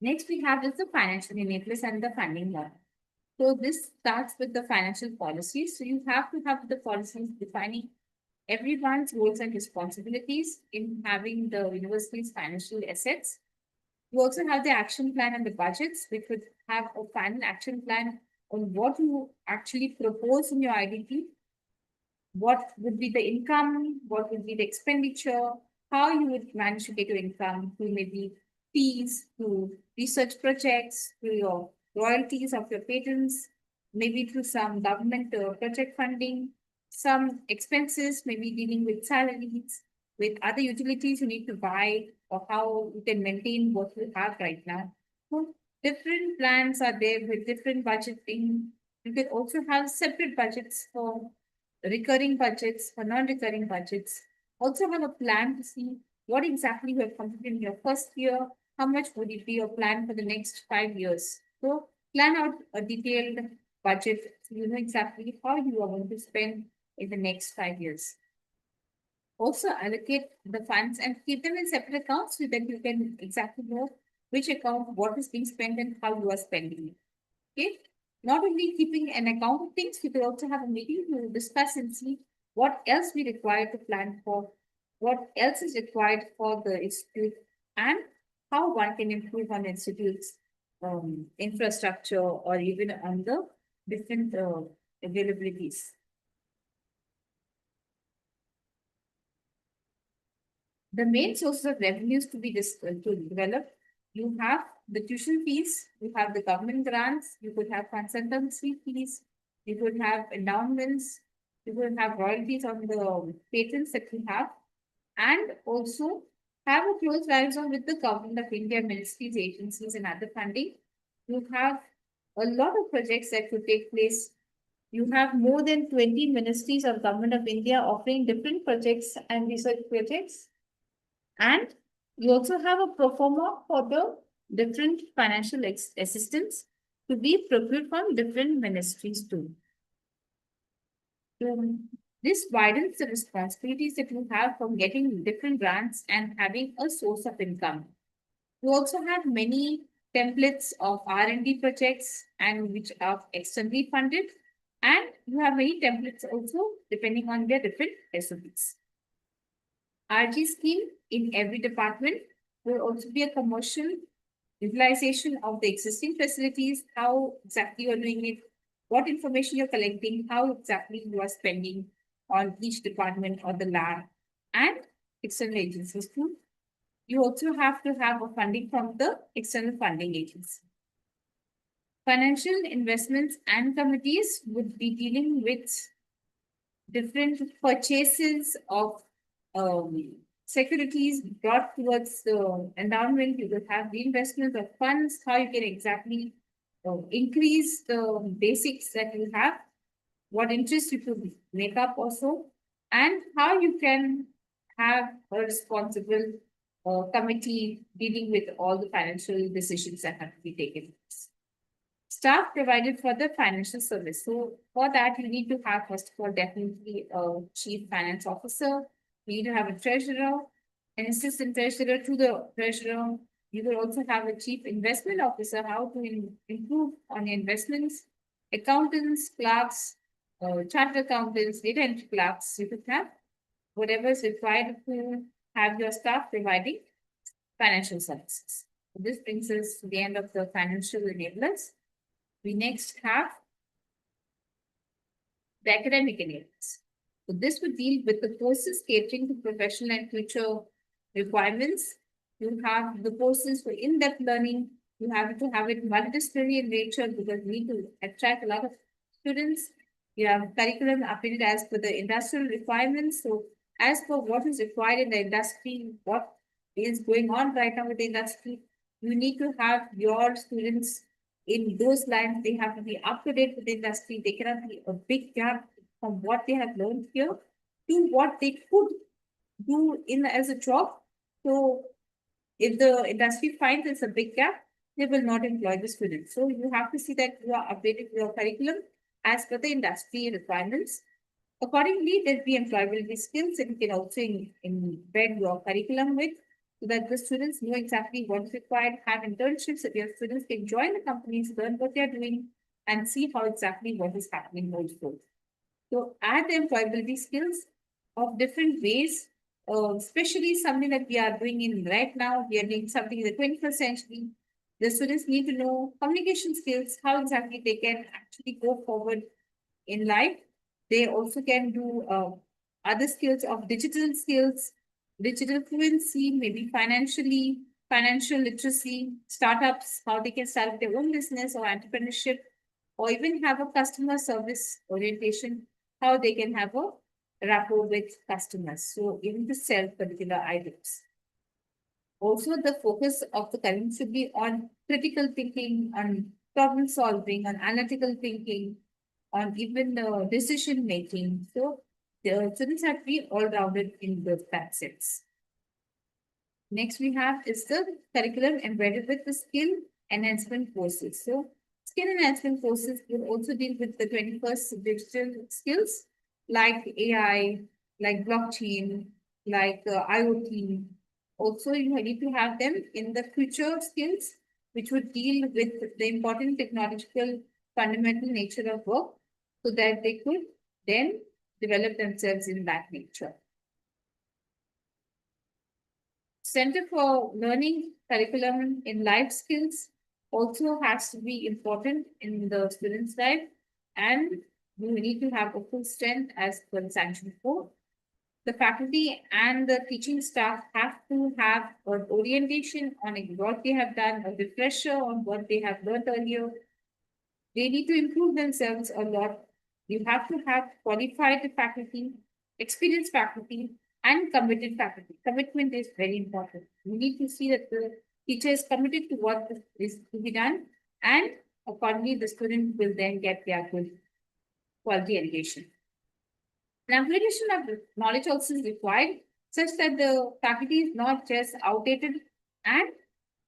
S5: Next we have is the financial enablers and the funding model. So this starts with the financial policies. So you have to have the policies defining everyone's roles and responsibilities in having the university's financial assets. You also have the action plan and the budgets. We could have a final action plan on what you actually propose in your IDP, what would be the income, what would be the expenditure, how you would manage to get your income through maybe fees, through research projects, through your royalties of your patents, maybe through some government project funding, some expenses, maybe dealing with salaries, with other utilities you need to buy, or how you can maintain what you have right now. So different plans are there with different budgeting. You can also have separate budgets for recurring budgets, for non-recurring budgets. Also have a plan to see what exactly you have completed in your first year, how much would it be your plan for the next 5 years. So plan out a detailed budget so you know exactly how you are going to spend in the next 5 years. Also allocate the funds and keep them in separate accounts so that you can exactly know which account, what is being spent and how you are spending it. Okay. Not only keeping an account of things, you could also have a meeting to discuss and see what else we require to plan for, what else is required for the institute, and how one can improve on institute's infrastructure or even on the different availabilities. The main sources of revenues to be developed, you have the tuition fees, you have the government grants, you could have consultancy fees, you could have endowments, you could have royalties on the patents that you have, and also have a close liaison with the government of India, ministries, agencies, and other funding. You have a lot of projects that could take place. You have more than 20 ministries of government of India offering different projects and research projects. And you also have a pro forma for the different financial assistance to be procured from different ministries too. This widens the responsibilities that you have from getting different grants and having a source of income. You also have many templates of R&D projects and which are externally funded, and you have many templates also depending on their different SOPs. RG scheme in every department will also be a commercial utilization of the existing facilities, how exactly you're doing it, what information you're collecting, how exactly you are spending on each department or the lab, and external agencies too. You also have to have a funding from the external funding agency. Financial investments and committees would be dealing with different purchases of securities brought towards the endowment. You will have reinvestment of funds, how you can exactly increase the basics that you have, what interest you could make up also, and how you can have a responsible committee dealing with all the financial decisions that have to be taken. Staff provided for the financial service. So for that, you need to have, first of all, definitely a chief finance officer. You need to have a treasurer, an assistant treasurer to the treasurer. You will also have a chief investment officer, how to improve on your investments, accountants, clerks, chartered accountants, data entry clerks. You could have whatever is required to have your staff providing financial services. So this brings us to the end of the financial enablers. We next have the academic enablers. So this would deal with the courses catering to professional and future requirements. You have the courses for in-depth learning. You have to have it multidisciplinary in nature because we need to attract a lot of students. You have curriculum updated as per the industrial requirements. So as per what is required in the industry, what is going on right now with the industry, you need to have your students in those lines. They have to be up to date with the industry. They cannot be a big gap from what they have learned here to what they could do in as a job. So if the industry finds it's a big gap, they will not employ the students. So you have to see that you are updating your curriculum as per the industry requirements. Accordingly, there'll be employability skills and you can also embed your curriculum with, so that the students know exactly what is required, have internships, so your students can join the companies, learn what they're doing, and see how exactly what is happening also. So add the employability skills of different ways, especially something that we are doing in right now. We are doing something in the 21st century. The students need to know communication skills, how exactly they can actually go forward in life. They also can do other skills of digital skills, digital fluency, maybe financial literacy, startups, how they can start their own business or entrepreneurship, or even have a customer service orientation, how they can have a rapport with customers. So even to sell particular items. Also, the focus of the curriculum should be on critical thinking, on problem solving, on analytical thinking, on even decision making. So the students have to be all rounded in those facets. Next we have is the curriculum embedded with the skill enhancement courses. So skill enhancement courses will also deal with the 21st digital skills like AI, like blockchain, like IoT. Also, you need to have them in the future skills, which would deal with the important technological fundamental nature of work, so that they could then develop themselves in that nature. Center for Learning Curriculum in Life Skills also has to be important in the student's life, and we need to have a full strength as per the sanction 4. The faculty and the teaching staff have to have an orientation on what they have done, a refresher on what they have learned earlier. They need to improve themselves a lot. You have to have qualified faculty, experienced faculty, and committed faculty. Commitment is very important. You need to see that the teacher is committed to what is to be done, and accordingly, the student will then get their good quality education. An application of knowledge also is required, such that the faculty is not just outdated and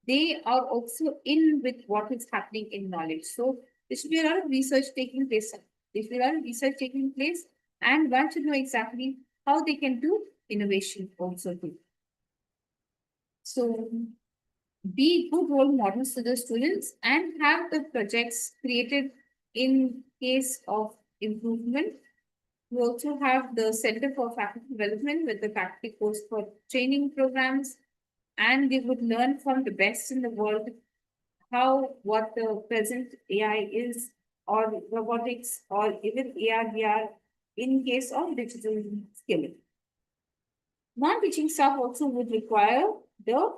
S5: they are also in with what is happening in knowledge. So there should be a lot of research taking place. There should be a lot of research taking place, and one should know exactly how they can do innovation also too. So be good role models to the students and have the projects created in case of improvement. We also have the Center for Faculty Development with the faculty course for training programs, and they would learn from the best in the world how what the present AI is, or robotics, or even AR, VR in case of digital skilling. Non-teaching staff also would require the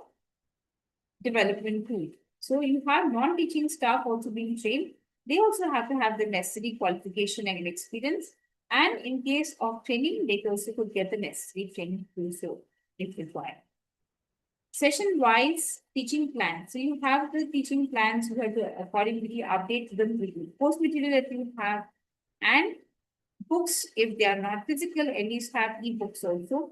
S5: development tool. So you have non-teaching staff also being trained. They also have to have the necessary qualification and experience. And in case of training, they also could get the necessary training to do so if required. Session-wise teaching plan. So you have the teaching plans, you have to accordingly update them with the course material that you have, and books, if they are not physical, at least have e-books also.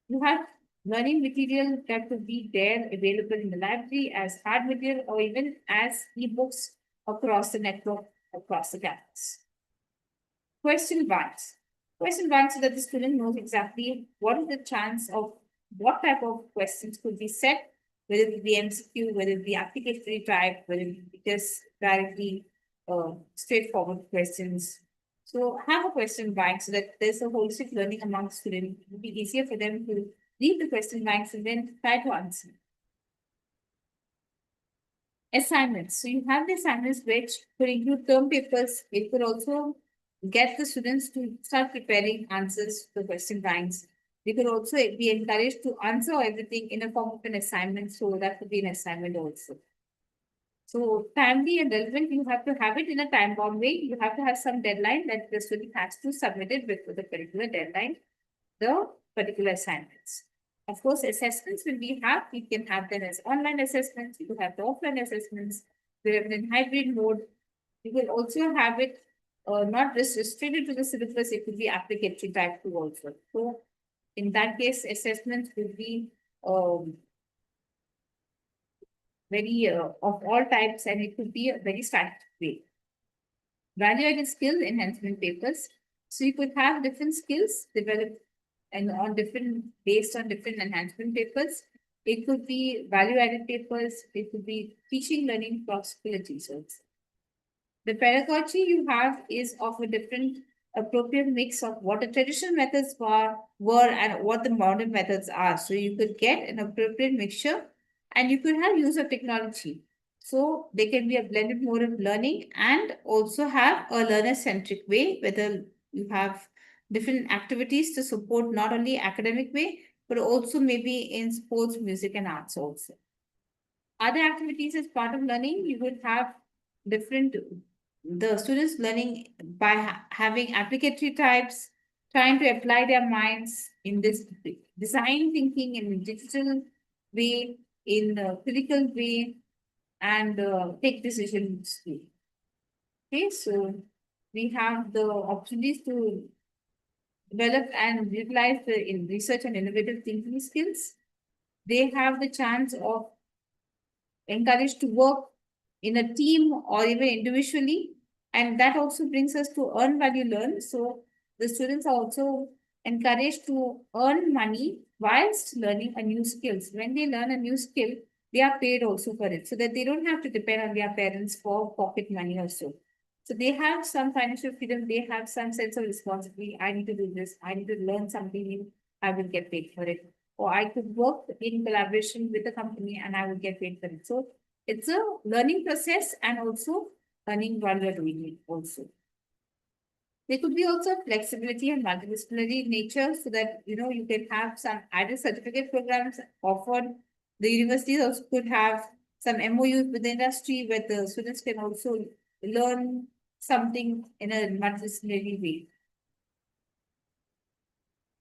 S5: You have learning material that could be there available in the library as hard material or even as e-books across the network, across the campus. Question banks. Question banks so that the student knows exactly what is the chance of what type of questions could be set, whether it be MCQ, whether it be applicatory type, whether it be just directly straightforward questions. So have a question bank so that there's a holistic learning among students. It will be easier for them to read the question banks and then try to answer. Assignments. So you have the assignments which could include term papers. It could also get the students to start preparing answers to the question banks. They could also be encouraged to answer everything in a form of an assignment. So that could be an assignment also. So timely and relevant, you have to have it in a time-bound way. You have to have some deadline that the student has to submit it with the particular deadline, the particular assignments. Of course, assessments will be you can have them as online assessments, you have the offline assessments, you have it in hybrid mode. You will also have it not just restricted to the syllabus, it could be applicatory type too also. So in that case, assessments will be very of all types, and it could be a very static way. Value-added skill enhancement papers. So you could have different skills developed and based on different enhancement papers. It could be value-added papers. It could be teaching, learning, possibilities also. The pedagogy you have is of a different appropriate mix of what the traditional methods were and what the modern methods are. So you could get an appropriate mixture and you could have use of technology. So they can be a blended mode of learning and also have a learner-centric way, whether you have different activities to support not only academic way, but also maybe in sports, music, and arts also. Other activities as part of learning, you would have the students learning by having applicatory types, trying to apply their minds in this design thinking in digital way, in a critical way, and take decisions. Okay, so we have the opportunities to develop and utilize in research and innovative thinking skills. They have the chance of encouraged to work in a team or even individually. And that also brings us to earn value learn. So the students are also encouraged to earn money whilst learning a new skills. When they learn a new skill, they are paid also for it so that they don't have to depend on their parents for pocket money also. So they have some financial freedom. They have some sense of responsibility. I need to do this. I need to learn something new. I will get paid for it. Or I could work in collaboration with the company and I will get paid for it. So it's a learning process and also earning while you're doing it also. There could be also flexibility and multidisciplinary nature so that, you can have some added certificate programs offered. The universities also could have some MOUs with the industry where the students can also learn something in a multidisciplinary way.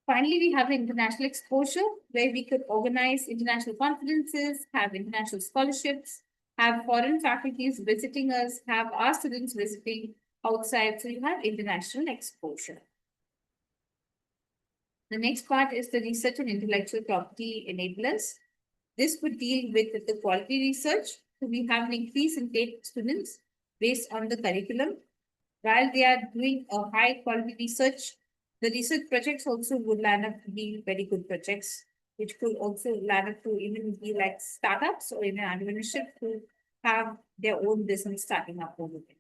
S5: Finally, we have international exposure where we could organize international conferences, have international scholarships, have foreign faculties visiting us, have our students visiting outside. So you have international exposure. The next part is the research and intellectual property enablers. This would deal with the quality research. So we have an increase in paid students based on the curriculum. While they are doing a high quality research, the research projects also would land up to be very good projects, which could also land up to even be like startups or even entrepreneurship to have their own business starting up over there.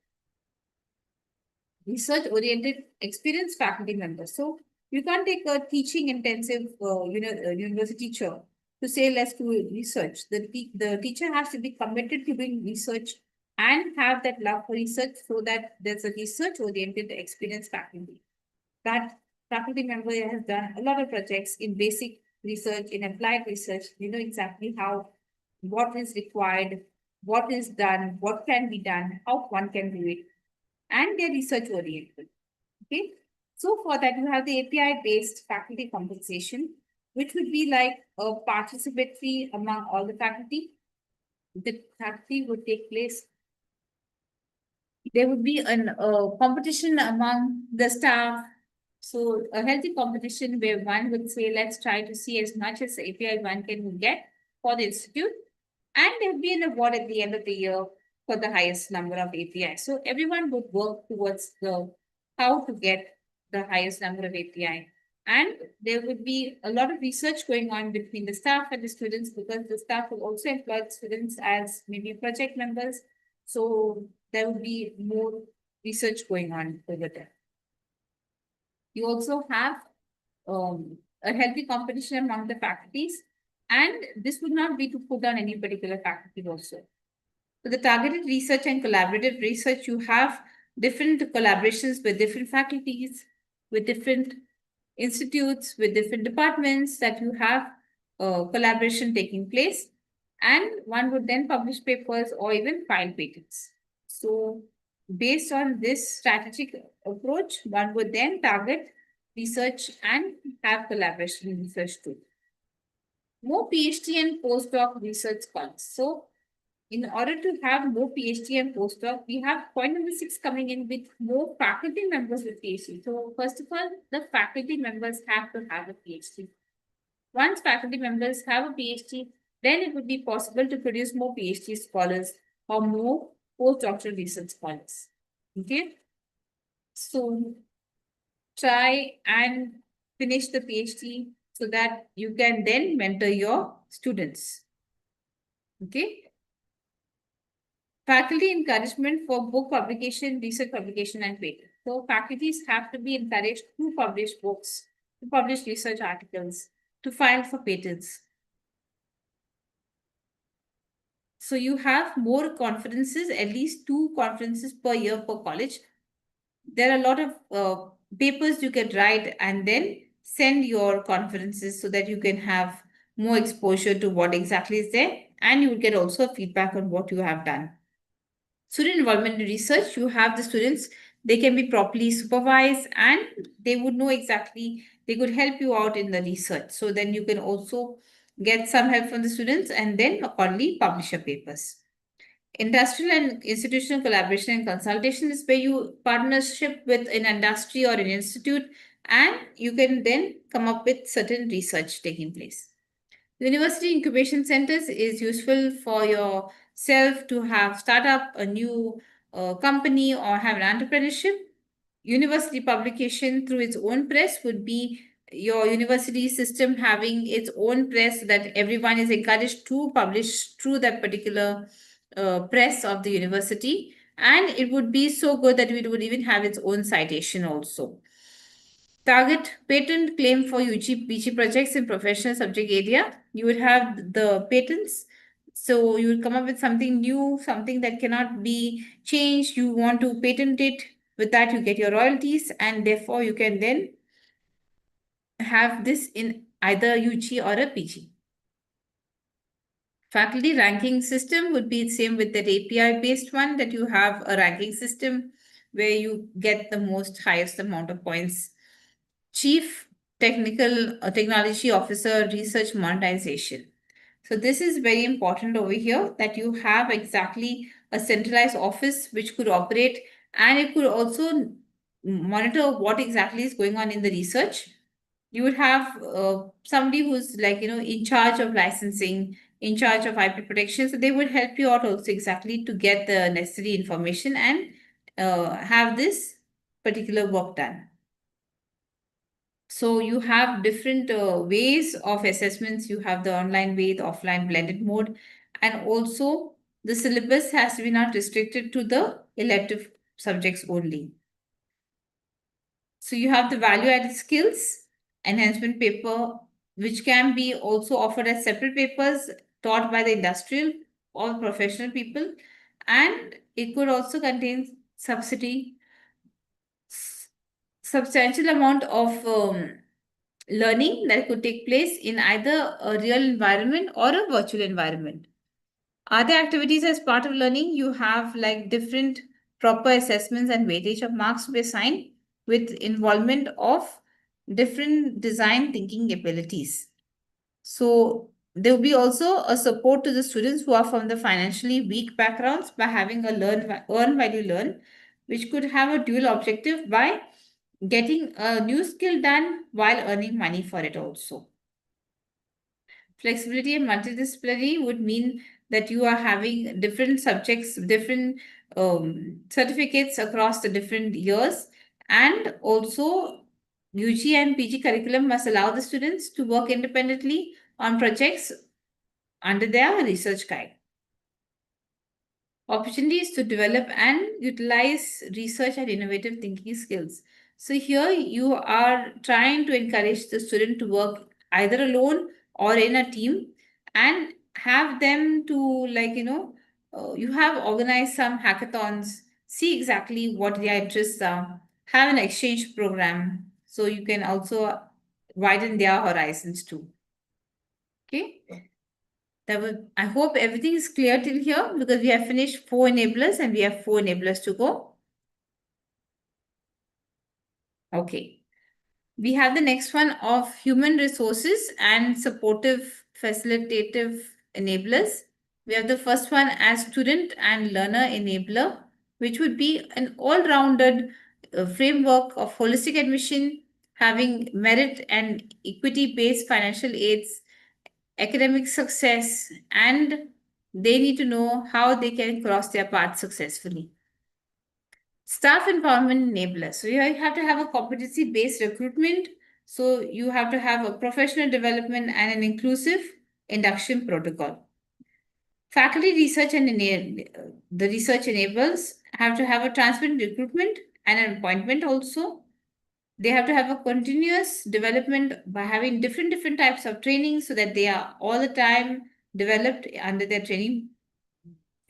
S5: Research-oriented experienced faculty members. So you can't take a teaching intensive, university teacher to say let's do research. The teacher has to be committed to doing research and have that love for research so that there's a research-oriented experienced faculty. That faculty member has done a lot of projects in basic research, in applied research. You know exactly what is required, what is done, what can be done, how one can do it, and they're research-oriented. Okay. So for that, you have the API-based faculty compensation, which would be like a participatory among all the faculty. The faculty would take place. There would be a competition among the staff So a healthy competition where one would say, let's try to see as much as API one can get for the institute. And there'll be an award at the end of the year for the highest number of API. So everyone would work towards how to get the highest number of API. And there would be a lot of research going on between the staff and the students, because the staff will also employ the students as maybe project members. So there will be more research going on over there. You also have a healthy competition among the faculties, and this would not be to put down any particular faculty also. So the targeted research and collaborative research, you have different collaborations with different faculties, with different institutes, with different departments, that you have collaboration taking place, and one would then publish papers or even file patents. So based on this strategic approach, one would then target research and have collaboration in research too. More PhD and postdoc research scholars. So in order to have more PhD and postdoc, we have point number 6 coming in with more faculty members with PhD. So first of all, the faculty members have to have a PhD. Once faculty members have a PhD, then it would be possible to produce more PhD scholars or more postdoctoral research scholars. Okay. So try and finish the PhD so that you can then mentor your students. Okay. Faculty encouragement for book publication, research publication, and patent. So faculties have to be encouraged to publish books, to publish research articles, to file for patents. So you have more conferences, at least 2 conferences per year per college. There are a lot of papers you can write and then send your conferences so that you can have more exposure to what exactly is there, and you will get also feedback on what you have done. Student involvement in research, you have the students, they can be properly supervised and they would know exactly, they could help you out in the research. So then you can also get some help from the students and then accordingly publish your papers. Industrial and institutional collaboration and consultation is where you partnership with an industry or an institute, and you can then come up with certain research taking place. University incubation centers is useful for yourself to have start up a new company or have an entrepreneurship. University publication through its own press would be your university system having its own press, so that everyone is encouraged to publish through that particular press of the university. And it would be so good that it would even have its own citation also. Target patent claim for UG, PG projects in professional subject area. You would have the patents. So you would come up with something new, something that cannot be changed. You want to patent it. With that, you get your royalties, and therefore you can then have this in either UG or a PG. Faculty ranking system would be the same with that API-based one, that you have a ranking system where you get the most highest amount of points. Chief Technology Officer Research Monetization. So this is very important over here, that you have exactly a centralized office which could operate, and it could also monitor what exactly is going on in the research. You would have somebody who's like, in charge of licensing, in charge of IP protection. So they would help you out also exactly to get the necessary information and have this particular work done. So you have different ways of assessments. You have the online way, the offline blended mode, and also the syllabus has to be not restricted to the elective subjects only. So you have the value-added skills enhancement paper, which can be also offered as separate papers taught by the industrial or professional people, and it could also contain substantial amount of learning that could take place in either a real environment or a virtual environment. Other activities as part of learning, you have like different proper assessments and weightage of marks to be assigned with involvement of different design thinking abilities. So there will be also a support to the students who are from the financially weak backgrounds by having a earn value learn, which could have a dual objective by getting a new skill done while earning money for it also. Flexibility and multidisciplinary would mean that you are having different subjects, different certificates across the different years, and also UG and PG curriculum must allow the students to work independently on projects under their research guide. Opportunities to develop and utilize research and innovative thinking skills. So here you are trying to encourage the student to work either alone or in a team and have them to you have organized some hackathons, see exactly what their interests are, have an exchange program so you can also widen their horizons too. Okay. I hope everything is clear till here because we have finished 4 enablers and we have 4 enablers to go. Okay. We have the next one of human resources and supportive facilitative enablers. We have the first one as student and learner enabler, which would be an all-rounded framework of holistic admission, having merit and equity-based financial aids, academic success, and they need to know how they can cross their path successfully. Staff empowerment enablers. So you have to have a competency-based recruitment. So you have to have a professional development and an inclusive induction protocol. Faculty research and the research enablers have to have a transparent recruitment and an appointment also. They have to have a continuous development by having different types of training so that they are all the time developed under their training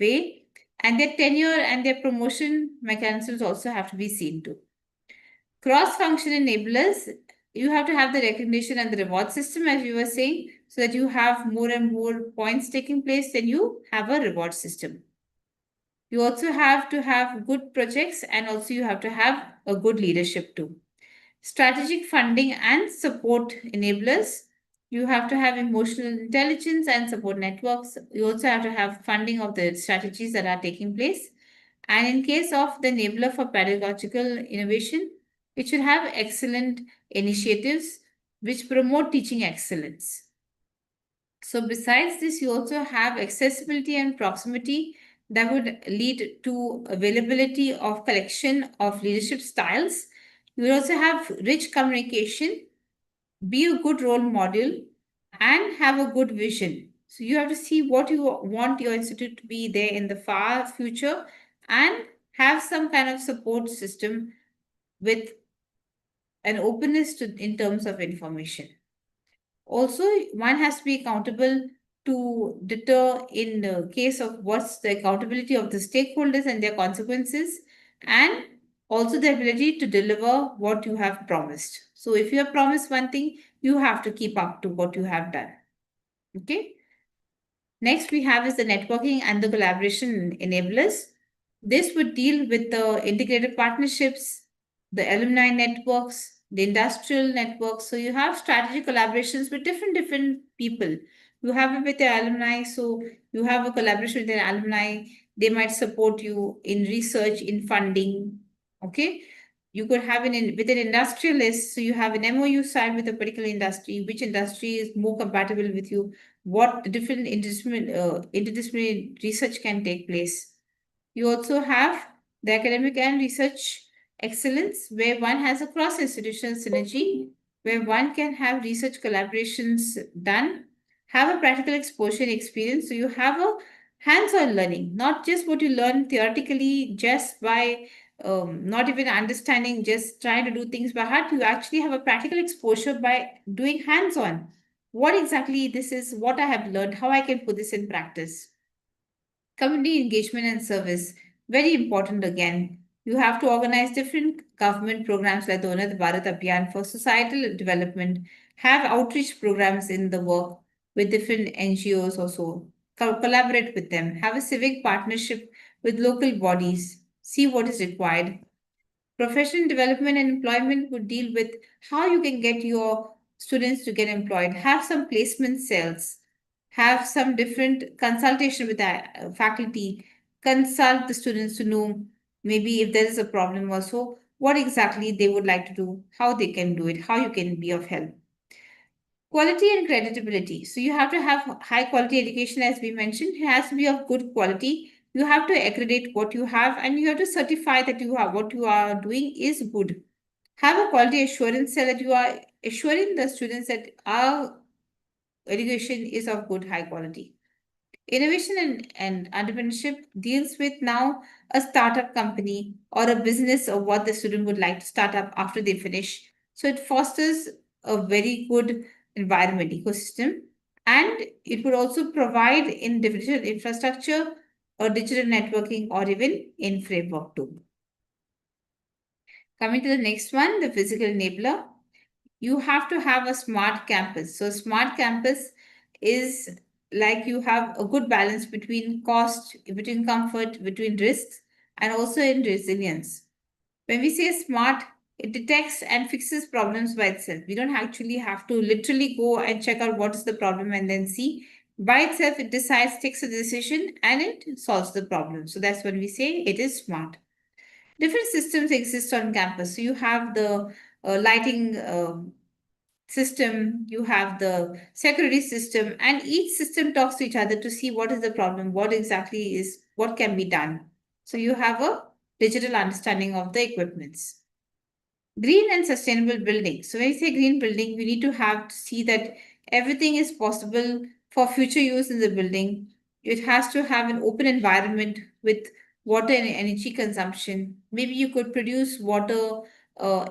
S5: way, and their tenure and their promotion mechanisms also have to be seen to. Cross-function enablers, you have to have the recognition and the reward system, as we were saying, so that you have more and more points taking place, then you have a reward system. You also have to have good projects and also you have to have a good leadership too. Strategic funding and support enablers. You have to have emotional intelligence and support networks. You also have to have funding of the strategies that are taking place. And in case of the enabler for pedagogical innovation, it should have excellent initiatives which promote teaching excellence. So besides this, you also have accessibility and proximity that would lead to availability of collection of leadership styles. You will also have rich communication, be a good role model, and have a good vision. So you have to see what you want your institute to be there in the far future and have some kind of support system with an openness in terms of information. Also, one has to be accountable to deter in the case of what's the accountability of the stakeholders and their consequences, and also the ability to deliver what you have promised. So if you have promised one thing, you have to keep up to what you have done. Okay. Next we have is the networking and the collaboration enablers. This would deal with the integrated partnerships, the alumni networks, the industrial networks. So you have strategic collaborations with different people. You have it with the alumni. So you have a collaboration with the alumni. They might support you in research, in funding. Okay. You could have with an industrialist. So you have an MOU signed with a particular industry, which industry is more compatible with you, what different interdisciplinary research can take place. You also have the academic and research excellence, where one has a cross-institutional synergy, where one can have research collaborations done, have a practical exposure and experience. So you have a hands-on learning, not just what you learn theoretically just by not even understanding, just trying to do things by heart. You actually have a practical exposure by doing hands-on. What exactly this is, what I have learned, how I can put this in practice. Community engagement and service, very important again. You have to organize different government programs like the Unnat Bharat Abhiyan for societal development, have outreach programs in the work with different NGOs or so, collaborate with them, have a civic partnership with local bodies, see what is required. Professional development and employment would deal with how you can get your students to get employed, have some placement cells, have some different consultation with the faculty, consult the students to know maybe if there is a problem also,
S6: what exactly they would like to do, how they can do it, how you can be of help. Quality and creditability. So you have to have high quality education, as we mentioned. It has to be of good quality. You have to accredit what you have, and you have to certify that what you are doing is good. Have a quality assurance so that you are assuring the students that our education is of good, high quality. Innovation and entrepreneurship deals with now a startup company or a business or what the student would like to start up after they finish. So it fosters a very good environment ecosystem, and it would also provide in digital infrastructure or digital networking or even in framework too. Coming to the next one, the physical enabler. You have to have a smart campus. So smart campus is like you have a good balance between cost, between comfort, between risks, and also in resilience. When we say smart, it detects and fixes problems by itself. We don't actually have to literally go and check out what is the problem and then see. By itself, it decides, takes a decision, and it solves the problem. So that's when we say it is smart. Different systems exist on campus. So you have the lighting system, you have the security system, and each system talks to each other to see what is the problem, what exactly is, what can be done. So you have a digital understanding of the equipments. Green and sustainable building. So when we say green building, we need to have to see that everything is possible for future use in the building. It has to have an open environment with water and energy consumption. Maybe you could produce water,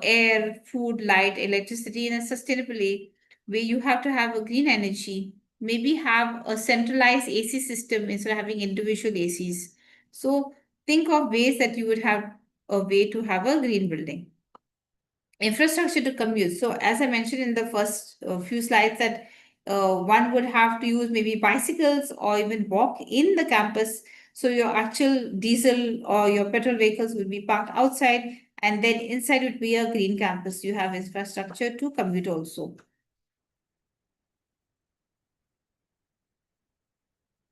S6: air, food, light, electricity in a sustainable way where you have to have a green energy. Maybe have a centralized AC system instead of having individual ACs. So think of ways that you would have a way to have a green building. Infrastructure to commute. So as I mentioned in the first few slides that one would have to use maybe bicycles or even walk in the campus. So your actual diesel or your petrol vehicles will be parked outside, and then inside would be a green campus. You have infrastructure to commute also.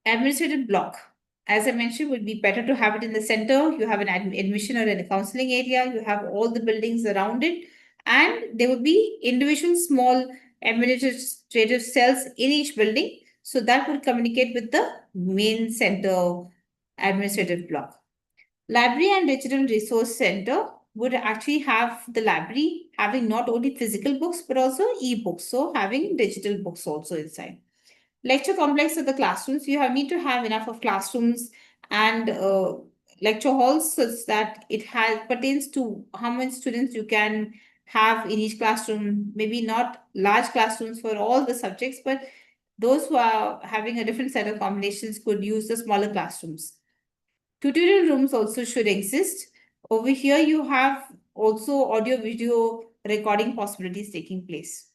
S6: Administrative block, as I mentioned, would be better to have it in the center. You have an admission or a counseling area. You have all the buildings around it, and there would be individual small administrative cells in each building. So that would communicate with the main center administrative block. Library and Digital Resource Center would actually have the library having not only physical books but also e-books. So having digital books also inside. Lecture complex of the classrooms, you need to have enough of classrooms and lecture halls such that it pertains to how many students you can have in each classroom. Maybe not large classrooms for all the subjects, but those who are having a different set of combinations could use the smaller classrooms. Tutorial rooms also should exist. Over here, you have also audio-video recording possibilities taking place.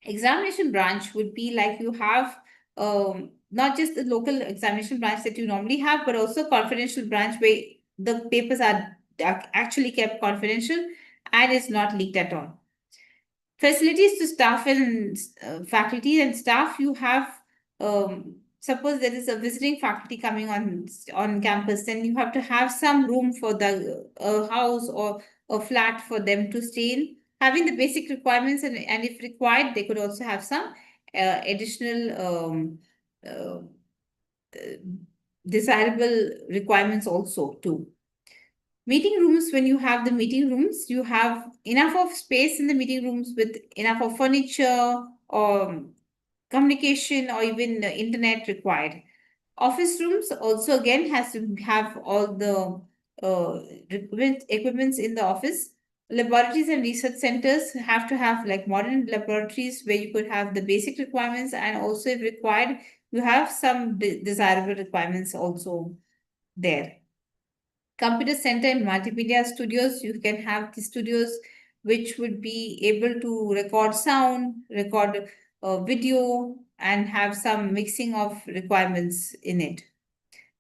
S6: Examination branch would be like you have not just the local examination branch that you normally have, but also confidential branch where the papers are actually kept confidential and is not leaked at all. Facilities to staff and faculty and staff, you have suppose there is a visiting faculty coming on campus, then you have to have some room for the house or a flat for them to stay in, having the basic requirements, and if required, they could also have some additional desirable requirements also too. Meeting rooms, when you have the meeting rooms, you have enough of space in the meeting rooms with enough of furniture or communication or even the internet required. Office rooms also again has to have all the equipments in the office. Laboratories and research centers have to have like modern laboratories where you could have the basic requirements, and also if required, you have some desirable requirements also there. Computer center and multimedia studios, you can have the studios which would be able to record sound, record video, and have some mixing of requirements in it.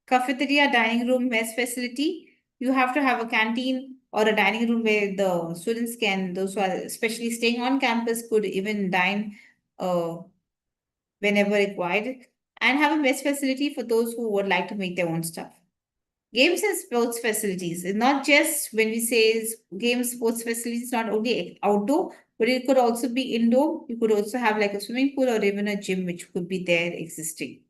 S6: Cafeteria, dining room, mess facility, you have to have a canteen or a dining room where the students can, those who are especially staying on campus, could even dine whenever required, and have a mess facility for those who would like to make their own stuff. Games and sports facilities, not just when we say games, sports facilities, not only outdoor, but it could also be indoor. You could also have like a swimming pool or even a gym, which could be there existing.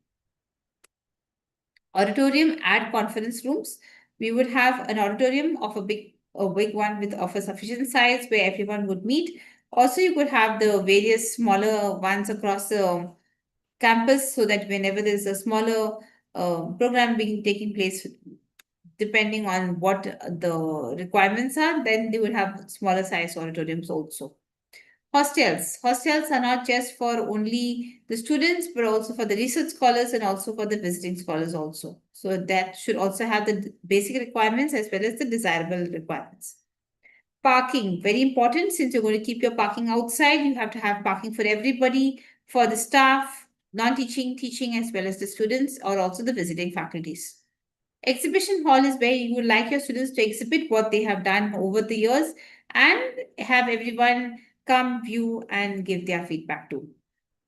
S6: Auditorium and conference rooms. We would have an auditorium of a big one with of a sufficient size where everyone would meet. Also, you could have the various smaller ones across the campus so that whenever there's a smaller program being taking place, depending on what the requirements are, then they would have smaller size auditoriums also. Hostels. Hostels are not just for only the students, but also for the research scholars and also for the visiting scholars also. So that should also have the basic requirements as well as the desirable requirements. Parking, very important. Since you're going to keep your parking outside, you have to have parking for everybody, for the staff, non-teaching, teaching, as well as the students or also the visiting faculties. Exhibition hall is where you would like your students to exhibit what they have done over the years and have everyone come view and give their feedback to.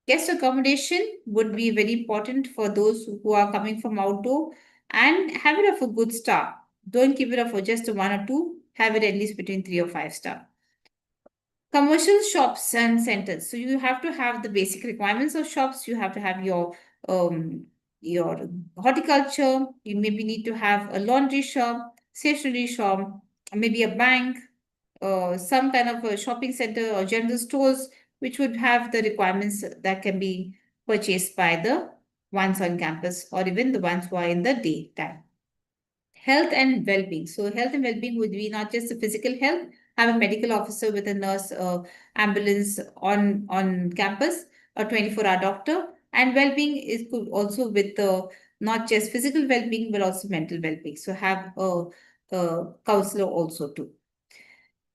S6: Guest accommodation would be very important for those who are coming from outdoor, and have it of a good star. Don't keep it up for just a 1 or 2, have it at least between 3 or 5 star. Commercial shops and centers. So you have to have the basic requirements of shops. You have to have your horticulture. You maybe need to have a laundry shop, stationery shop, maybe a bank, some kind of a shopping center or general stores, which would have the requirements that can be purchased by the ones on campus or even the ones who are in the daytime. Health and well-being. So health and well-being would be not just the physical health, have a medical officer with a nurse, ambulance on campus, a 24-hour doctor, and well-being is also with the not just physical well-being, but also mental well-being. So have a counselor also too.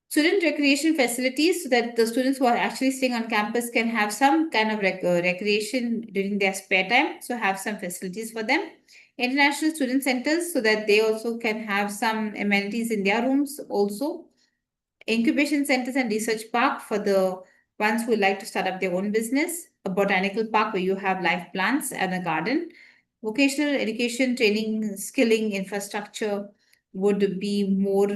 S6: Student recreation facilities so that the students who are actually staying on campus can have some kind of recreation during their spare time. So have some facilities for them. International student centers so that they also can have some amenities in their rooms also. Incubation centers and research park for the ones who would like to start up their own business. A botanical park where you have live plants and a garden. Vocational education, training, skilling, infrastructure would be more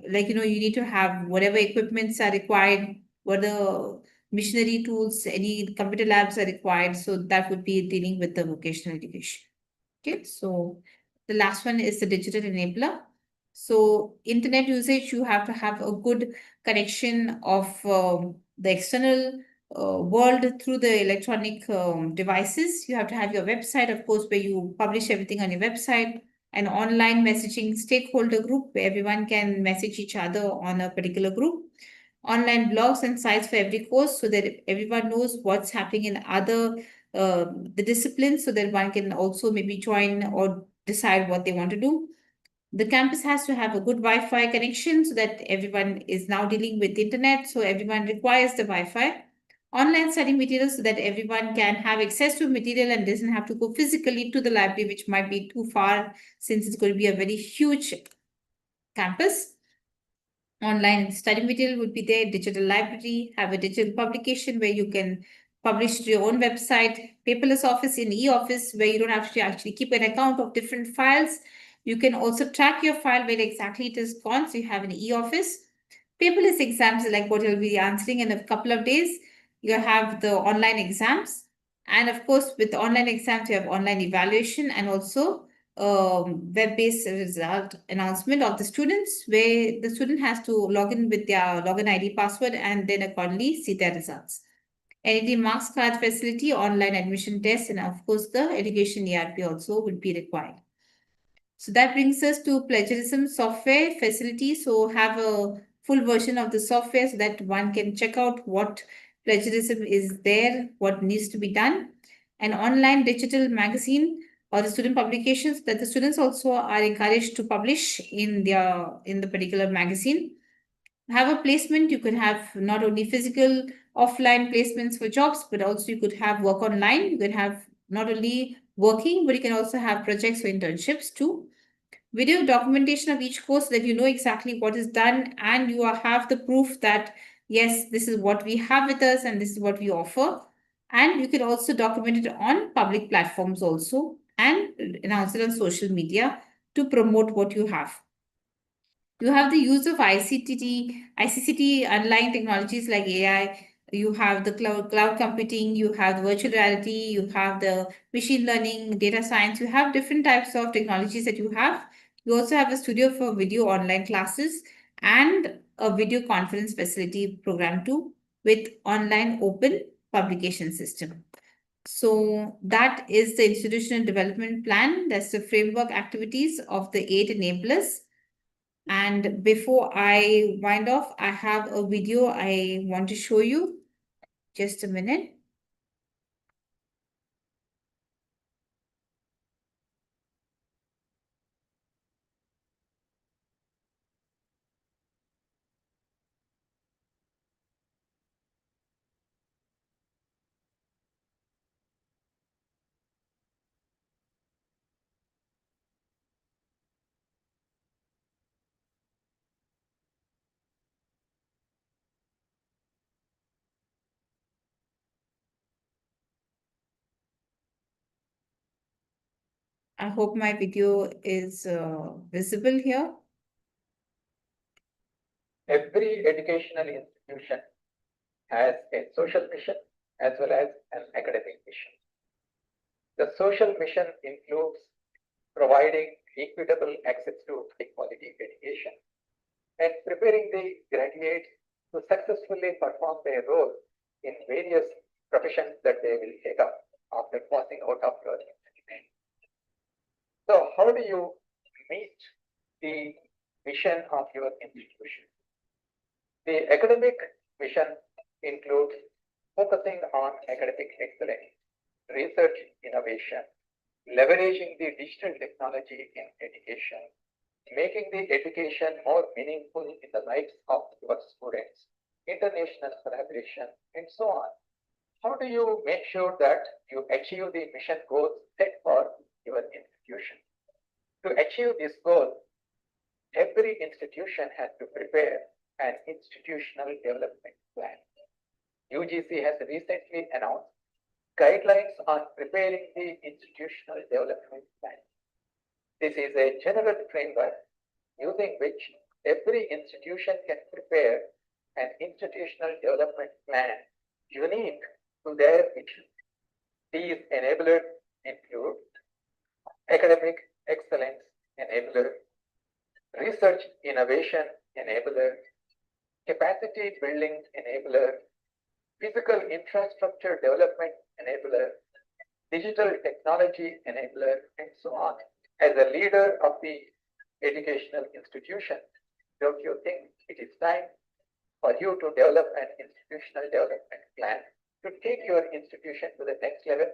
S6: like, you need to have whatever equipments are required, what the missionary tools, any computer labs are required. So that would be dealing with the vocational education. Okay, so the last one is the digital enabler. So internet usage, you have to have a good connection of the external world through the electronic devices. You have to have your website, of course, where you publish everything on your website, an online messaging stakeholder group where everyone can message each other on a particular group, online blogs and sites for every course so that everyone knows what's happening in other the disciplines so that one can also maybe join or decide what they want to do. The campus has to have a good Wi-Fi connection so that everyone is now dealing with internet, so everyone requires the Wi-Fi. Online study materials so that everyone can have access to material and doesn't have to go physically to the library, which might be too far since it's going to be a very huge campus. Online study material would be there, digital library, have a digital publication where you can publish to your own website, paperless office in e-office where you don't have to actually keep an account of different files. You can also track your file where exactly it is gone. So you have an e-office. Paperless exams like what you'll be answering in a couple of days. You have the online exams. And of course, with online exams, you have online evaluation and also web-based result announcement of the students where the student has to log in with their login ID password and then accordingly see their results. NEP marks card facility, online admission tests, and of course the education ERP also would be required. So that brings us to plagiarism software facility. So have a full version of the software so that one can check out what plagiarism is there, what needs to be done. An online digital magazine or the student publications that the students also are encouraged to publish in the particular magazine. Have a placement, you can have not only physical offline placements for jobs, but also you could have work online. You can have not only working, but you can also have projects or internships too. Video documentation of each course so that you know exactly what is done and you have the proof that, yes, this is what we have with us and this is what we offer. And you can also document it on public platforms also and announce it on social media to promote what you have. You have the use of ICCT underlying technologies like AI. You have the cloud computing, you have the virtual reality, you have the machine learning, data science. You have different types of technologies that you have. You also have a studio for video online classes and a video conference facility program too with online open publication system. So that is the institutional development plan. That's the framework activities of the 8 enablers. And before I wind off, I have a video I want to show you. Just a minute. I hope my video is visible here.
S7: Every educational institution has a social mission as well as an academic mission. The social mission includes providing equitable access to high quality education and preparing the graduates to successfully perform their role in various professions that they will take up after passing out of your institution. So how do you meet the mission of your institution? The academic mission includes focusing on academic excellence, research innovation, leveraging the digital technology in education, making the education more meaningful in the lives of your students, international collaboration, and so on. How do you make sure that you achieve the mission goals set for your institution? To achieve this goal, every institution has to prepare an institutional development plan. UGC has recently announced guidelines on preparing the institutional development plan. This is a general framework using which every institution can prepare an institutional development plan unique to their mission. These enablers include academic excellence enabler, research innovation enabler, capacity building enabler, physical infrastructure development enabler, digital technology enabler, and so on. As a leader of the educational institution, don't you think it is time for you to develop an institutional development plan to take your institution to the next level?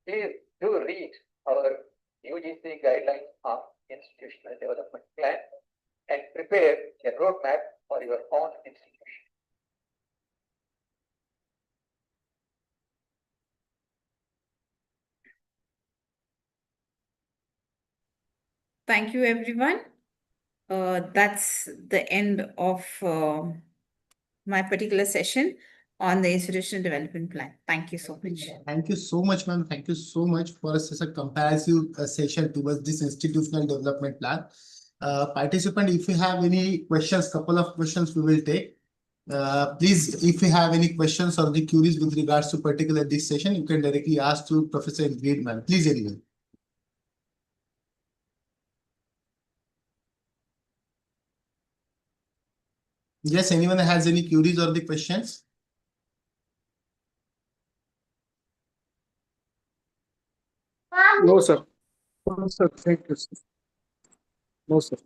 S7: Please do read our UGC guidelines of institutional development plan and prepare a roadmap for your own institution.
S6: Thank you, everyone. That's the end of my particular session on the institutional development plan. Thank you so much.
S2: Thank you so much, ma'am. Thank you so much for such a comprehensive session towards this institutional development plan. Participant, if you have any questions, couple of questions we will take. Please, if you have any questions or the queries with regards to particular this session, you can directly ask to Professor Ingrid, ma'am. Please, anyone. Yes, anyone has any queries or the questions?
S8: No, sir. No, sir. Thank you, sir. No, sir.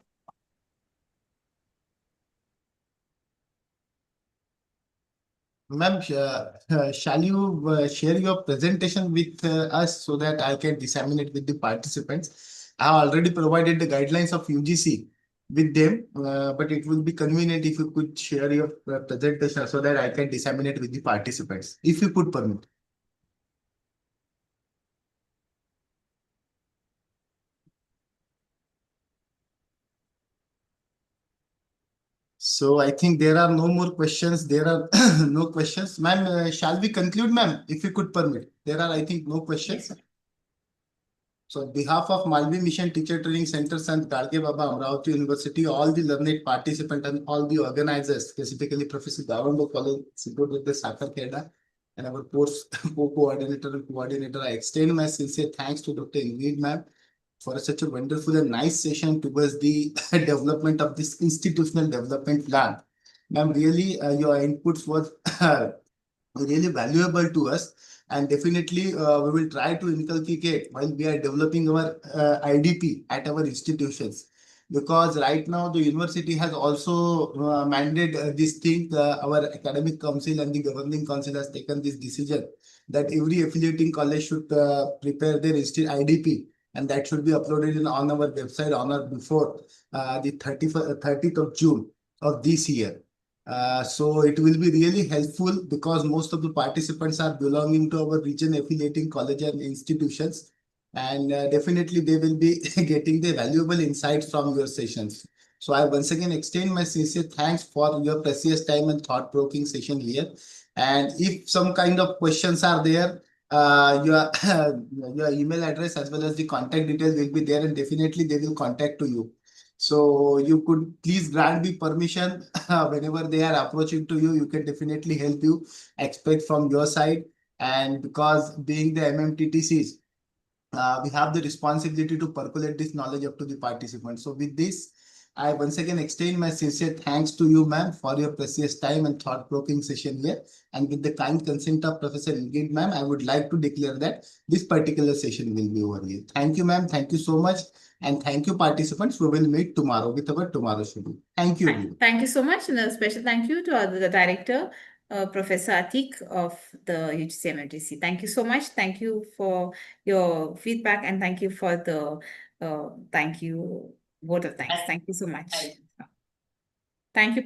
S2: Ma'am, shall you share your presentation with us so that I can disseminate with the participants? I have already provided the guidelines of UGC with them, but it would be convenient if you could share your presentation so that I can disseminate with the participants, if you could permit. So I think there are no more questions. There are no questions. Ma'am, shall we conclude, ma'am, if you could permit? There are, I think, no questions.
S6: Yes,
S2: So on behalf of Malvi Mission Teacher Training Center and Gadge Baba Amravati University, all the learned participants and all the organizers, specifically Professor Gavambo College, Dr. Sakar Kheda, and our post co-coordinator and coordinator, I extend my sincere thanks to Dr. Ingrid ma'am for such a wonderful and nice session towards the development of this institutional development plan. Ma'am, really, your inputs was really valuable to us, and definitely we will try to inculcate while we are developing our IDP at our institutions, because right now the university has also mandated this thing. Our academic council and the governing council has taken this decision that every affiliating college should prepare their IDP, and that should be uploaded on our website on or before the 30th of June of this year. So it will be really helpful because most of the participants are belonging to our region affiliating college and institutions, and definitely they will be getting the valuable insights from your sessions. So I once again extend my sincere thanks for your precious time and thought-provoking session here. And if some kind of questions are there, your your email address as well as the contact details will be there, and definitely they will contact to you. So you could please grant the permission whenever they are approaching to you, you can definitely help you expect from your side. And because being the MMTTCs, we have the responsibility to percolate this knowledge up to the participants. So with this, I once again extend my sincere thanks to you, ma'am, for your precious time and thought-provoking session here. And with the kind consent of Professor Ingrid, ma'am, I would like to declare that this particular session will be over here. Thank you, ma'am. Thank you so much. And thank you, participants. We will meet tomorrow with our tomorrow schedule. Thank you, everyone.
S6: Thank you so much, and a special thank you to the director, Professor Atik of the UGC MMTC. Thank you so much. Thank you for your feedback, and thank you for the thank you vote of thanks. Thank you so much. Thank you.